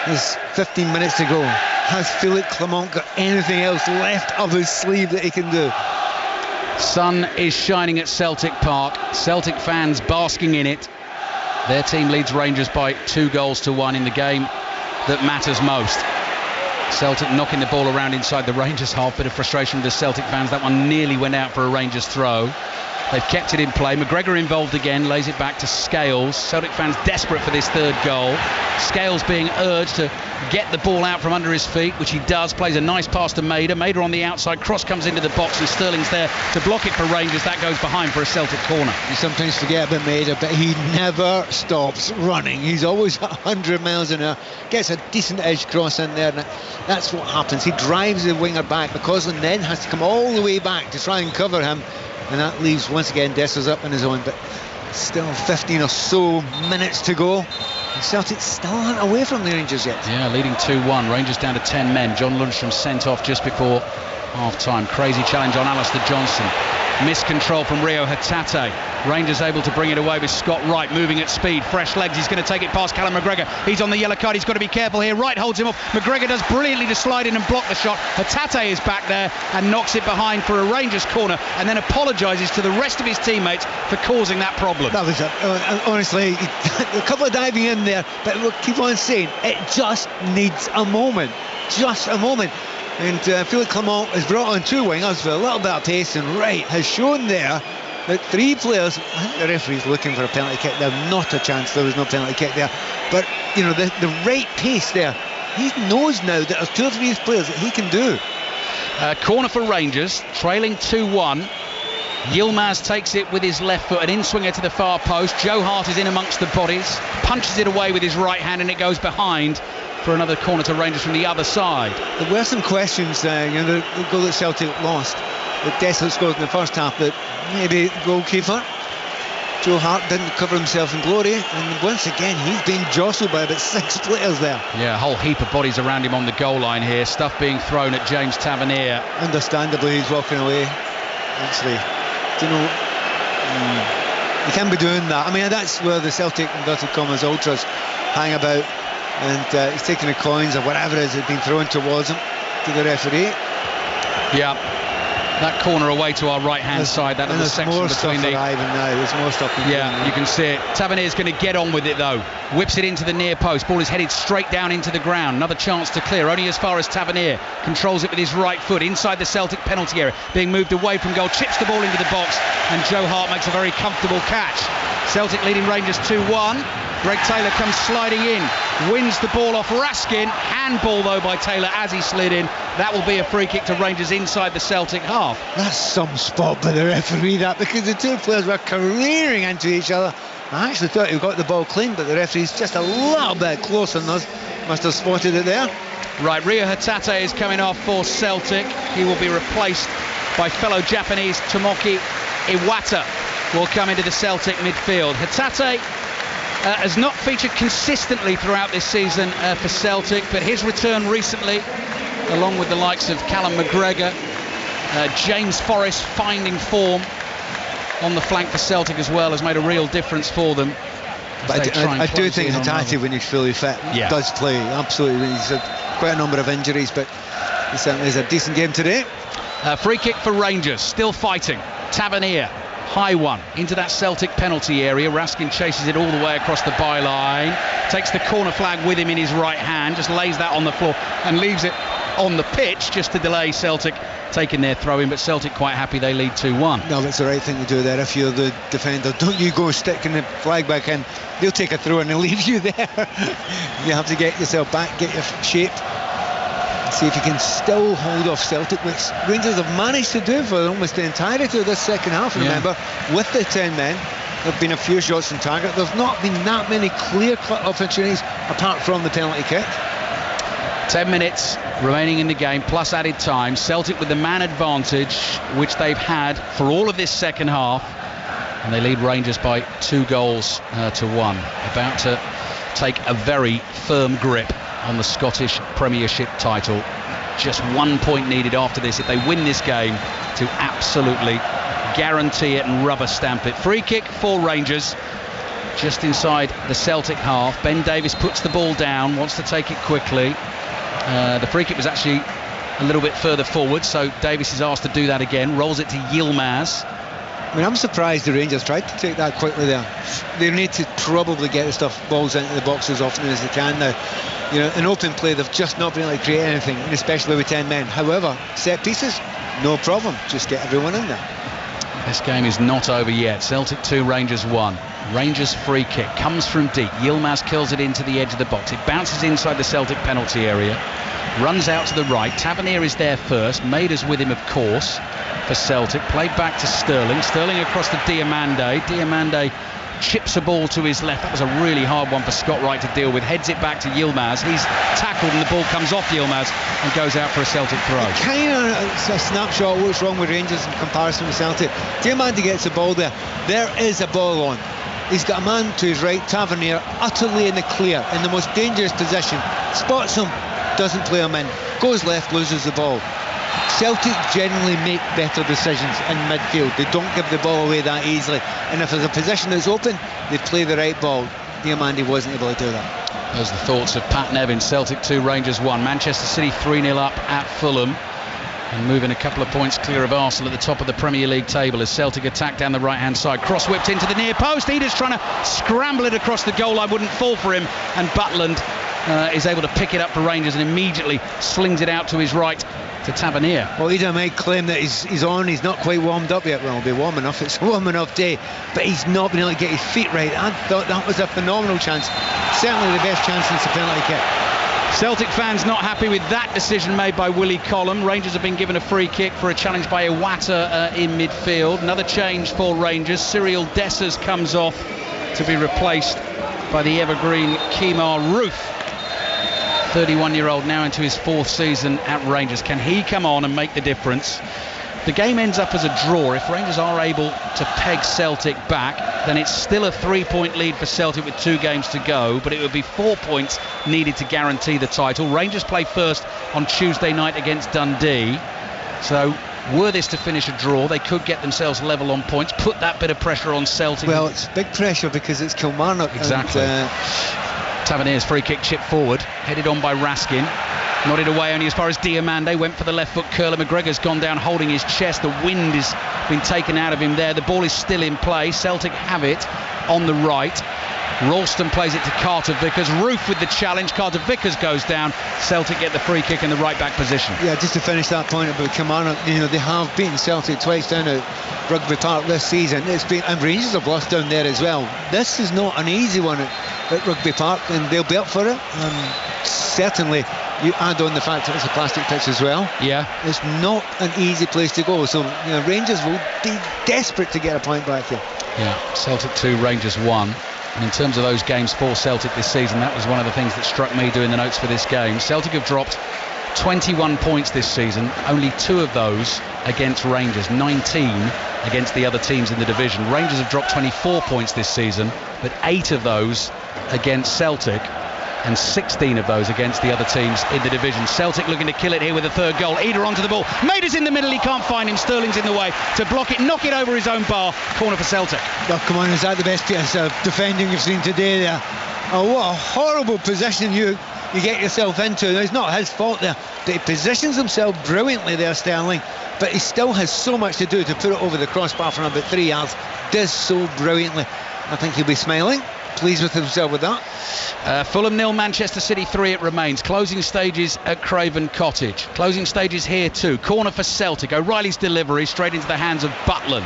Speaker 1: There's 15 minutes to go. Has Philippe Clement got anything else left up his sleeve that he can do?
Speaker 2: Sun is shining at Celtic Park. Celtic fans basking in it. Their team leads Rangers by 2-1 in the game that matters most. Celtic knocking the ball around inside the Rangers half. Bit of frustration with the Celtic fans. That one nearly went out for a Rangers throw. They've kept it in play. McGregor involved again, lays it back to Scales. Celtic fans desperate for this third goal. Scales being urged to get the ball out from under his feet, which he does. Plays a nice pass to Maida. Maida on the outside. Cross comes into the box and Sterling's there to block it for Rangers. That goes behind for a Celtic corner.
Speaker 1: You sometimes forget about Maida, but he never stops running. He's always 100 miles an hour. Gets a decent edge cross in there, and that's what happens. He drives the winger back because then has to come all the way back to try and cover him. And that leaves, once again, Dessers up on his own. But still 15 or so minutes to go. And Celtic still aren't away from the Rangers yet.
Speaker 2: Yeah, leading 2-1. Rangers down to 10 men. John Lundstrom sent off just before half-time. Crazy challenge on Alistair Johnson. Miscontrol from Rio Hatate. Rangers able to bring it away with Scott Wright moving at speed. Fresh legs. He's going to take it past Callum McGregor. He's on the yellow card. He's got to be careful here. Wright holds him off. McGregor does brilliantly to slide in and block the shot. Hatate is back there and knocks it behind for a Rangers corner, and then apologises to the rest of his teammates for causing that problem.
Speaker 1: That was honestly a couple of diving in there, but we'll keep on saying it just needs a moment. Just a moment. And Philippe Clement has brought on two wingers with a little bit of pace, and Wright has shown there that three players. I think the referee's looking for a penalty kick there. Not a chance. There was no penalty kick there. But you know, the right pace there. He knows now that there's two or three players that he can do.
Speaker 2: Corner for Rangers, trailing 2-1. Yilmaz takes it with his left foot, an in-swinger to the far post. Joe Hart is in amongst the bodies, punches it away with his right hand, and it goes behind for another corner to Rangers from the other side.
Speaker 1: There were some questions, the goal that Celtic lost, that Dessler scored in the first half, that maybe the goalkeeper Joe Hart didn't cover himself in glory, and once again he's been jostled by about 6 players there.
Speaker 2: Yeah, a whole heap of bodies around him on the goal line here. Stuff being thrown at James Tavernier.
Speaker 1: Understandably he's walking away. Actually, do you know, You can't be doing that. I mean, that's where the Celtic inverted commas ultras hang about, and he's taking the coins or whatever it is that's been thrown towards him to the referee.
Speaker 2: Yeah, that corner away to our right-hand side, that little section between the...
Speaker 1: There's more stuff.
Speaker 2: Yeah, you can see it. Tavernier's going to get on with it though. Whips it into the near post. Ball is headed straight down into the ground. Another chance to clear, only as far as Tavernier controls it with his right foot inside the Celtic penalty area. Being moved away from goal, chips the ball into the box, and Joe Hart makes a very comfortable catch. Celtic leading Rangers 2-1. Greg Taylor comes sliding in, wins the ball off Raskin. Handball though by Taylor as he slid in. That will be a free kick to Rangers inside the Celtic half.
Speaker 1: That's some spot by the referee, that, because the two players were careering into each other. I actually thought he got the ball clean, but the referee's just a little bit closer than us. Must have spotted it there.
Speaker 2: Right, Rio Hatate is coming off for Celtic. He will be replaced by fellow Japanese Tomoki Iwata. Will come into the Celtic midfield. Hatate has not featured consistently throughout this season for Celtic, but his return recently, along with the likes of Callum McGregor, James Forrest finding form on the flank for Celtic as well, has made a real difference for them.
Speaker 1: But I do think Hatate, when he's fully fit, does play. Absolutely. He's had quite a number of injuries, but he certainly is a decent game today.
Speaker 2: Free kick for Rangers, still fighting. Tavernier, high one, into that Celtic penalty area. Raskin chases it all the way across the byline, takes the corner flag with him in his right hand, just lays that on the floor and leaves it on the pitch just to delay Celtic taking their throw in, but Celtic quite happy they lead 2-1.
Speaker 1: No, that's the right thing to do there. If you're the defender, don't you go sticking the flag back in. They'll take a throw and they'll leave you there. You have to get yourself back, get your shape, see if you can still hold off Celtic, which Rangers have managed to do for almost the entirety of this second half. Remember, with the 10 men, there have been a few shots on target. There's not been that many clear-cut opportunities apart from the penalty kick.
Speaker 2: 10 minutes remaining in the game, plus added time. Celtic with the man advantage, which they've had for all of this second half, and they lead Rangers by 2 goals to 1. About to take a very firm grip on the Scottish Premiership title. Just 1 point needed after this if they win this game to absolutely guarantee it and rubber stamp it. Free kick for Rangers just inside the Celtic half. Ben Davies puts the ball down, wants to take it quickly. The free kick was actually a little bit further forward, so Davies is asked to do that again. Rolls it to Yilmaz.
Speaker 1: I mean, I'm surprised the Rangers tried to take that quickly there. They need to probably get the balls into the box as often as they can now. You know, in open play, they've just not been able to create anything, and especially with 10 men. However, set pieces, no problem. Just get everyone in there.
Speaker 2: This game is not over yet. Celtic 2, Rangers 1. Rangers free kick comes from deep. Yilmaz kills it into the edge of the box. It bounces inside the Celtic penalty area. Runs out to the right. Tavernier is there first. Mader's with him, of course, for Celtic. Played back to Sterling. Sterling across to Diomande. Diomande chips a ball to his left. That was a really hard one for Scott Wright to deal with. Heads it back to Yilmaz. He's tackled and the ball comes off Yilmaz and goes out for a Celtic throw.
Speaker 1: Kind of a snapshot of what's wrong with Rangers in comparison with Celtic. Diomande gets the ball there. There is a ball on. He's got a man to his right, Tavernier, utterly in the clear, in the most dangerous position. Spots him, doesn't play him in. Goes left, loses the ball. Celtic generally make better decisions in midfield. They don't give the ball away that easily. And if there's a position that's open, they play the right ball. Diomande wasn't able to do that.
Speaker 2: Those are the thoughts of Pat Nevin. Celtic 2, Rangers 1. Manchester City 3-0 up at Fulham. And moving a couple of points clear of Arsenal at the top of the Premier League table as Celtic attack down the right-hand side. Cross whipped into the near post. Eder's trying to scramble it across the goal line. Wouldn't fall for him. And Butland is able to pick it up for Rangers and immediately slings it out to his right to Tavernier.
Speaker 1: Well, Eder may claim that he's on. He's not quite warmed up yet. Well, it'll be warm enough. It's a warm enough day. But he's not been able to get his feet right. I thought that was a phenomenal chance. Certainly the best chance since the penalty kick.
Speaker 2: Celtic fans not happy with that decision made by Willie Collum. Rangers have been given a free kick for a challenge by Iwata in midfield. Another change for Rangers. Cyril Dessers comes off to be replaced by the evergreen Kemar Roof. 31-year-old now into his 4th season at Rangers. Can he come on and make the difference? The game ends up as a draw. If Rangers are able to peg Celtic back, then it's still a 3-point lead for Celtic with 2 games to go, but it would be 4 points needed to guarantee the title. Rangers play first on Tuesday night against Dundee, so Were this to finish a draw, they could get themselves level on points, put that bit of pressure on Celtic.
Speaker 1: Well, it's big pressure because it's Kilmarnock.
Speaker 2: Exactly. Tavernier's free kick chipped forward, headed on by Raskin. Nodded away only as far as Diamande, went for the left foot curler. McGregor's gone down holding his chest. The wind has been taken out of him there. The ball is still in play. Celtic have it on the right. Ralston plays it to Carter Vickers. Roof with the challenge. Carter Vickers goes down. Celtic get the free kick in the right back position.
Speaker 1: Yeah, just to finish that point about Kilmarnock, they have beaten Celtic twice down at Rugby Park this season. And Rangers have lost down there as well. This is not an easy one at Rugby Park, and they'll be up for it. Certainly, you add on the fact that it's a plastic pitch as well.
Speaker 2: Yeah,
Speaker 1: it's not an easy place to go. So Rangers will be desperate to get a point back here.
Speaker 2: Yeah, Celtic 2, Rangers 1. And in terms of those games for Celtic this season, that was one of the things that struck me doing the notes for this game. Celtic have dropped 21 points this season, only 2 of those against Rangers, 19 against the other teams in the division. Rangers have dropped 24 points this season, but 8 of those against Celtic, and 16 of those against the other teams in the division. Celtic looking to kill it here with a third goal. Eder onto the ball. Mader's in the middle. He can't find him. Sterling's in the way to block it, knock it over his own bar. Corner for Celtic.
Speaker 1: Oh, come on, is that the best piece of defending you've seen today there? Oh, what a horrible position you get yourself into. It's not his fault there, but he positions himself brilliantly there, Sterling, but he still has so much to do to put it over the crossbar from about 3 yards. Does so brilliantly. I think he'll be smiling, pleased with himself with that.
Speaker 2: Fulham 0, Manchester City 3 it remains. Closing stages at Craven Cottage. Closing stages here too. Corner for Celtic. O'Reilly's delivery straight into the hands of Butland.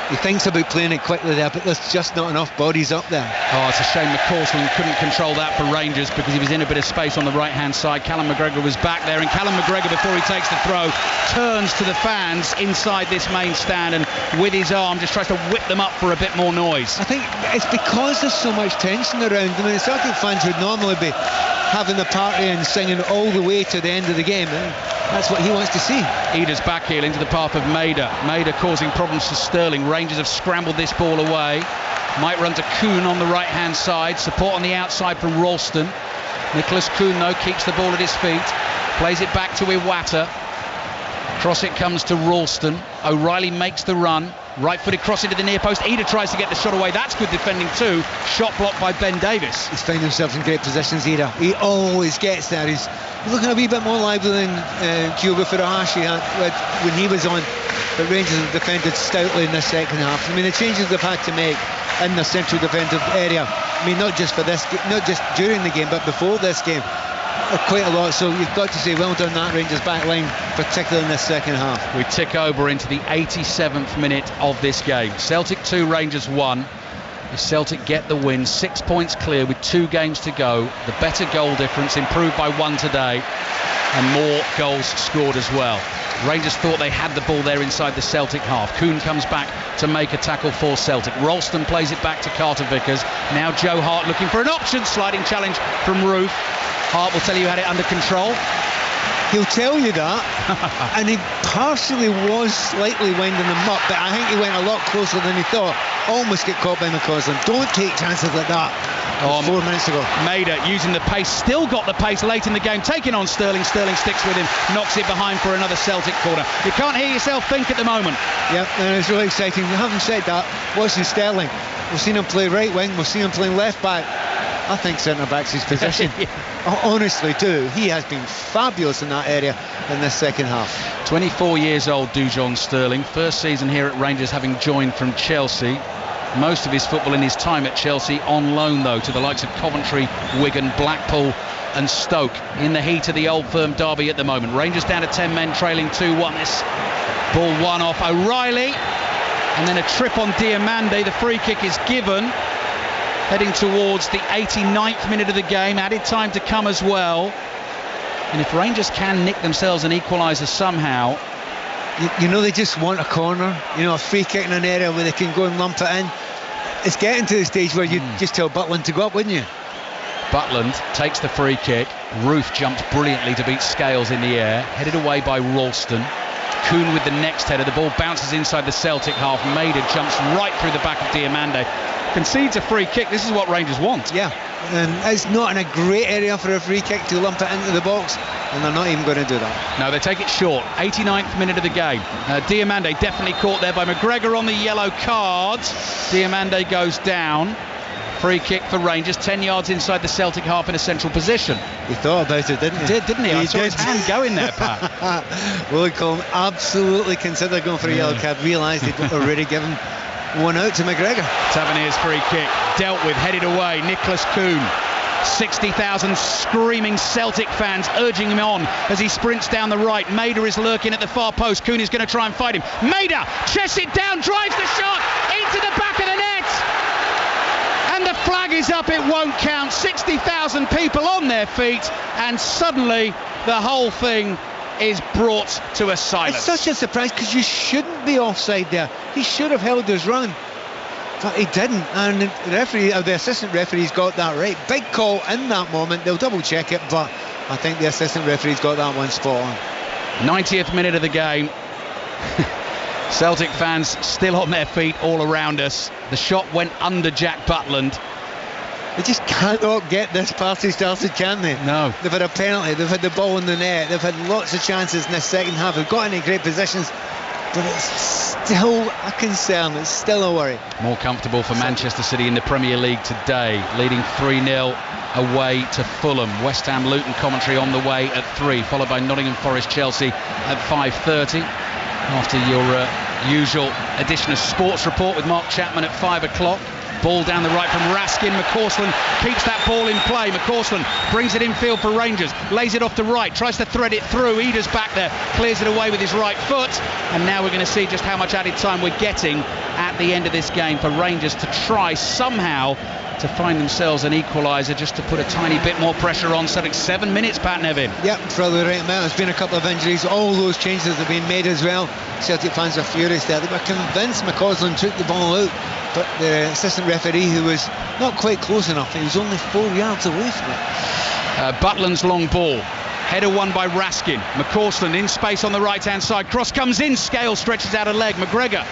Speaker 1: He thinks about playing it quickly there, but there's just not enough bodies up there.
Speaker 2: Oh, it's a shame McCausland couldn't control that for Rangers because he was in a bit of space on the right hand side. Callum McGregor was back there, and Callum McGregor, before he takes the throw, turns to the fans inside this main stand and with his arm just tries to whip them up for a bit more noise.
Speaker 1: I think it's because there's so much tension around. I mean, the Celtic fans would normally be having the party and singing all the way to the end of the game, and that's what he wants to see.
Speaker 2: Eder's back heel into the path of Mader. Mader causing problems for Sterling. Rangers have scrambled this ball away. Might run to Kuhn on the right hand side. Support on the outside from Ralston. Nicholas Kuhn though keeps the ball at his feet. Plays it back to Iwata. Cross it comes to Ralston. O'Reilly makes the run. Right-footed cross into the near post. Eder tries to get the shot away. That's good defending too. Shot blocked by Ben Davis.
Speaker 1: He's found himself in great positions, Eder. He always gets there. He's looking a wee bit more lively than Kyogo Furuhashi had when he was on. But Rangers have defended stoutly in the second half. I mean, the changes they've had to make in the central defensive area, I mean, not just for this, not just during the game, but before this game, quite a lot. So you've got to say well done that Rangers back line, particularly in this second half.
Speaker 2: We tick over into the 87th minute of this game. Celtic 2, Rangers 1. If Celtic get the win, 6 points clear with 2 games to go. The better goal difference improved by 1 today, and more goals scored as well. Rangers thought they had the ball there inside the Celtic half. Kuhn comes back to make a tackle for Celtic. Ralston plays it back to Carter Vickers. Now Joe Hart looking for an option. Sliding challenge from Roof. Hart will tell you he had it under control.
Speaker 1: He'll tell you that. And he partially was slightly winding them up, but I think he went a lot closer than he thought. Almost get caught by McCausland. Don't take chances like that. 4 minutes ago.
Speaker 2: Mader using the pace, still got the pace late in the game, taking on Sterling. Sterling sticks with him, knocks it behind for another Celtic corner. You can't hear yourself think at the moment.
Speaker 1: Yep, and it's really exciting. We haven't said that. Watching Sterling, we've seen him play right wing, we've seen him playing left back. I think centre back's his position.
Speaker 2: Yeah.
Speaker 1: Honestly too, he has been fabulous in that area in this second half.
Speaker 2: 24 years old, Dujon Sterling, first season here at Rangers, having joined from Chelsea. Most of his football in his time at Chelsea on loan though to the likes of Coventry, Wigan, Blackpool and Stoke in the heat of the Old Firm derby at the moment. Rangers down to 10 men, trailing 2-1. This ball one off O'Reilly, and then a trip on Diamande. The free kick is given, heading towards the 89th minute of the game. Added time to come as well, and if Rangers can nick themselves an equaliser somehow,
Speaker 1: you know, they just want a corner, you know, a free kick in an area where they can go and lump it in. It's getting to the stage where you'd just tell Butland to go up, wouldn't you?
Speaker 2: Butland takes the free kick. Roof jumps brilliantly to beat Scales in the air, headed away by Ralston. Kuhn with the next header. The ball bounces inside the Celtic half. Maida jumps right through the back of Diomande. Concedes a free kick. This is what Rangers want.
Speaker 1: Yeah, and it's not in a great area for a free kick to lump it into the box, and they're not even going to do that.
Speaker 2: No, they take it short. 89th minute of the game. Diomande definitely caught there by McGregor on the yellow card. Diomande goes down. Free kick for Rangers, 10 yards inside the Celtic half in a central position.
Speaker 1: He thought about it, didn't he?
Speaker 2: He did, didn't he? I saw his hand going there, Pat.
Speaker 1: Willie Collum absolutely considered going for a yellow card, realised he'd already given one out to McGregor.
Speaker 2: Tavernier's free kick, dealt with, headed away. Nicholas Kuhn. 60,000 screaming Celtic fans urging him on as he sprints down the right. Maida is lurking at the far post. Kuhn is going to try and fight him. Maida chests it down, drives the shot into the back of the net. And the flag is up, it won't count. 60,000 people on their feet, and suddenly the whole thing is brought to a silence.
Speaker 1: It's such a surprise because you shouldn't be offside there. He should have held his run, but he didn't, and the assistant referee's got that right. Big call in that moment. They'll double check it, but I think the assistant referee's got that one spot on.
Speaker 2: 90th minute of the game. Celtic fans still on their feet all around us. The shot went under Jack Butland.
Speaker 1: They just cannot get this party started, can they?
Speaker 2: No.
Speaker 1: They've had a penalty, they've had the ball in the net, they've had lots of chances in the second half, they've got into great positions, but it's still a concern, it's still a worry.
Speaker 2: More comfortable for Manchester City in the Premier League today, leading 3-0 away to Fulham. West Ham Luton commentary on the way at 3, followed by Nottingham Forest Chelsea at 5:30. After your usual edition of Sports Report with Mark Chapman at 5 o'clock. Ball down the right from Raskin. McCausland keeps that ball in play. McCausland brings it infield for Rangers, lays it off the right, tries to thread it through. Eder's back there, clears it away with his right foot, and now we're going to see just how much added time we're getting at the end of this game for Rangers to try somehow to find themselves an equaliser, just to put a tiny bit more pressure on. Celtic 7 minutes, Pat Nevin.
Speaker 1: Yep, probably the right amount. There's been a couple of injuries, all those changes have been made as well. Celtic fans are furious there. They were convinced McCausland took the ball out, but the assistant referee, who was not quite close enough, he was only 4 yards away from it.
Speaker 2: Butland's long ball. Header won by Raskin. McCausland in space on the right hand side. Cross comes in. Scale stretches out a leg. McGregor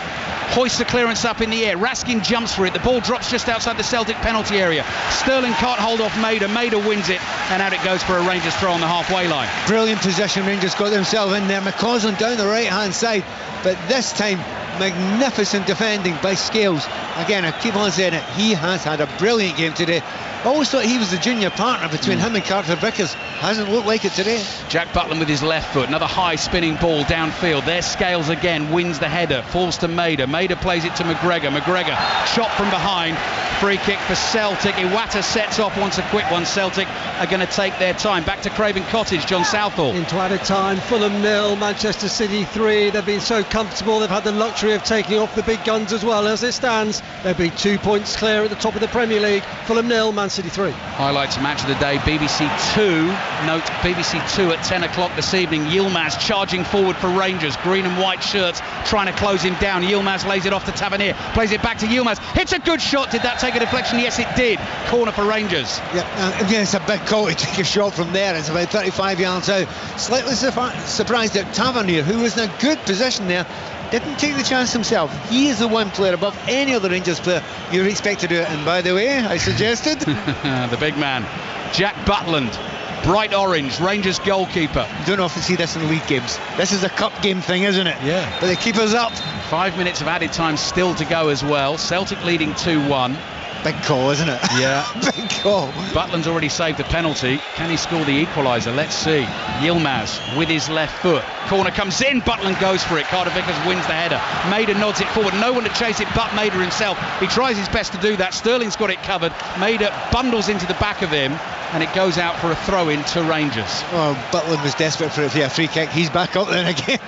Speaker 2: hoists the clearance up in the air. Raskin jumps for it. The ball drops just outside the Celtic penalty area. Sterling can't hold off Maida. Maida wins it, and out it goes for a Rangers throw on the halfway line.
Speaker 1: Brilliant possession. Rangers got themselves in there. McCausland down the right hand side, but this time magnificent defending by Scales. Again, I keep on saying it, he has had a brilliant game today. I always thought he was the junior partner between him and Carter Vickers. Hasn't looked like it today.
Speaker 2: Jack Butland with his left foot, another high spinning ball downfield. There's Scales again, wins the header, falls to Maida. Maida plays it to McGregor. McGregor shot from behind. Free kick for Celtic. Iwata sets off, wants a quick one. Celtic are going to take their time. Back to Craven Cottage, John Southall.
Speaker 3: Into added time, Fulham 0, Manchester City 3. They've been so comfortable, they've had the luxury of taking off the big guns as well. As it stands, they'll be 2 points clear at the top of the Premier League. Fulham 0, Man City 3.
Speaker 2: Highlights match of the day, BBC 2. Note BBC 2 at 10 o'clock this evening. Yilmaz charging forward for Rangers. Green and white shirts trying to close him down. Yilmaz lays it off to Tavernier. Plays it back to Yilmaz. Hits a good shot. Did that take a deflection? Yes, it did. Corner for Rangers.
Speaker 1: Yeah, again, it's a big call to take a shot from there. It's about 35 yards out. Slightly surprised that Tavernier, who was in a good position there, didn't take the chance himself. He is the one player above any other Rangers player you would expect to do it. And by the way, I suggested
Speaker 2: the big man, Jack Butland, bright orange, Rangers goalkeeper.
Speaker 1: You don't often see this in league games. This is a cup game thing, isn't it?
Speaker 2: Yeah.
Speaker 1: But the keeper's up.
Speaker 2: 5 minutes of added time still to go as well. Celtic leading 2-1.
Speaker 1: Big call, isn't it?
Speaker 2: Yeah.
Speaker 1: Big call.
Speaker 2: Butland's already saved the penalty. Can he score the equaliser? Let's see. Yilmaz with his left foot. Corner comes in. Butland goes for it. Carter Vickers wins the header. Maida nods it forward. No one to chase it but Maida himself. He tries his best to do that. Sterling's got it covered. Maida bundles into the back of him, and it goes out for a throw-in to Rangers.
Speaker 1: Oh, Butland was desperate for a free kick. He's back up there again.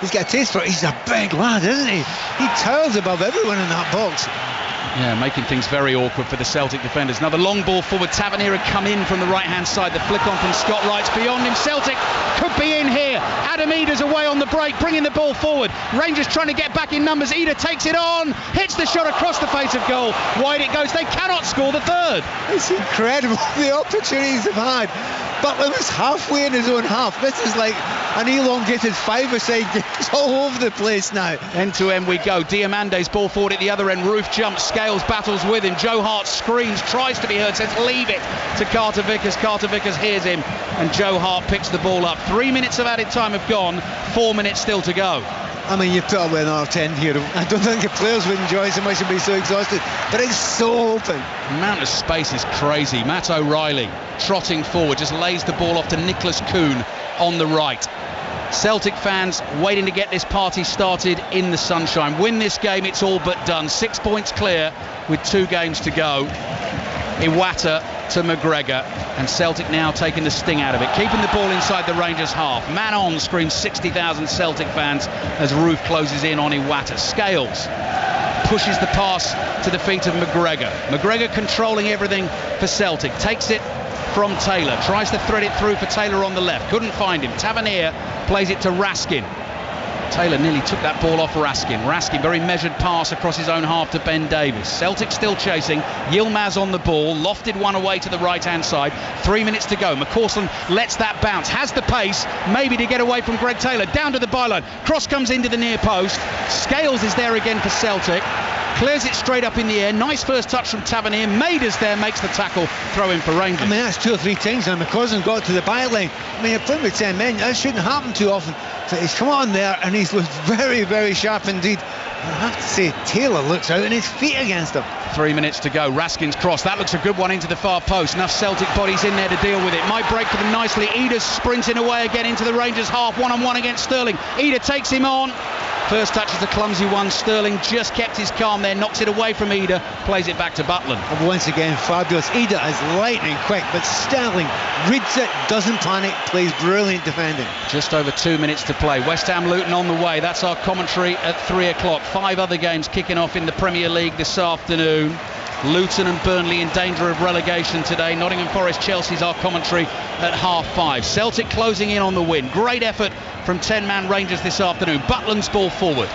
Speaker 1: He's got a taste for it. He's a big lad, isn't he? He towers above everyone in that box.
Speaker 2: Yeah, making things very awkward for the Celtic defenders. Another long ball forward. Tavernier had come in from the right-hand side. The flick on from Scott Wright's beyond him. Celtic could be in here. here. Adam Ida's away on the break, bringing the ball forward. Rangers trying to get back in numbers. Ida takes it on, hits the shot across the face of goal. Wide it goes. They cannot score the third.
Speaker 1: It's incredible the opportunities they've had. Butler was halfway in his own half. This is like an elongated five-a-side game. It's all over the place now.
Speaker 2: End to end we go. Diamande's ball forward at the other end. Roof jumps, Scales battles with him. Joe Hart screams, tries to be heard, says leave it to Carter Vickers. Carter Vickers hears him, and Joe Hart picks the ball up. 3 minutes of added time have gone, 4 minutes still to go.
Speaker 1: I mean, you put up with another 10 here. I don't think the players would enjoy so much and be so exhausted, but it's so open.
Speaker 2: The amount of space is crazy. Matt O'Reilly trotting forward, just lays the ball off to Nicholas Kuhn on the right. Celtic fans waiting to get this party started in the sunshine. Win this game, it's all but done. 6 points clear with 2 games to go. Iwata to McGregor, and Celtic now taking the sting out of it, keeping the ball inside the Rangers half. Man on, screams 60,000 Celtic fans as Roof closes in on Iwata. Scales pushes the pass to the feet of McGregor. McGregor controlling everything for Celtic, takes it from Taylor, tries to thread it through for Taylor on the left, couldn't find him. Tavernier plays it to Raskin. Taylor nearly took that ball off Raskin. Raskin, very measured pass across his own half to Ben Davies. Celtic still chasing. Yilmaz on the ball, lofted one away to the right-hand side. 3 minutes to go. McCausland lets that bounce, has the pace, maybe to get away from Greg Taylor. Down to the byline. Cross comes into the near post. Scales is there again for Celtic. Clears it straight up in the air. Nice first touch from Tavernier. Mader's there, makes the tackle. Throw in for Rangers.
Speaker 1: I mean, that's 2 or 3 times now. McCausland got to the byline. I mean, you're playing with 10 men. That shouldn't happen too often. So he's come on there and he's looked very, very sharp indeed. I have to say, Taylor looks out and his feet against him.
Speaker 2: 3 minutes to go. Raskin's cross. That looks a good one into the far post. Enough Celtic bodies in there to deal with it. Might break for them nicely. Ida's sprinting away again into the Rangers half. 1-on-1 against Sterling. Ida takes him on. First touch is a clumsy one. Sterling just kept his calm there, knocks it away from Ida, plays it back to Butland.
Speaker 1: And once again, fabulous. Ida is lightning quick, but Sterling reads it, doesn't panic, plays brilliant defending.
Speaker 2: Just over 2 minutes to play. West Ham Luton on the way. That's our commentary at 3 o'clock. 5 other games kicking off in the Premier League this afternoon. Luton and Burnley in danger of relegation today. Nottingham Forest Chelsea's our commentary at 5:30. Celtic closing in on the win. Great effort from 10-man Rangers this afternoon. Butland's ball forward,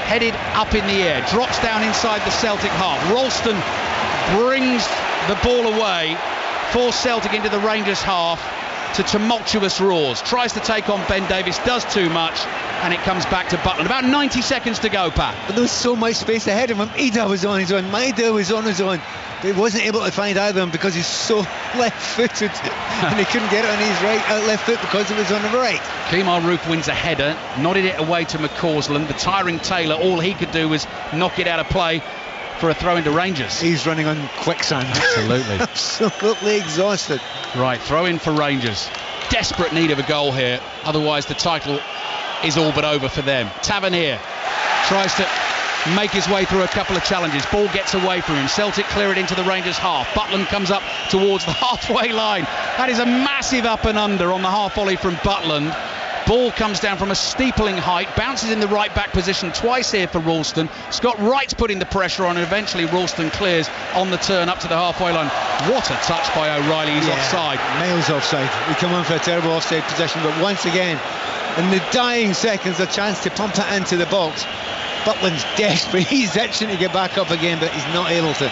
Speaker 2: headed up in the air, drops down inside the Celtic half. Ralston brings the ball away for Celtic into the Rangers half to tumultuous roars. Tries to take on Ben Davies, does too much, and it comes back to Butland. About 90 seconds to go, Pat.
Speaker 1: But there was so much space ahead of him. Ida was on his own, Maida was on his own, but he wasn't able to find either of them because he's so left-footed and he couldn't get it on his left foot because it was on the right.
Speaker 2: Kemar Roof wins a header, nodded it away to McCausland. The tiring Taylor, all he could do was knock it out of play for a throw into Rangers.
Speaker 1: He's running on quicksand.
Speaker 2: Absolutely.
Speaker 1: Absolutely exhausted.
Speaker 2: Right, throw in for Rangers. Desperate need of a goal here, otherwise the title is all but over for them. Tavernier tries to make his way through a couple of challenges. Ball gets away from him. Celtic clear it into the Rangers half. Butland comes up towards the halfway line. That is a massive up and under on the half volley from Butland. Ball comes down from a steepling height, bounces in the right back position twice here for Ralston. Scott Wright's putting the pressure on, and eventually Ralston clears on the turn up to the halfway line. What a touch by O'Reilly. He's offside.
Speaker 1: Miles offside. We come on for a terrible offside position, but once again, in the dying seconds, a chance to pump it into the box. Butland's desperate. He's itching to get back up again, but he's not able to.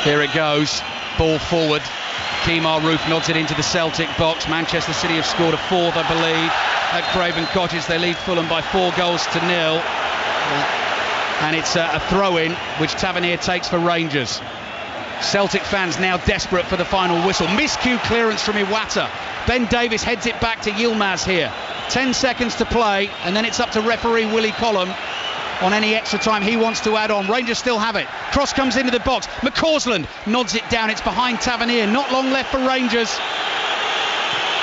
Speaker 2: Here it goes. Ball forward. Kemar Roof nods it into the Celtic box. Manchester City have scored a 4th, I believe, at Craven Cottage. They lead Fulham by 4 goals to 0. And it's a throw-in, which Tavernier takes for Rangers. Celtic fans now desperate for the final whistle. Miscue clearance from Iwata. Ben Davies heads it back to Yilmaz here. 10 seconds to play, and then it's up to referee Willie Collum on any extra time he wants to add on. Rangers still have it. Cross comes into the box. McCausland nods it down. It's behind Tavernier. Not long left for Rangers.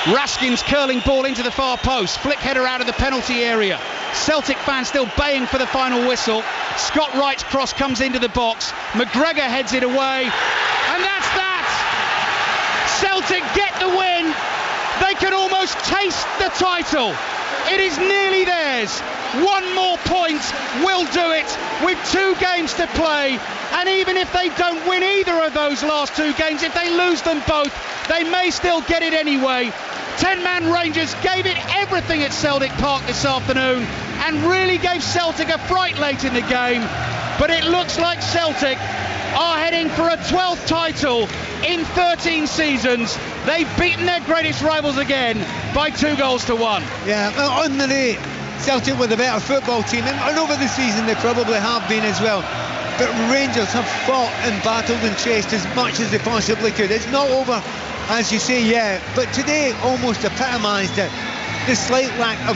Speaker 2: Raskin's curling ball into the far post. Flick header out of the penalty area. Celtic fans still baying for the final whistle. Scott Wright's cross comes into the box. McGregor heads it away. And that's that! Celtic get the win. They can almost taste the title. It is nearly theirs. 1 more point will do it with 2 games to play. And even if they don't win either of those last 2 games, if they lose them both, they may still get it anyway. 10-man Rangers gave it everything at Celtic Park this afternoon and really gave Celtic a fright late in the game. But it looks like Celtic are heading for a 12th title in 13 seasons. They've beaten their greatest rivals again by 2-1.
Speaker 1: Yeah, well, on the day, Celtic were the better football team, and over the season they probably have been as well. But Rangers have fought and battled and chased as much as they possibly could. It's not over, as you say, yeah, but today almost epitomised it. The slight lack of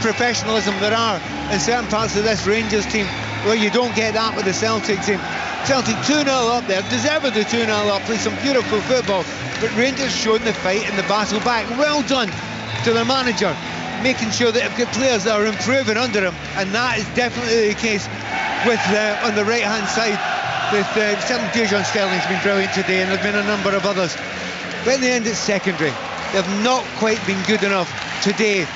Speaker 1: professionalism there are in certain parts of this Rangers team where you don't get that with the Celtic team. Celtic 2-0 up there, deservedly 2-0 up, play some beautiful football, but Rangers showed the fight and the battle back. Well done to their manager, making sure that they've got players that are improving under him, and that is definitely the case with on the right hand side with Dujon Sterling's been brilliant today, and there's been a number of others, but in the end it's secondary. They've not quite been good enough today,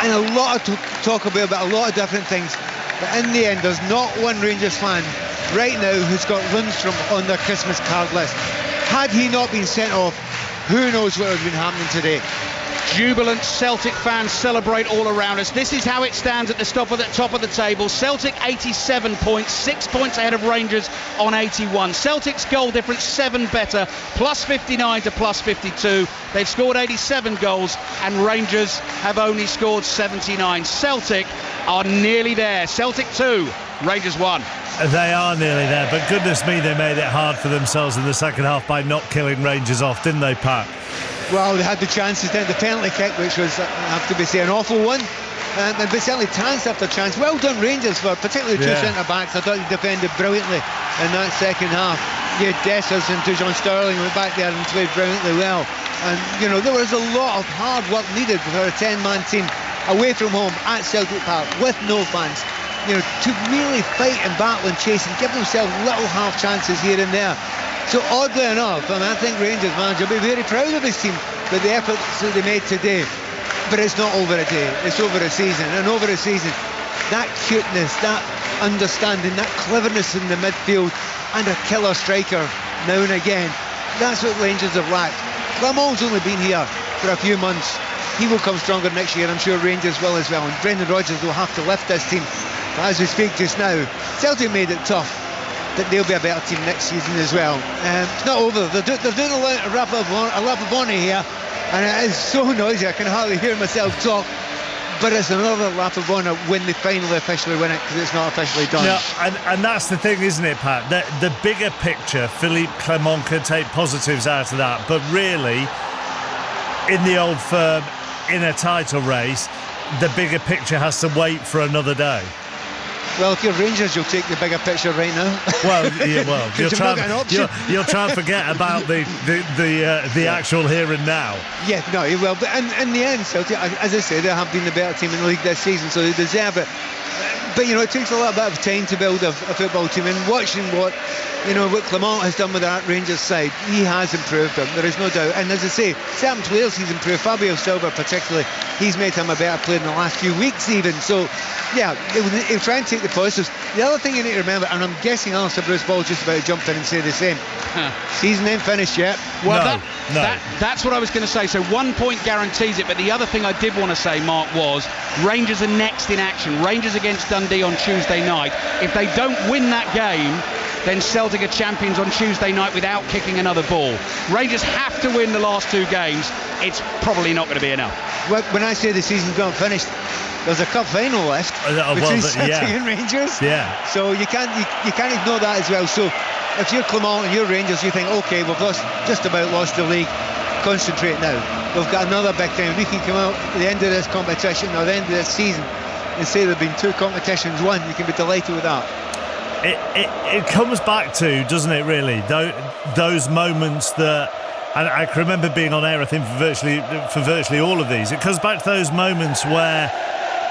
Speaker 1: and a lot of talk about a lot of different things, but in the end there's not one Rangers fan right now who's got Lundstrom on their Christmas card list. Had he not been sent off, who knows what would have been happening today.
Speaker 2: Jubilant Celtic fans celebrate all around us. This is how it stands at the top of the table. Celtic 87 points, 6 points ahead of Rangers on 81. Celtic's goal difference 7 better, plus 59 to plus 52. They've scored 87 goals and Rangers have only scored 79. Celtic are nearly there. Celtic 2, Rangers 1.
Speaker 4: They are nearly there, but goodness me, they made it hard for themselves in the second half by not killing Rangers off, didn't they, Pat?
Speaker 1: Well, they had the chances then, the penalty kick, which was, I have to say, an awful one. But certainly chance after chance. Well done Rangers, for particularly two centre-backs. I thought they defended brilliantly in that second half. You had Dessers and Dujon Sterling went back there and played brilliantly well. And, you know, there was a lot of hard work needed for a 10-man team away from home at Celtic Park with no fans. You know, to really fight and battle and chase and give themselves little half chances here and there. So oddly enough, I think Rangers manager will be very proud of his team for the efforts that they made today. But it's not over a day, it's over a season. And over a season, that cuteness, that understanding, that cleverness in the midfield and a killer striker now and again, that's what Rangers have lacked. Clement's only been here for a few months. He will come stronger next year, I'm sure Rangers will as well. And Brendan Rodgers will have to lift this team. But as we speak just now, Celtic made it tough. That they'll be a better team next season as well. It's not over. They're doing a lap of honour here, and it is so noisy I can hardly hear myself talk. But it's another lap of honour when they finally officially win it, because it's not officially done.
Speaker 4: No, and that's the thing, isn't it, Pat? The bigger picture, Philippe Clement can take positives out of that, but really, in the old firm, in a title race, the bigger picture has to wait for another day.
Speaker 1: Well, if you're Rangers, you'll take the bigger picture right now.
Speaker 4: Well, you'll try and forget about the actual here and now.
Speaker 1: Yeah, no, you will. But in the end, Celtic, as I say, they have been the better team in the league this season, so they deserve it. But, you know, it takes a little bit of time to build a football team, and watching what Clement has done with that Rangers side, he has improved them, there is no doubt. And as I say, certain players he's improved. Fabio Silva particularly, he's made him a better player in the last few weeks even. So, yeah, he'll try and take the positives. The other thing you need to remember, and I'm guessing Alistair Bruce Ball just about to jump in and say the same, season ain't finished yet.
Speaker 2: Well, that's what I was going to say. So 1 point guarantees it, but the other thing I did want to say, Mark, was Rangers are next in action. Rangers against Dundee on Tuesday night. If they don't win that game, then Celtic are champions on Tuesday night without kicking another ball. Rangers have to win the last 2 games. It's probably not going to be enough.
Speaker 1: Well, when I say the season's not finished, there's a cup final left between Celtic and Rangers.
Speaker 4: Yeah.
Speaker 1: So you can't ignore that as well. So if you're Clement and you're Rangers, you think, okay, we've just about lost the league. Concentrate now. We've got another big time. We can come out at the end of this competition or the end of this season and say there have been 2 competitions won. You can be delighted with that.
Speaker 4: It comes back to, doesn't it, really, those moments that, and I can remember being on air, I think, for virtually all of these. It comes back to those moments where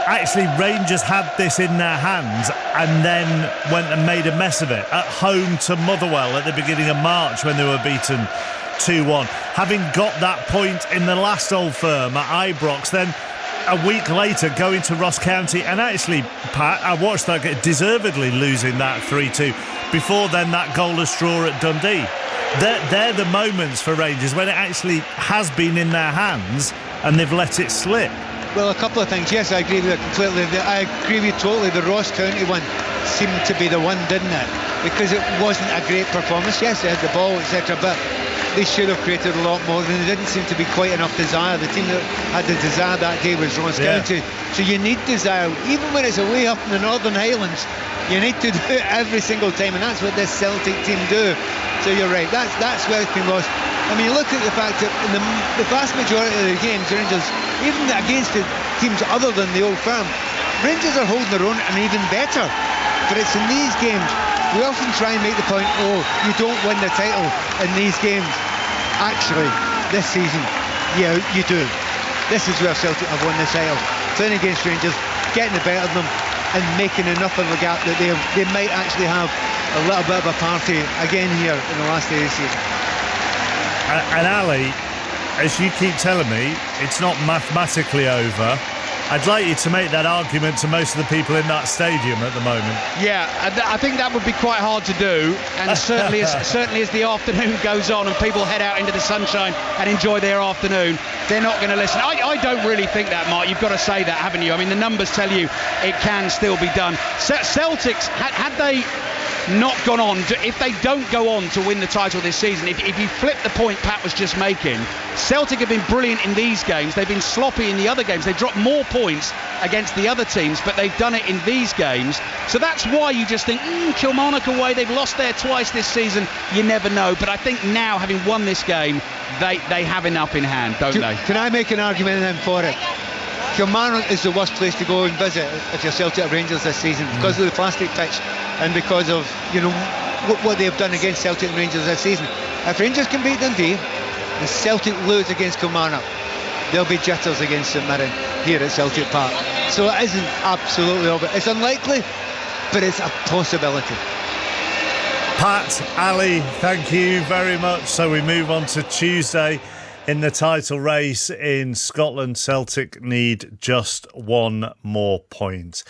Speaker 4: actually Rangers had this in their hands and then went and made a mess of it. At home to Motherwell at the beginning of March when they were beaten 2-1. Having got that point in the last Old Firm at Ibrox, then a week later going to Ross County, and actually, Pat, I watched that deservedly losing that 3-2. Before then, that goalless draw at Dundee. They're the moments for Rangers when it actually has been in their hands and they've let it slip.
Speaker 1: Well, a couple of things. Yes, I agree with it completely. I agree with you totally. The Ross County one seemed to be the one, didn't it? Because it wasn't a great performance. Yes, they had the ball, etc., but they should have created a lot more, and there didn't seem to be quite enough desire. The team that had the desire that day was Ross County. So you need desire, even when it's away up in the Northern Highlands. You need to do it every single time, and that's what this Celtic team do. So you're right, that's where it's been lost. I mean, you look at the fact that in the vast majority of the games, Rangers, even against the teams other than the Old Firm, Rangers are holding their own and even better. But it's in these games, we often try and make the point, you don't win the title in these games. Actually, this season, yeah, you do. This is where Celtic have won the title. Playing against Rangers, getting the better of them, and making enough of a gap that they might actually have a little bit of a party again here in the last day of the season.
Speaker 4: And Ali, as you keep telling me, it's not mathematically over. I'd like you to make that argument to most of the people in that stadium at the moment.
Speaker 2: Yeah, I think that would be quite hard to do, and certainly as the afternoon goes on and people head out into the sunshine and enjoy their afternoon, they're not going to listen. I don't really think that, Mark. You've got to say that, haven't you? I mean, the numbers tell you it can still be done. Celtics, had they not gone on, if they don't go on to win the title this season, if you flip the point Pat was just making, Celtic have been brilliant in these games. They've been sloppy in the other games. They've dropped more points against the other teams, but they've done it in these games. So that's why you just think, Kilmarnock away, they've lost there twice this season. You never know. But I think now, having won this game, they have enough in hand, don't they?
Speaker 1: Can I make an argument then for it? Kilmarnock is the worst place to go and visit if you're Celtic or Rangers this season because of the plastic pitch and because of what they've done against Celtic and Rangers this season. If Rangers can beat Dundee and Celtic lose against Kilmarnock, there'll be jitters against St Mirren here at Celtic Park. So it isn't absolutely over. It's unlikely, but it's a possibility.
Speaker 4: Pat, Ali, thank you very much. So we move on to Tuesday. In the title race in Scotland, Celtic need just one more point.